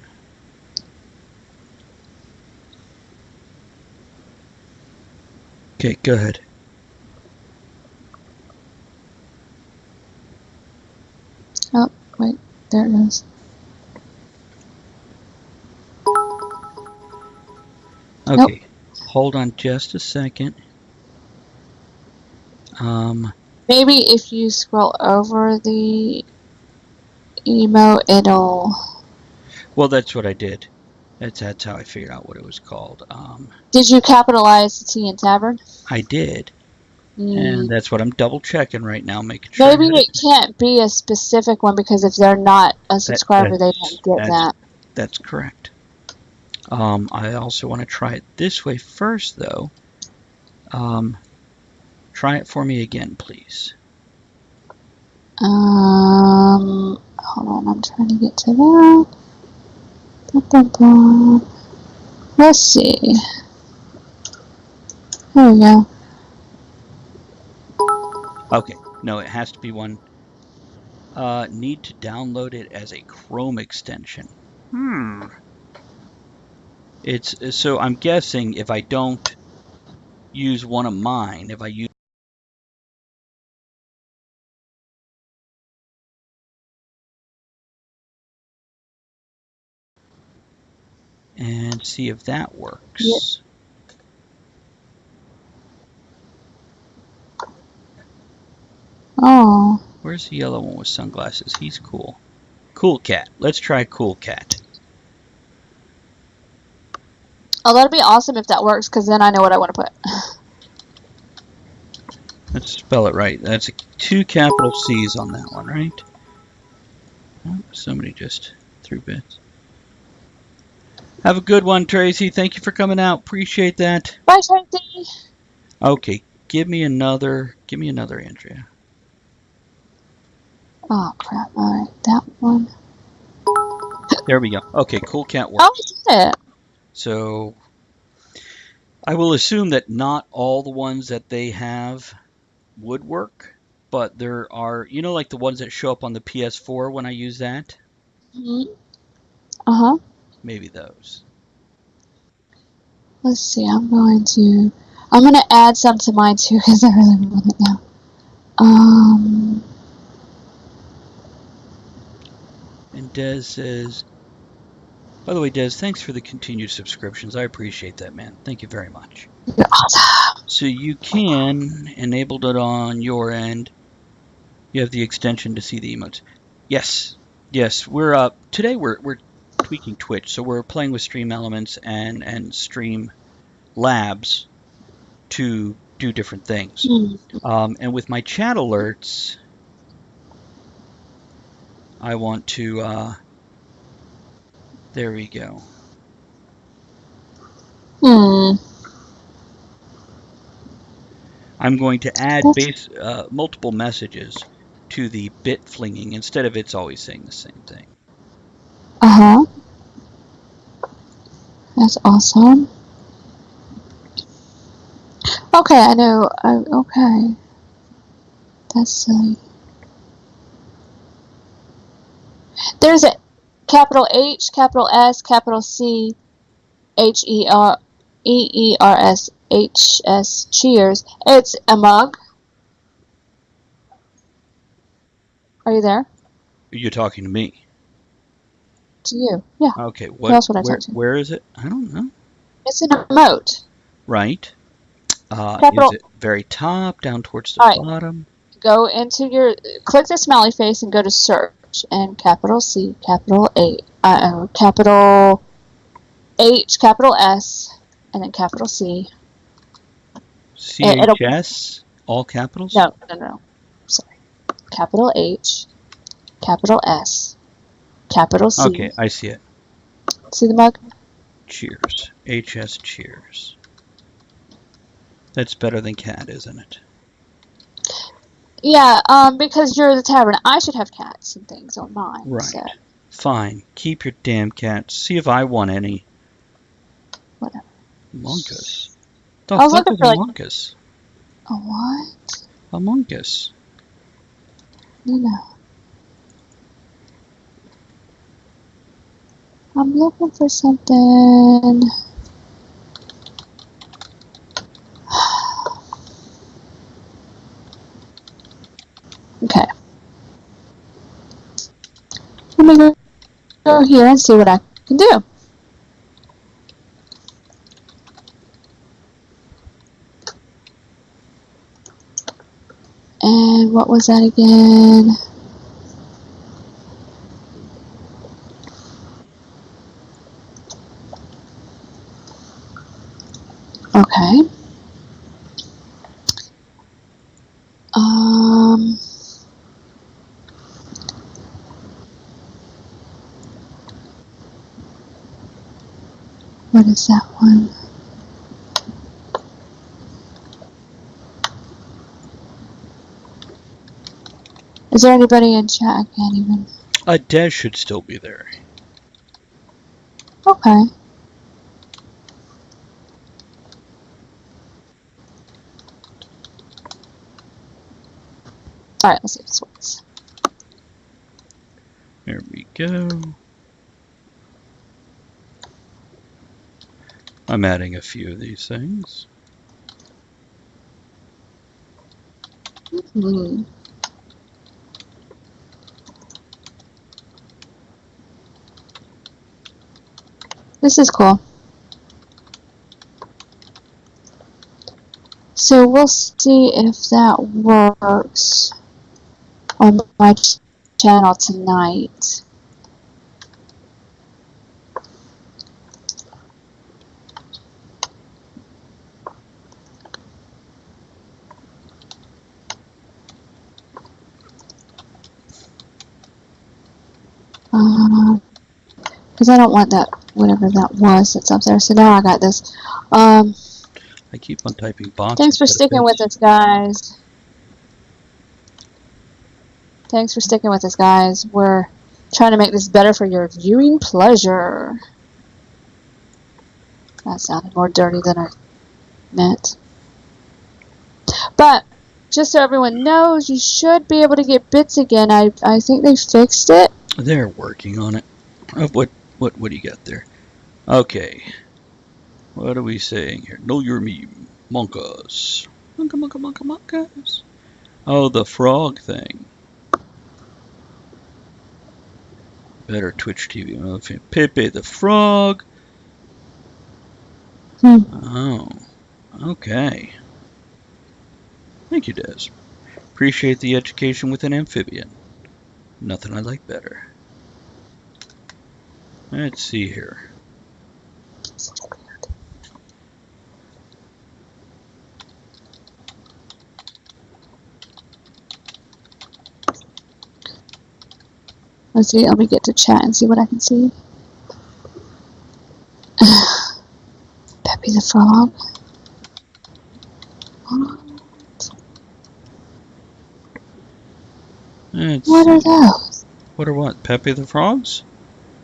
Okay, go ahead. Oh, wait. There it is. Okay, hold on just a second. Maybe if you scroll over the emote, it'll... Well, that's what I did. That's how I figured out what it was called. Did you capitalize the T in Tavern? I did, Mm. and that's what I'm double checking right now, making sure. Maybe it can't be a specific one because if they're not a subscriber, they don't get that. That's correct. I also want to try it this way first, though. Try it for me again, please. Hold on, I'm trying to get to that. Ba-ba-ba. Let's see. There we go. Okay, no, it has to be one. Need to download it as a Chrome extension. So I'm guessing if I don't use one of mine, if I use and see if that works. Yep. Oh. Where's the yellow one with sunglasses? He's cool. Cool Cat. Let's try Cool Cat. Oh, that'd be awesome if that works, because then I know what I want to put. Let's spell it right. That's 2 capital C's on that one, right? Oh, somebody just threw bits. Have a good one, Tracy. Thank you for coming out. Appreciate that. Bye, Tracy. Okay, give me another, Andrea. Oh, crap. All right, that one. There we go. Okay, Cool Cat works. Oh, I did it. So I will assume that not all the ones that they have would work, but there are, like the ones that show up on the PS4 when I use that? Mm-hmm. Uh-huh. Maybe those. Let's see, I'm going to add some to mine too, because I really want it now. And Des says, by the way, Des, thanks for the continued subscriptions. I appreciate that, man. Thank you very much. You're awesome. So you can enable it on your end. You have the extension to see the emotes. Yes. We're today we're tweaking Twitch, so we're playing with Stream Elements and Stream Labs to do different things. And with my chat alerts, I want to. There we go. I'm going to add multiple messages to the bit flinging instead of it's always saying the same thing. Uh-huh. That's awesome. Okay, I know. Okay. That's silly. There's a capital H, capital S, capital C, HEREERS, cheers. It's a mug. Are you there? You're talking to me. To you. Yeah. Okay. Who else would I talk to? Where is it? I don't know. It's an emote. Right. Capital. Is it very top, down towards the bottom? Go into click the smiley face and go to search, and capital C, capital A, capital H, capital S, and then capital C. CHS, all capitals? No. Sorry. Capital H, capital S, capital C. Okay, I see it. See the mug? Cheers. HS cheers. That's better than cat, isn't it? Yeah, because you're the tavern. I should have cats and things on mine. Right. So. Fine. Keep your damn cats. See if I want any. Whatever. Among Us. The I was fuck looking is for Among Us? A what? Among Us. No. I'm looking for something. Okay. Let me go here and see what I can do. And what was that again? Okay. What is that one? Is there anybody in chat? I can't even. Des should still be there. Okay. Alright, let's see if this works. There we go. I'm adding a few of these things. Hmm. This is cool. So we'll see if that works on my channel tonight. Because I don't want that, whatever that was that's up there. So now I got this. I keep on typing box. Thanks for instead of sticking with bits. us, guys. Thanks for sticking with us, guys. We're trying to make this better for your viewing pleasure. That sounded more dirty than I meant. But just so everyone knows, you should be able to get bits again. I think they fixed it. They're working on it. What do you got there? Okay. What are we saying here? Know your meme. Monkas. Monkas. Oh, the frog thing. Better Twitch TV. Okay. Pepe the frog. Oh. Okay. Thank you, Des. Appreciate the education with an amphibian. Nothing I like better. Let's see here. Let's see. Let me get to chat and see what I can see. Peppy the frog. What are those? What are what? Pepe the frogs?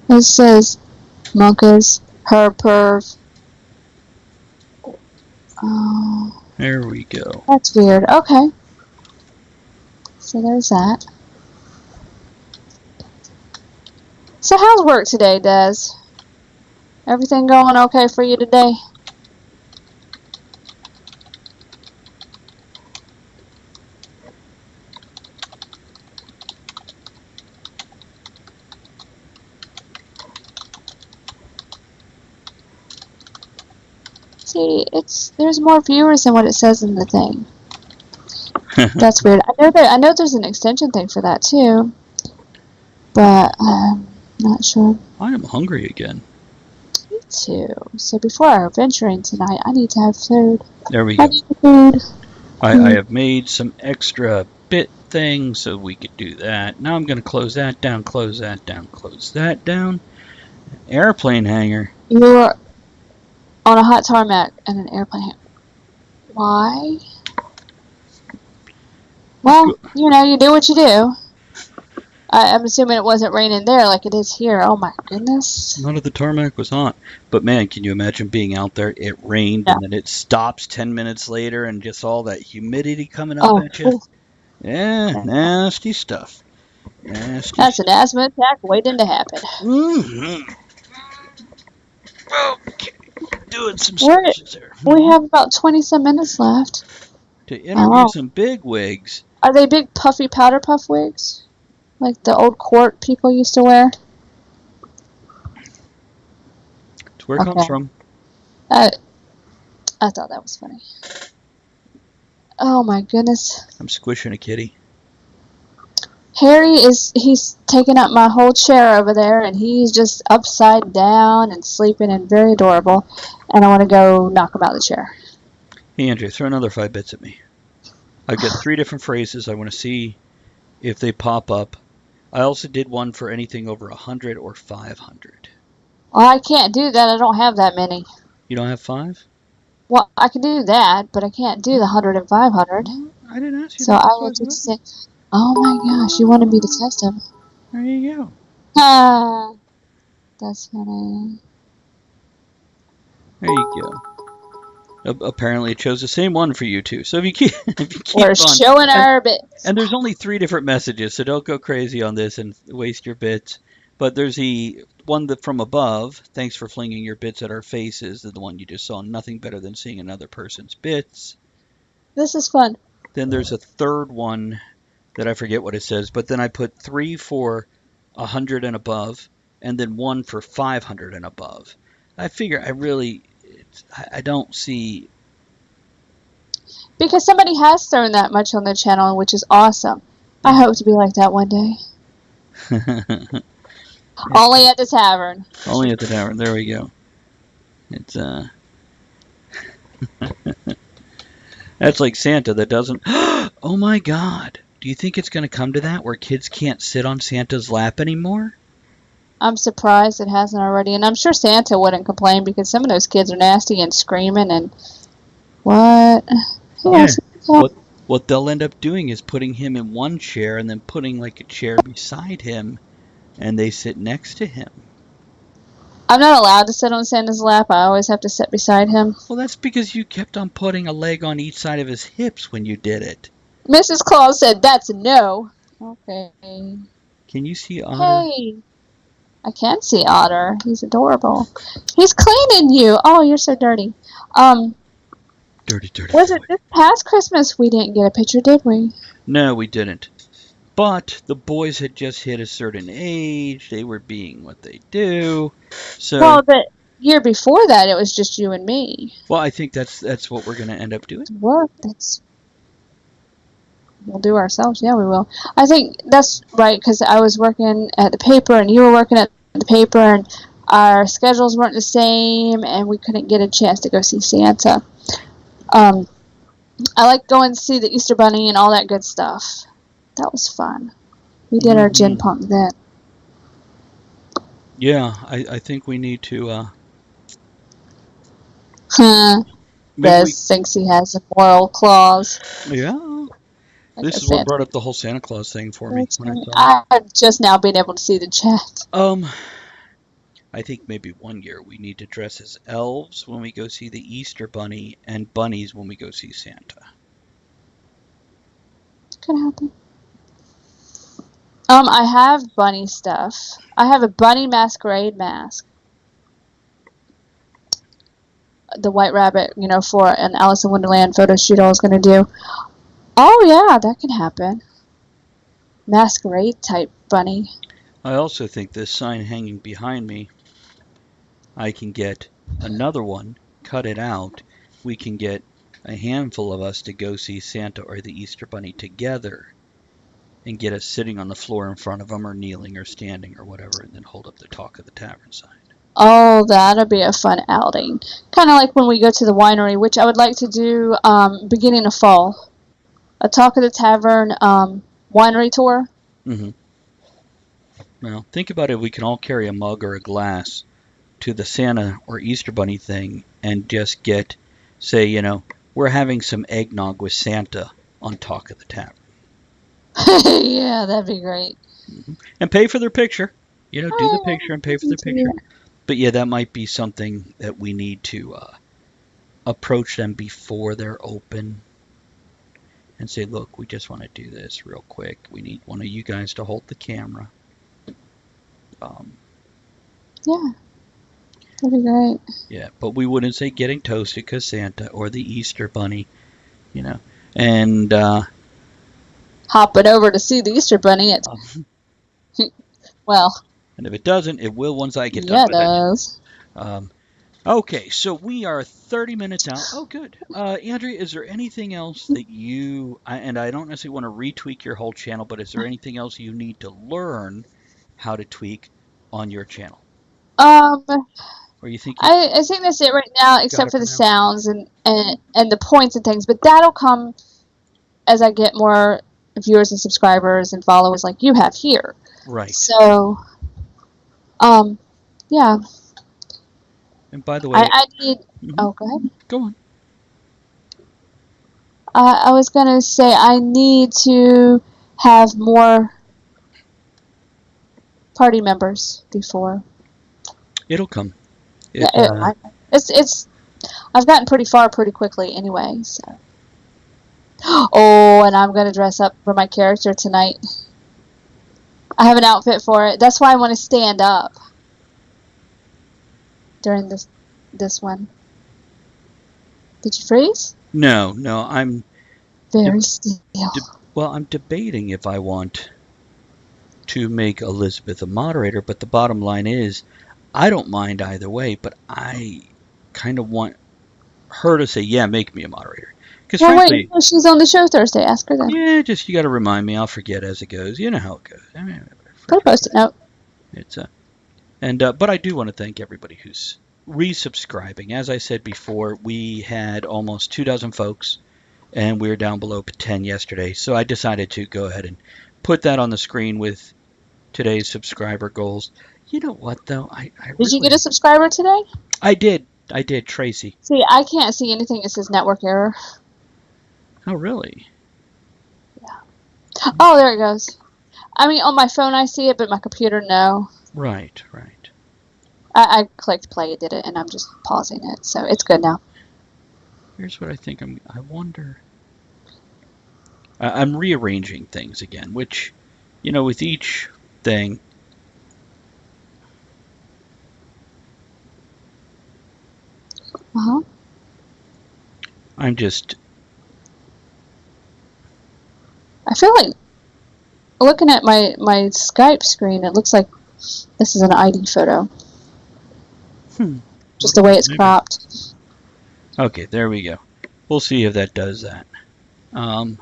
It says monkeys, her perv. Oh, There we go. that's weird. Okay. So there's that. So how's work today, Des? Everything going okay for you today? See, there's more viewers than what it says in the thing. That's weird. I know there's an extension thing for that too, but I'm not sure. I am hungry again. Me too. So before our venturing tonight, I need to have food. There we go. I need food. I have made some extra bit things so we could do that. Now I'm going to close that down, close that down, close that down. Airplane hangar. You're on a hot tarmac and an airplane hangar. Why? Well, you know, you do what you do. I'm assuming it wasn't raining there like it is here. Oh my goodness. None of the tarmac was hot. But man, can you imagine being out there? It rained and then it stops 10 minutes later and just all that humidity coming up at you. Yeah, nasty stuff. Nasty That's an asthma attack waiting to happen. Mm-hmm. Okay, doing some We're, stretches here. we have about 20-some minutes left. To interview Oh. some big wigs. Are they big puffy powder puff wigs? Like the old court people used to wear? That's where it comes Okay. from. I thought that was funny. Oh my goodness. I'm squishing a kitty. Harry he's taking up my whole chair over there, and he's just upside down and sleeping and very adorable, and I want to go knock him out of the chair. Hey, Andrew, throw another 5 bits at me. I've got 3 different phrases. I want to see if they pop up. I also did one for anything over 100 or 500. Well, I can't do that. I don't have that many. You don't have 5? Well, I can do that, but I can't do the 100 and 500. I didn't ask you So to I do will 500. just say, oh my gosh, you wanted me to test him. There you go. Ah, that's funny. There you go. Apparently it chose the same one for you two. So if you keep We're on, showing our bits. and there's only 3 different messages, so don't go crazy on this and waste your bits. But there's the one that from above, thanks for flinging your bits at our faces, the one you just saw, nothing better than seeing another person's bits. This is fun. Then there's a third one that I forget what it says, but then I put 3 for 100 and above, and then 1 for 500 and above. I figure I don't see. Because somebody has thrown that much on the channel, which is awesome. I hope to be like that one day. Only at the tavern. Only at the tavern. There we go. It's that's like Santa that doesn't. Oh my God! Do you think it's going to come to that where kids can't sit on Santa's lap anymore? I'm surprised it hasn't already, and I'm sure Santa wouldn't complain because some of those kids are nasty and screaming and what? Yeah. What they'll end up doing is putting him in one chair and then putting like a chair beside him, and they sit next to him. I'm not allowed to sit on Santa's lap. I always have to sit beside him. Well, that's because you kept on putting a leg on each side of his hips when you did it. Mrs. Claus said that's a no. Okay. Can you see Otter? Hey. I can see Otter. He's adorable. He's cleaning you. Oh, you're so dirty. Dirty. Was it this past Christmas we didn't get a picture, did we? No, we didn't. But the boys had just hit a certain age. They were being what they do. So Well, the year before that, it was just you and me. Well, I think that's what we're going to end up doing. What? We'll do ourselves. Yeah, we will. I think that's right because I was working at the paper and you were working at the paper and our schedules weren't the same and we couldn't get a chance to go see Santa. I like going to see the Easter Bunny and all that good stuff. That was fun. We did our Ginpunk then. Yeah, I think we need to. Bez thinks he has a moral clause. Yeah. Like This is what brought up the whole Santa Claus thing for me. I've just now been able to see the chat. I think maybe one year we need to dress as elves when we go see the Easter Bunny and bunnies when we go see Santa. Could happen. I have bunny stuff. I have a bunny masquerade mask. The White Rabbit, for an Alice in Wonderland photo shoot I was going to do. Oh, yeah, that can happen. Masquerade type bunny. I also think this sign hanging behind me, I can get another one, cut it out. We can get a handful of us to go see Santa or the Easter Bunny together and get us sitting on the floor in front of them or kneeling or standing or whatever and then hold up the Talk of the Tavern sign. Oh, that'll be a fun outing. Kind of like when we go to the winery, which I would like to do beginning of fall. A Talk of the Tavern winery tour. Mm-hmm. Well, think about it. We can all carry a mug or a glass to the Santa or Easter Bunny thing and just get, say, we're having some eggnog with Santa on Talk of the Tavern. Yeah, that'd be great. Mm-hmm. And pay for their picture. Do the picture and pay for their picture. But yeah, that might be something that we need to approach them before they're open. and say, look, we just want to do this real quick. We need one of you guys to hold the camera. Yeah. That'd be great. Yeah, but we wouldn't say getting toasted because Santa or the Easter Bunny, And Hopping over to see the Easter Bunny. Well, and if it doesn't, it will once I get yeah, done it with it. does. Okay, so we are 30 minutes out. Oh, good. Andrea, is there anything else that and I don't necessarily want to retweak your whole channel, but is there anything else you need to learn how to tweak on your channel? Or you think you I think that's it right now, got except it for for the now? sounds and the points and things. But that'll come as I get more viewers and subscribers and followers like you have here. Right. So, yeah. And by the way, I need. Mhm. Oh, go ahead. Go on. I was gonna say I need to have more party members before. It'll come. It's. I've gotten pretty far pretty quickly anyway. So. Oh, and I'm gonna dress up for my character tonight. I have an outfit for it. That's why I want to stand up during this one. Did you freeze? No, I'm Very still. I'm debating if I want to make Elizabeth a moderator, but the bottom line is I don't mind either way, but I kind of want her to say, yeah, make me a moderator. Because Well, frankly, wait until she's on the show Thursday. Ask her then. yeah, just you got to remind me. I'll forget as it goes. You know how it goes. I mean, Put a post-it note. It's but I do want to thank everybody who's resubscribing. As I said before, we had almost 24 folks, and we were down below 10 yesterday. So I decided to go ahead and put that on the screen with today's subscriber goals. You know what though? Did you get a subscriber today? I did, Tracy. See, I can't see anything that says network error. Oh, really? Yeah. Oh, there it goes. I mean, on my phone I see it, but my computer, no. Right. I clicked play, it did it, and I'm just pausing it, so it's good now. Here's what I think I wonder. I'm rearranging things again, which, with each thing. Uh-huh. I'm just. I feel like looking at my Skype screen, it looks like this is an ID photo. Just the way it's cropped. Okay, there we go. We'll see if that does that. I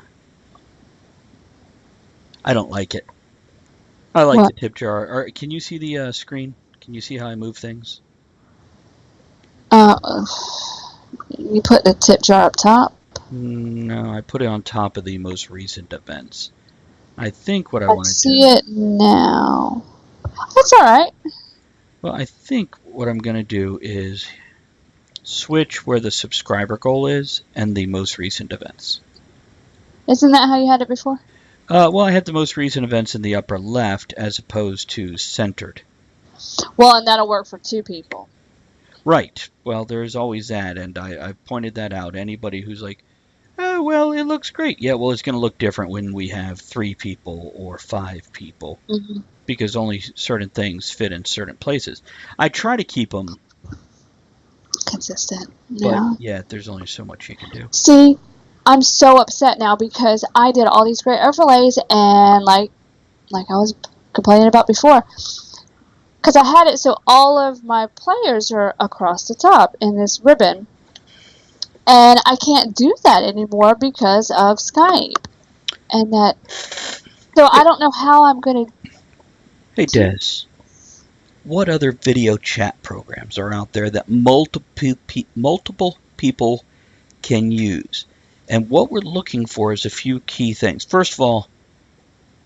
don't like it. I like the tip jar. Can you see the screen? Can you see how I move things? You put the tip jar up top? No, I put it on top of the most recent events. I think what I want to do... I see it now. That's all right. Well, I think what I'm going to do is switch where the subscriber goal is and the most recent events. Isn't that how you had it before? Well, I had the most recent events in the upper left as opposed to centered. Well, and that'll work for two people. Right. Well, there's always that, and I pointed that out. Anybody who's like, oh, well, it looks great. Yeah, well, it's going to look different when we have 3 people or 5 people, because only certain things fit in certain places. I try to keep them consistent. But, yeah, there's only so much you can do. See, I'm so upset now because I did all these great overlays, and like I was complaining about before, because I had it so all of my players are across the top in this ribbon. And I can't do that anymore because of Skype. And that... So I don't know how I'm going to... Hey, Des. What other video chat programs are out there that multiple people can use? And what we're looking for is a few key things. First of all,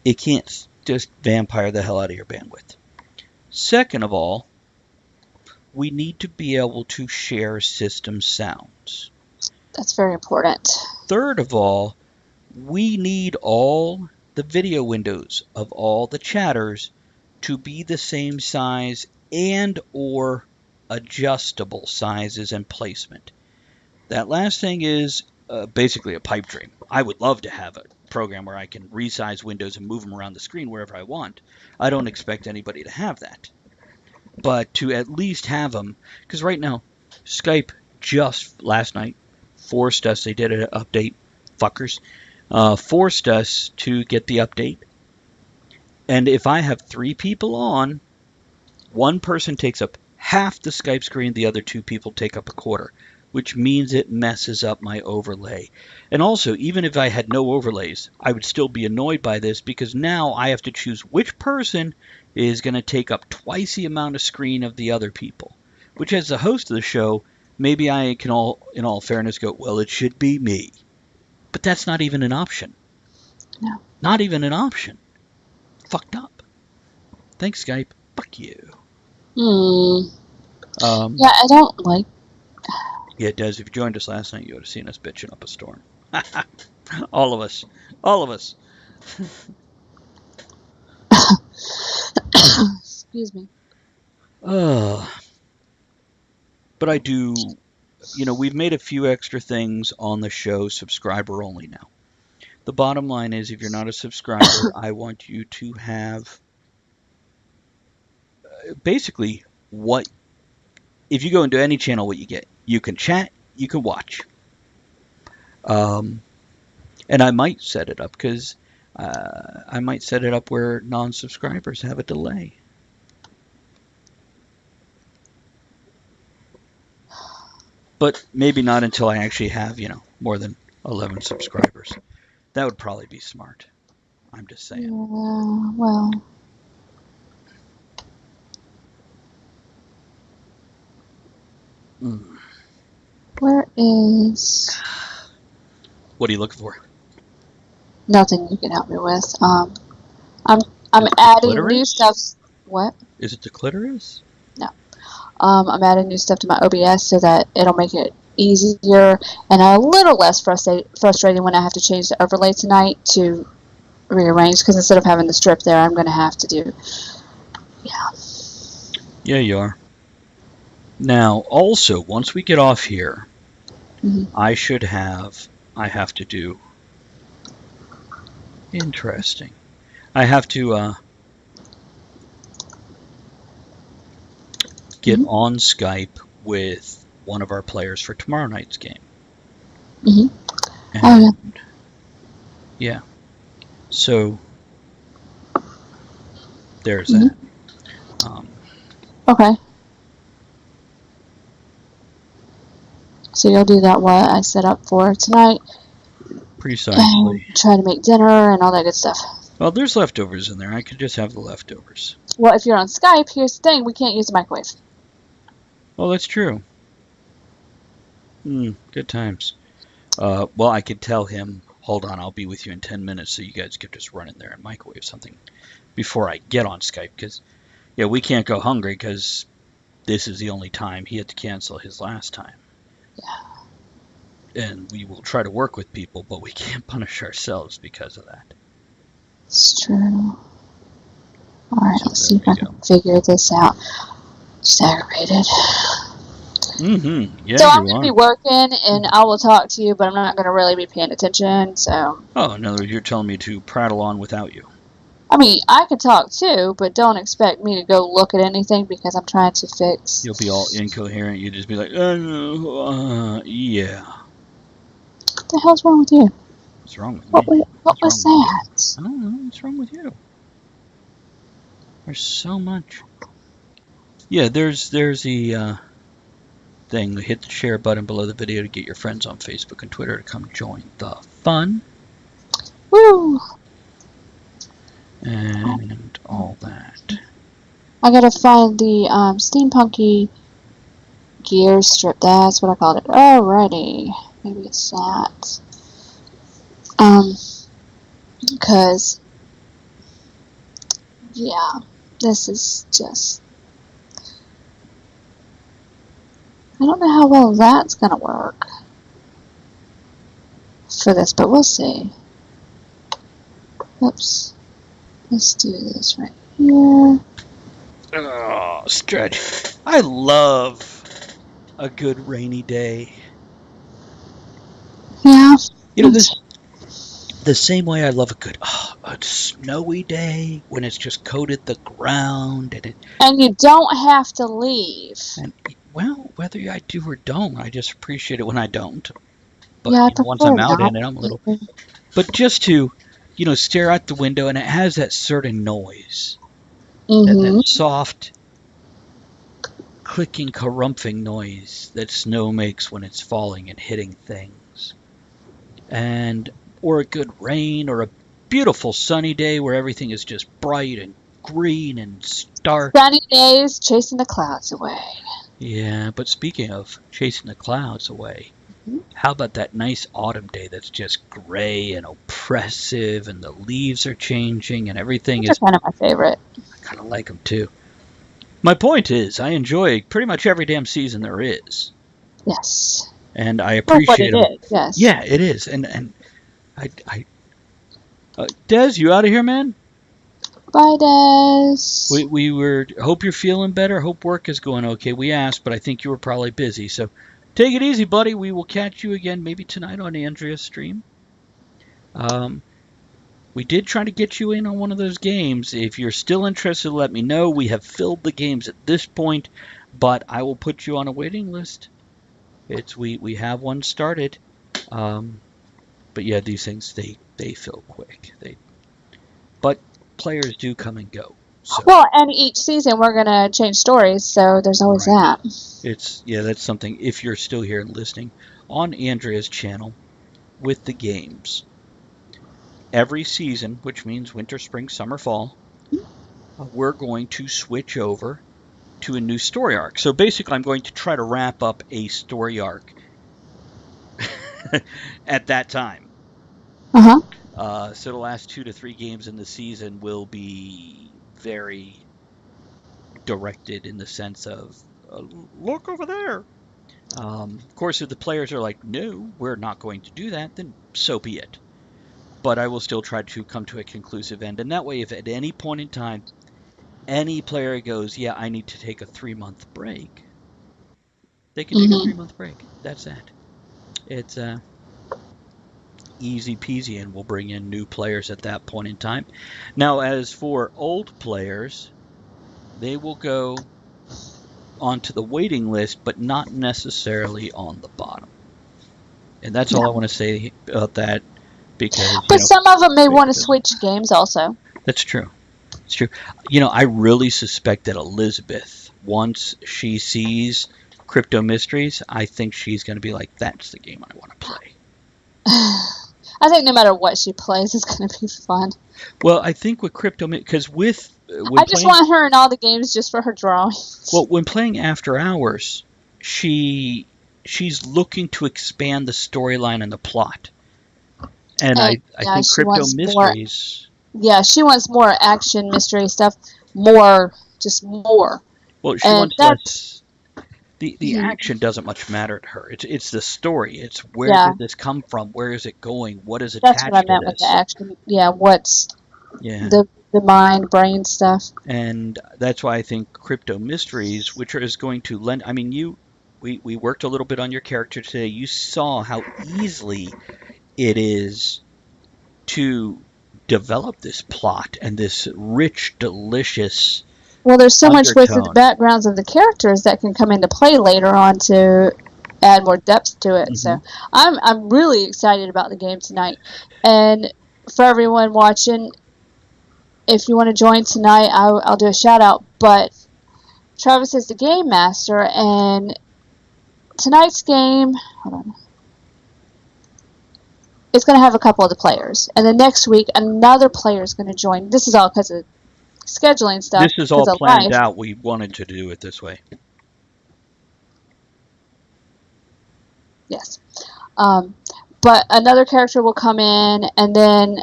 it can't just vampire the hell out of your bandwidth. Second of all, we need to be able to share system sounds. That's very important. Third of all, we need all the video windows of all the chatters to be the same size and or adjustable sizes and placement. That last thing is basically a pipe dream. I would love to have a program where I can resize windows and move them around the screen wherever I want. I don't expect anybody to have that. But to at least have them, because right now, Skype just last night forced us, they did an update, fuckers, forced us to get the update. And if I have 3 people on, one person takes up half the Skype screen, the other 2 people take up a quarter, which means it messes up my overlay. And also, even if I had no overlays, I would still be annoyed by this because now I have to choose which person is going to take up twice the amount of screen of the other people. Which, as the host of the show, maybe I can in all fairness, go, well, it should be me. But that's not even an option. No. Not even an option. Fucked up. Thanks, Skype. Fuck you. Yeah, I don't like. Yeah, Des, if you joined us last night, you would have seen us bitching up a storm. All of us. All of us. Excuse me. But I do, we've made a few extra things on the show subscriber only now. The bottom line is, if you're not a subscriber, I want you to have basically if you go into any channel, what you get. You can chat, you can watch. And I might set it up because I might set it up where non-subscribers have a delay. But maybe not until I actually have, more than 11 subscribers. That would probably be smart. I'm just saying. Yeah, well. Where is... What are you looking for? Nothing you can help me with. I'm the adding new clitoris? stuff. What? Is it the clitoris? No. I'm adding new stuff to my OBS so that it'll make it easier and a little less frustrating when I have to change the overlay tonight to rearrange, because instead of having the strip there, I'm going to have to do... Yeah, you are. Now, also, once we get off here, I have to do... Interesting. I have to get on Skype with one of our players for tomorrow night's game. And, yeah. So, there's that. Okay. So you'll do that what I set up for tonight. Precisely. And try to make dinner and all that good stuff. Well, there's leftovers in there. I could just have the leftovers. Well, if you're on Skype, here's the thing. We can't use the microwave. Oh, that's true. Good times. Well, I could tell him, hold on, I'll be with you in 10 minutes, so you guys could just run in there and microwave something before I get on Skype. Because, yeah, we can't go hungry because this is the only time he had to cancel his last time. Yeah. And we will try to work with people, but we can't punish ourselves because of that. It's true. Alright, let's see if I can figure this out. Just aggravated. Yeah, so I'm going to be working, and I will talk to you, but I'm not going to really be paying attention, so... Oh, in other words, you're telling me to prattle on without you. I mean, I can talk too, but don't expect me to go look at anything because I'm trying to fix... You'll be all incoherent. You'll just be like, yeah. What the hell's wrong with you? What's wrong with me? What was that? I don't know. What's wrong with you? There's so much. Yeah, there's the thing. Hit the share button below the video to get your friends on Facebook and Twitter to come join the fun. Woo! And all that. I gotta find the steampunky gear strip. That's what I called it. Alrighty. Maybe it's that. Because, yeah, this is just... I don't know how well that's gonna work for this, but we'll see. Oops. Let's do this right here. Oh, stretch. I love a good rainy day. Yeah, The same way I love a snowy day when it's just coated the ground And you don't have to leave. and well, whether I do or don't, I just appreciate it when I don't. But Yeah, I once I'm prefer out not. in it, I'm a little. But just to, stare out the window and it has that certain noise, that soft, clicking, carumphing noise that snow makes when it's falling and hitting things, or a good rain, or a beautiful sunny day where everything is just bright and green and stark. Sunny days chasing the clouds away. Yeah, but speaking of chasing the clouds away, how about that nice autumn day that's just gray and oppressive and the leaves are changing and everything Those is. are kind of my favorite. I kind of like them too. My point is, I enjoy pretty much every damn season there is. Yes. And I For what appreciate it them. is, yes. Yeah, it is. And Des, you out of here, man? Bye, Des. We were. Hope you're feeling better. Hope work is going okay. We asked, but I think you were probably busy. So take it easy, buddy. We will catch you again maybe tonight on Andrea's stream. We did try to get you in on one of those games. If you're still interested, let me know. We have filled the games at this point, but I will put you on a waiting list. We have one started. But yeah, these things they fill quick. But players do come and go. So. Well, and each season we're going to change stories, so there's always that. That's something, if you're still here and listening, on Andrea's channel with the games. Every season, which means winter, spring, summer, fall, we're going to switch over to a new story arc. So basically, I'm going to try to wrap up a story arc at that time. So the last 2 to 3 games in the season will be very directed in the sense of, look over there. Of course, if the players are like, no, we're not going to do that, then so be it. But I will still try to come to a conclusive end. And that way, if at any point in time, any player goes, yeah, I need to take a 3-month break, they can take a 3-month break. That's that. It's easy peasy, and we'll bring in new players at that point in time. Now, as for old players, they will go onto the waiting list, but not necessarily on the bottom. And that's all I want to say about that. Because, but some of them may want to switch games also. That's true. It's true. I really suspect that Elizabeth, once she sees Crypto Mysteries, I think she's going to be like, that's the game I want to play. I think no matter what she plays, it's going to be fun. Well, I think with Crypto, because I just want her in all the games just for her drawing. Well, when playing After Hours, she's looking to expand the storyline and the plot. And I think Crypto Mysteries... she wants more action, mystery stuff. More. Well, she wants less... The action doesn't much matter to her. It's the story. It's where did this come from? Where is it going? What is attached to this? That's what I meant with the action. Yeah, what's the mind, brain stuff. And that's why I think Crypto Mysteries, which is going to lend... I mean, we worked a little bit on your character today. You saw how easily it is to develop this plot and this rich, delicious... Well, there's so much with undertone. the backgrounds of the characters that can come into play later on to add more depth to it. So I'm really excited about the game tonight. And for everyone watching, if you want to join tonight, I'll do a shout out. But Travis is the game master, and tonight's game, hold on, it's going to have a couple of the players. And then next week, another player is going to join. This is all because of scheduling stuff. This is all planned out. We wanted to do it this way. Yes. But another character will come in, and then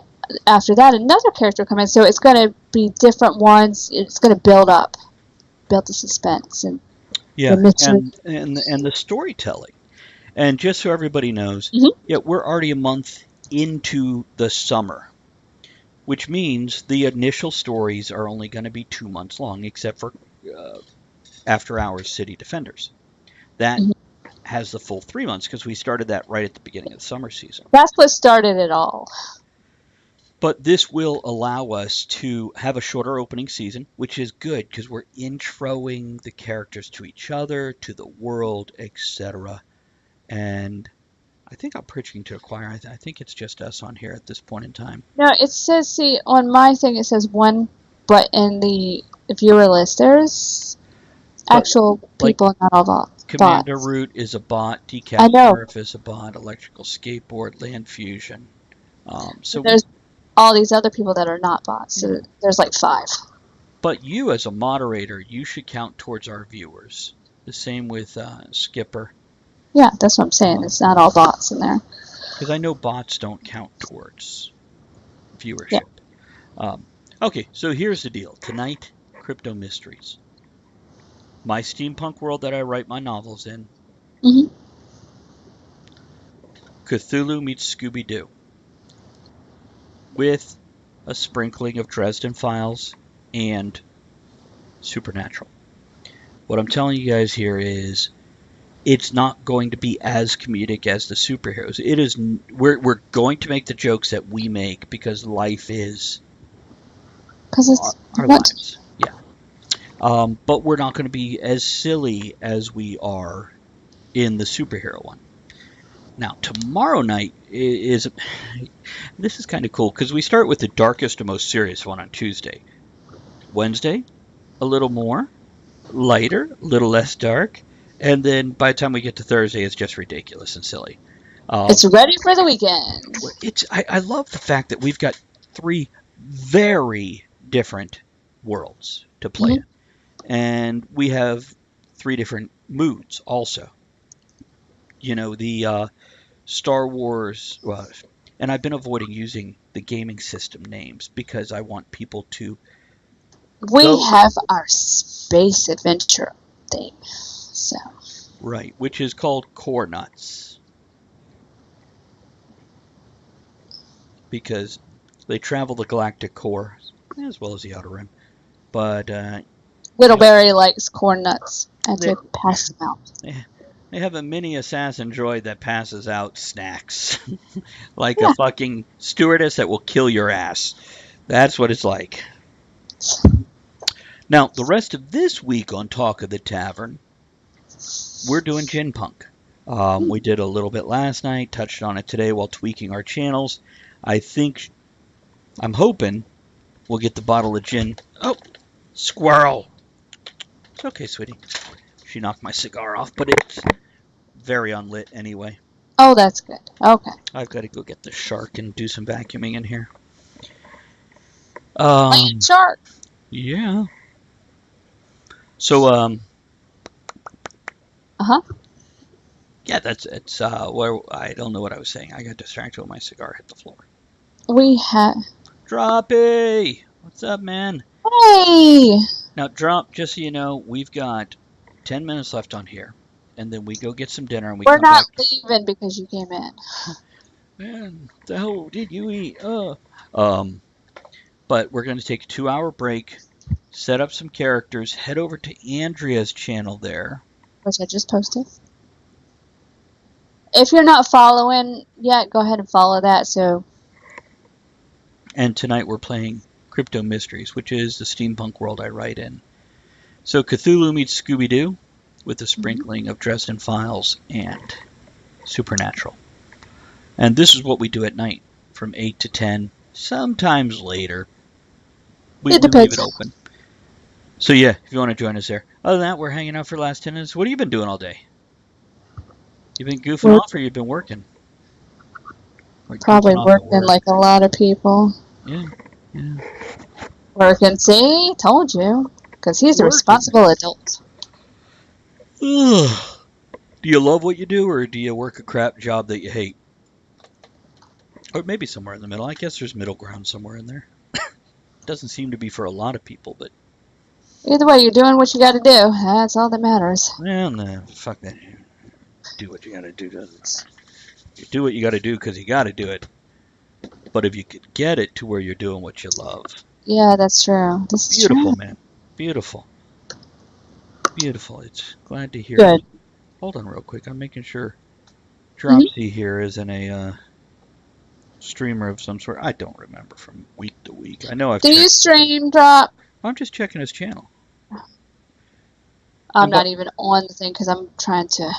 after that, another character will come in. So it's going to be different ones. It's going to build the suspense and the mystery. and the storytelling. And just so everybody knows, we're already a month into the summer, which means the initial stories are only going to be 2 months long, except for After Hours City Defenders. That has the full 3 months because we started that right at the beginning of the summer season. That's what started it all. But this will allow us to have a shorter opening season, which is good because we're introing the characters to each other, to the world, etc. And I think I'm preaching to a choir. I think it's just us on here at this point in time. No, it says, see, on my thing it says one, but in the viewer list, there's actual people, not all bots. Commander Root is a bot, I Decap know. Smurf is a bot, Electrical Skateboard, Land Fusion. So There's all these other people that are not bots. So there's like 5. But you, as a moderator, you should count towards our viewers. The same with Skipper. Yeah, that's what I'm saying. It's not all bots in there. Because I know bots don't count towards viewership. Yeah. Okay, so here's the deal. Tonight, Crypto Mysteries. My steampunk world that I write my novels in. Mm-hmm. Cthulhu meets Scooby-Doo. With a sprinkling of Dresden Files and Supernatural. What I'm telling you guys here is it's not going to be as comedic as the superheroes. It is. We're going to make the jokes that we make because life is our lives. Yeah. But we're not going to be as silly as we are in the superhero one. Now, tomorrow night is this is kind of cool because we start with the darkest and most serious one on Tuesday. Wednesday, a little more lighter, a little less dark, and then by the time we get to Thursday, it's just ridiculous and silly. It's ready for the weekend. I love the fact that we've got 3 very different worlds to play in, and we have 3 different moods also. You know, the Star Wars, and I've been avoiding using the gaming system names because I want people to. We have our space adventure thing, so. Right, which is called Core Nuts. Because they travel the galactic core as well as the outer rim. But Whittleberry likes corn nuts. I have to pass them out. They have a mini assassin droid that passes out snacks. Like a fucking stewardess that will kill your ass. That's what it's like. Now, the rest of this week on Talk of the Tavern, we're doing Ginpunk. We did a little bit last night, touched on it today while tweaking our channels. I'm hoping we'll get the bottle of gin. Oh, squirrel. It's okay, sweetie. She knocked my cigar off, but it's very unlit anyway. Oh, that's good. Okay. I've got to go get the shark and do some vacuuming in here. Shark. Yeah. So, yeah, it's where I don't know what I was saying. I got distracted when my cigar hit the floor. We have Droppy! What's up, man? Hey! Now, Drop, just so you know, we've got 10 minutes left on here. And then we go get some dinner and we're not leaving because you came in. Man, the hell did you eat? But we're going to take a 2-hour break, set up some characters, head over to Andrea's channel there. Which I just posted. If you're not following yet, go ahead and follow that. And tonight we're playing Crypto Mysteries, which is the steampunk world I write in. So Cthulhu meets Scooby-Doo with a sprinkling of Dresden Files and Supernatural. And this is what we do at night from 8 to 10, sometimes later. We leave it open. So yeah, if you want to join us there. Other than that, we're hanging out for the last 10 minutes. What have you been doing all day? You been goofing off or you been working? Probably working like a lot of people. Yeah. Working, see? Told you. Because he's a responsible adult. Do you love what you do or do you work a crap job that you hate? Or maybe somewhere in the middle. I guess there's middle ground somewhere in there. Doesn't seem to be for a lot of people, but... Either way, you're doing what you got to do. That's all that matters. Well, no, fuck that. Do what you got to do. You do what you got to do because you got to do it. But if you could get it to where you're doing what you love. Yeah, that's true. This is beautiful, true. Man. Beautiful. Beautiful. It's glad to hear. Good. Hold on real quick. I'm making sure Dropsy here isn't a streamer of some sort. I don't remember from week to week. I know I've Do you checked. stream, Drop? I'm just checking his channel. I'm And not even on the thing because I'm trying to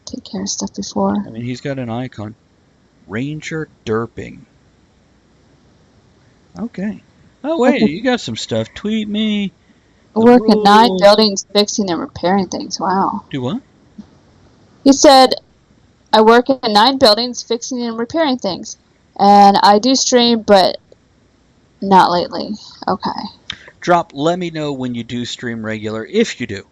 take care of stuff before. I mean, he's got an icon. Ranger Derping. Okay. Oh, wait, you got some stuff. Tweet me. I work in 9 rules. buildings fixing and repairing things. Wow. Do what? He said, I work in 9 buildings fixing and repairing things. And I do stream, but not lately. Okay. Drop, let me know when you do stream regular, if you do.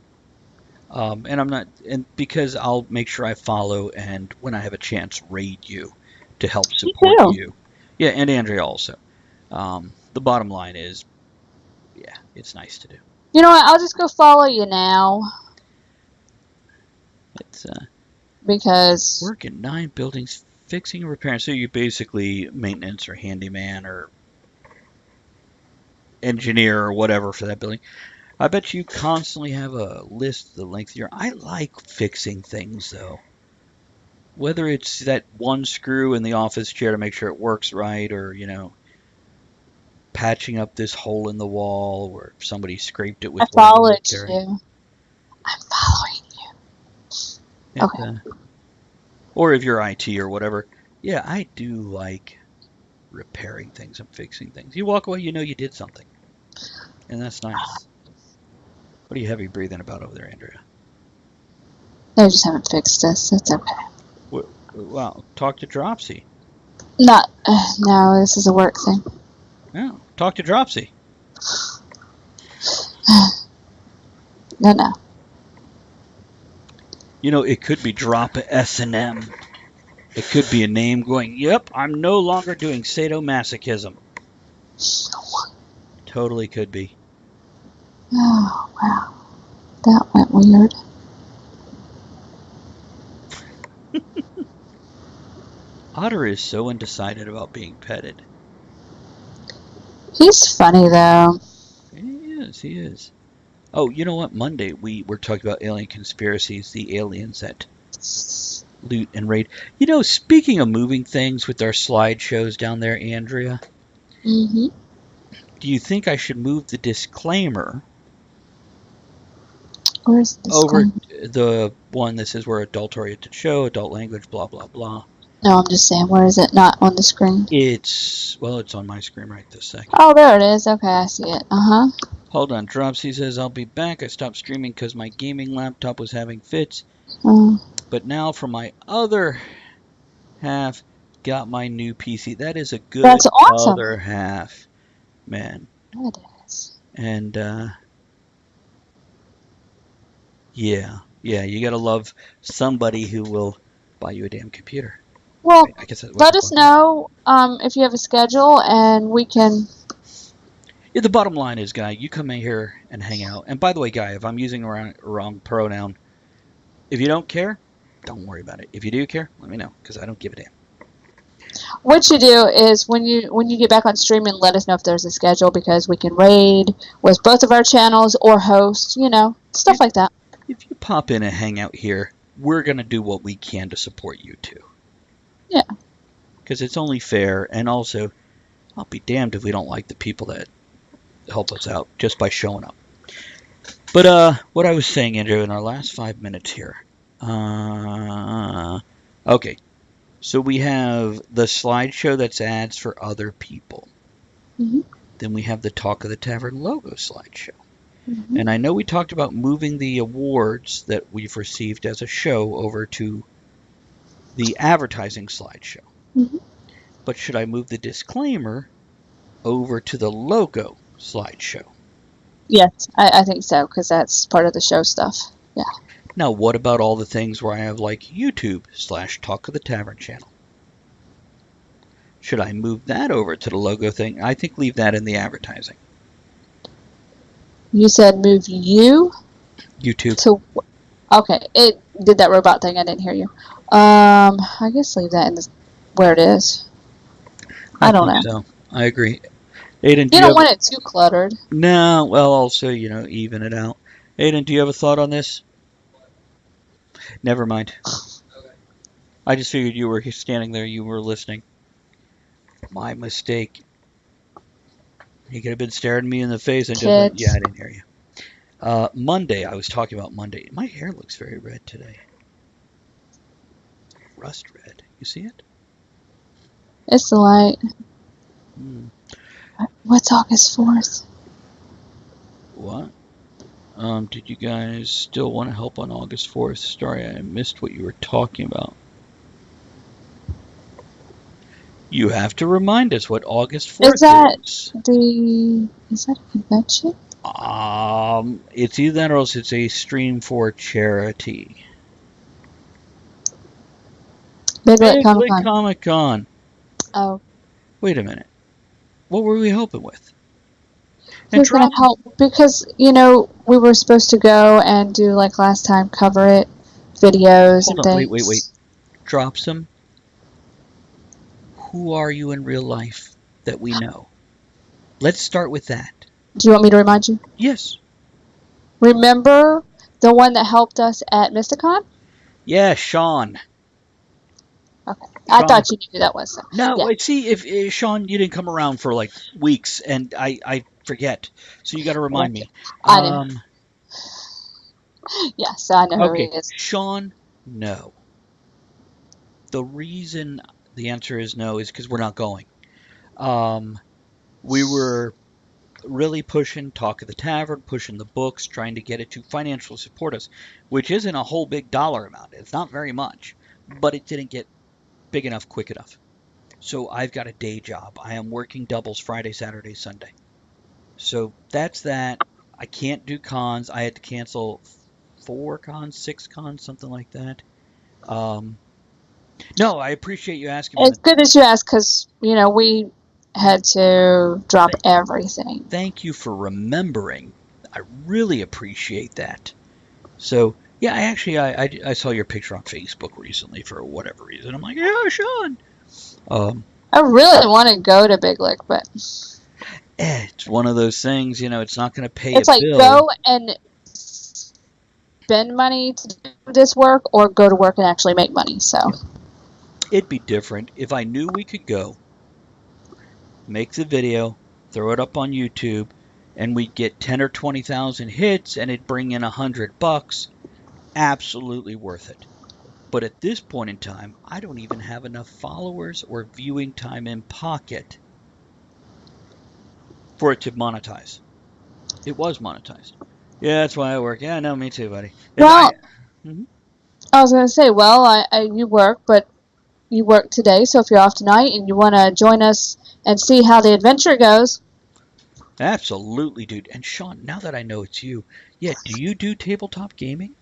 And I'm not, and because I'll make sure I follow and when I have a chance, raid you to help support too. you. Yeah, and Andrea also. The bottom line is, yeah, it's nice to do. You know what? I'll just go follow you now It's because work in 9 buildings, fixing and repairing. So you basically maintenance or handyman or engineer or whatever for that building. I bet you constantly have a list the length of your. I like fixing things though. Whether it's that one screw in the office chair to make sure it works right, or patching up this hole in the wall where somebody scraped it with I one of the followed military. you. I'm following you. Okay. Or if you're IT or whatever. Yeah, I do like repairing things and fixing things. You walk away, you know you did something. And that's nice. What are you heavy breathing about over there, Andrea? They just haven't fixed this. It's okay. Wow, talk to Dropsy. Not. No, this is a work thing. No, talk to Dropsy. No. It could be Drop S&M. It could be a name going, yep, I'm no longer doing sadomasochism. Totally could be. Oh, wow. That went weird. Otter is so undecided about being petted. He's funny, though. He is. Oh, you know what? Monday we were talking about alien conspiracies, the aliens that loot and raid. Speaking of moving things with our slideshows down there, Andrea, Mm-hmm. do you think I should move the disclaimer Where's this over going? the one that says we're adult-oriented show, adult language, blah, blah, blah? No, I'm just saying, where is it? Not on the screen. It's on my screen right this second. Oh, there it is. Okay, I see it. Uh-huh. Hold on, Dropsy says, I'll be back. I stopped streaming because my gaming laptop was having fits. But now for my other half, got my new PC. That is a good That's awesome. other half, man. It is. And, yeah, you gotta love somebody who will buy you a damn computer. Well, I guess that let us know if you have a schedule, and we can... Yeah, the bottom line is, Guy, you come in here and hang out. And by the way, Guy, if I'm using a wrong pronoun, if you don't care, don't worry about it. If you do care, let me know, because I don't give a damn. What you do is when you get back on streaming, let us know if there's a schedule, because we can raid with both of our channels or host, stuff like that. If you pop in and hang out here, we're going to do what we can to support you too. Yeah. Because it's only fair, and also, I'll be damned if we don't like the people that help us out just by showing up. But what I was saying, Andrew, in our last 5 minutes here. Okay. So we have the slideshow that's ads for other people. Mm-hmm. Then we have the Talk of the Tavern logo slideshow. Mm-hmm. And I know we talked about moving the awards that we've received as a show over to the advertising slideshow. Mm-hmm. But should I move the disclaimer over to the logo slideshow? Yes, I think so, because that's part of the show stuff. Yeah. Now, what about all the things where I have like YouTube/Talk of the Tavern channel? Should I move that over to the logo thing? I think leave that in the advertising. You said move you YouTube. to... Okay, it did that robot thing. I didn't hear you. I guess leave that in where it is. I don't know. So. I agree. Aiden, You don't want it too cluttered. No, well, also, even it out. Aiden, do you have a thought on this? Never mind. Okay. I just figured you were standing there, you were listening. My mistake. He could have been staring me in the face and just went, Kids. yeah, I didn't hear you. Monday, I was talking about Monday. My hair looks very red today. Rust red. You see it? It's the light. Hmm. What's August 4th? What? Did you guys still want to help on August 4th? Sorry, I missed what you were talking about. You have to remind us what August 4th is. Is that a convention? It's either that or else it's a stream for charity. Big Lit Big Comic Lit Con. Comic Con. Oh. Wait a minute. What were we helping with? Who's going to help? Because, we were supposed to go and do, like last time, cover it, videos Hold and on, things. wait. Drop some. Who are you in real life that we know? Let's start with that. Do you want me to remind you? Yes. Remember the one that helped us at Mysticon? Yeah, Sean. Okay. I Sean. thought you knew who that was. So. No, Yeah. see, if Sean, you didn't come around for like weeks, and I forget. So you got to remind me. I know. Yes, I know who he Okay, is. Sean, no. The reason the answer is no is because we're not going. We were really pushing Talk of the Tavern, pushing the books, trying to get it to financially support us, which isn't a whole big dollar amount. It's not very much, but it didn't get big enough quick enough. So I've got a day job. I am working doubles Friday, Saturday, Sunday. So that's that. I can't do cons. I had to cancel 4 cons, 6 cons, something like that. No, I appreciate you asking me It's good that you asked because, we had to drop everything. Thank you for remembering. I really appreciate that. So, yeah, I saw your picture on Facebook recently for whatever reason. I'm like, yeah, Sean. I really want to go to Big Lick, but It's one of those things, it's not going to pay it's a like bill. go and spend money to do this work or go to work and actually make money. So It'd be different if I knew we could go, make the video, throw it up on YouTube, and we'd get 10 or 20,000 hits and it'd bring in $100. Absolutely worth it. But at this point in time, I don't even have enough followers or viewing time in pocket for it to monetize. It was monetized. Yeah, that's why I work. Yeah, no, me too, buddy. I was going to say, you work, but you work today, so if you're off tonight and you want to join us and see how the adventure goes. Absolutely, dude. And Sean, now that I know it's you, do you do tabletop gaming?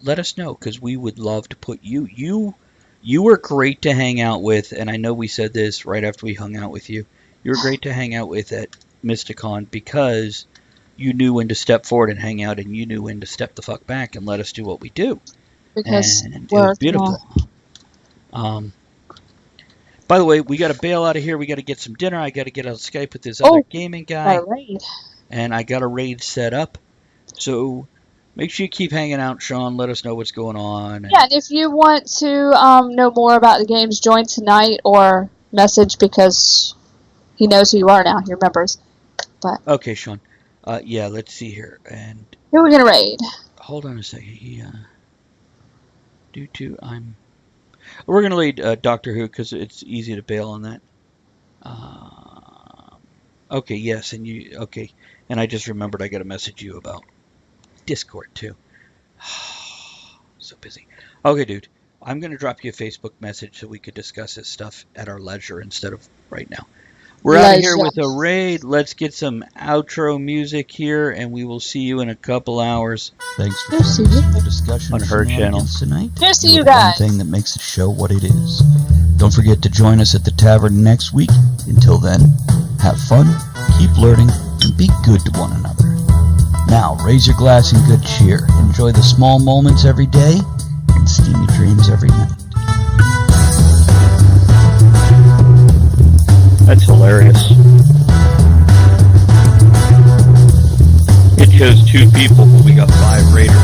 Let us know, because we would love to put you were great to hang out with, and I know we said this right after we hung out with you. You were great to hang out with at Mysticon because you knew when to step forward and hang out, and you knew when to step the fuck back and let us do what we do. Because and it was beautiful. By the way, we got to bail out of here. We got to get some dinner. I got to get on Skype with this other gaming guy. And I got a raid set up. So make sure you keep hanging out, Sean. Let us know what's going on. Yeah, and if you want to know more about the games, join tonight or message because he knows who you are now. He remembers. But okay, Sean. Let's see here. And who are we going to raid? Hold on a second. We're going to raid Doctor Who because it's easy to bail on that. Okay, yes, and I just remembered I got to message you about Discord too. So busy. Okay, dude, I'm going to drop you a Facebook message so we could discuss this stuff at our leisure instead of right now. We're out of here with a raid. Let's get some outro music here, and we will see you in a couple hours. Thanks for joining the discussion on her channel tonight. Here's to you guys. One thing that makes the show what it is. Don't forget to join us at the tavern next week. Until then, have fun, keep learning, and be good to one another. Now, raise your glass in good cheer. Enjoy the small moments every day and steamy dreams every night. That's hilarious. It shows 2 people, but we got 5 raiders.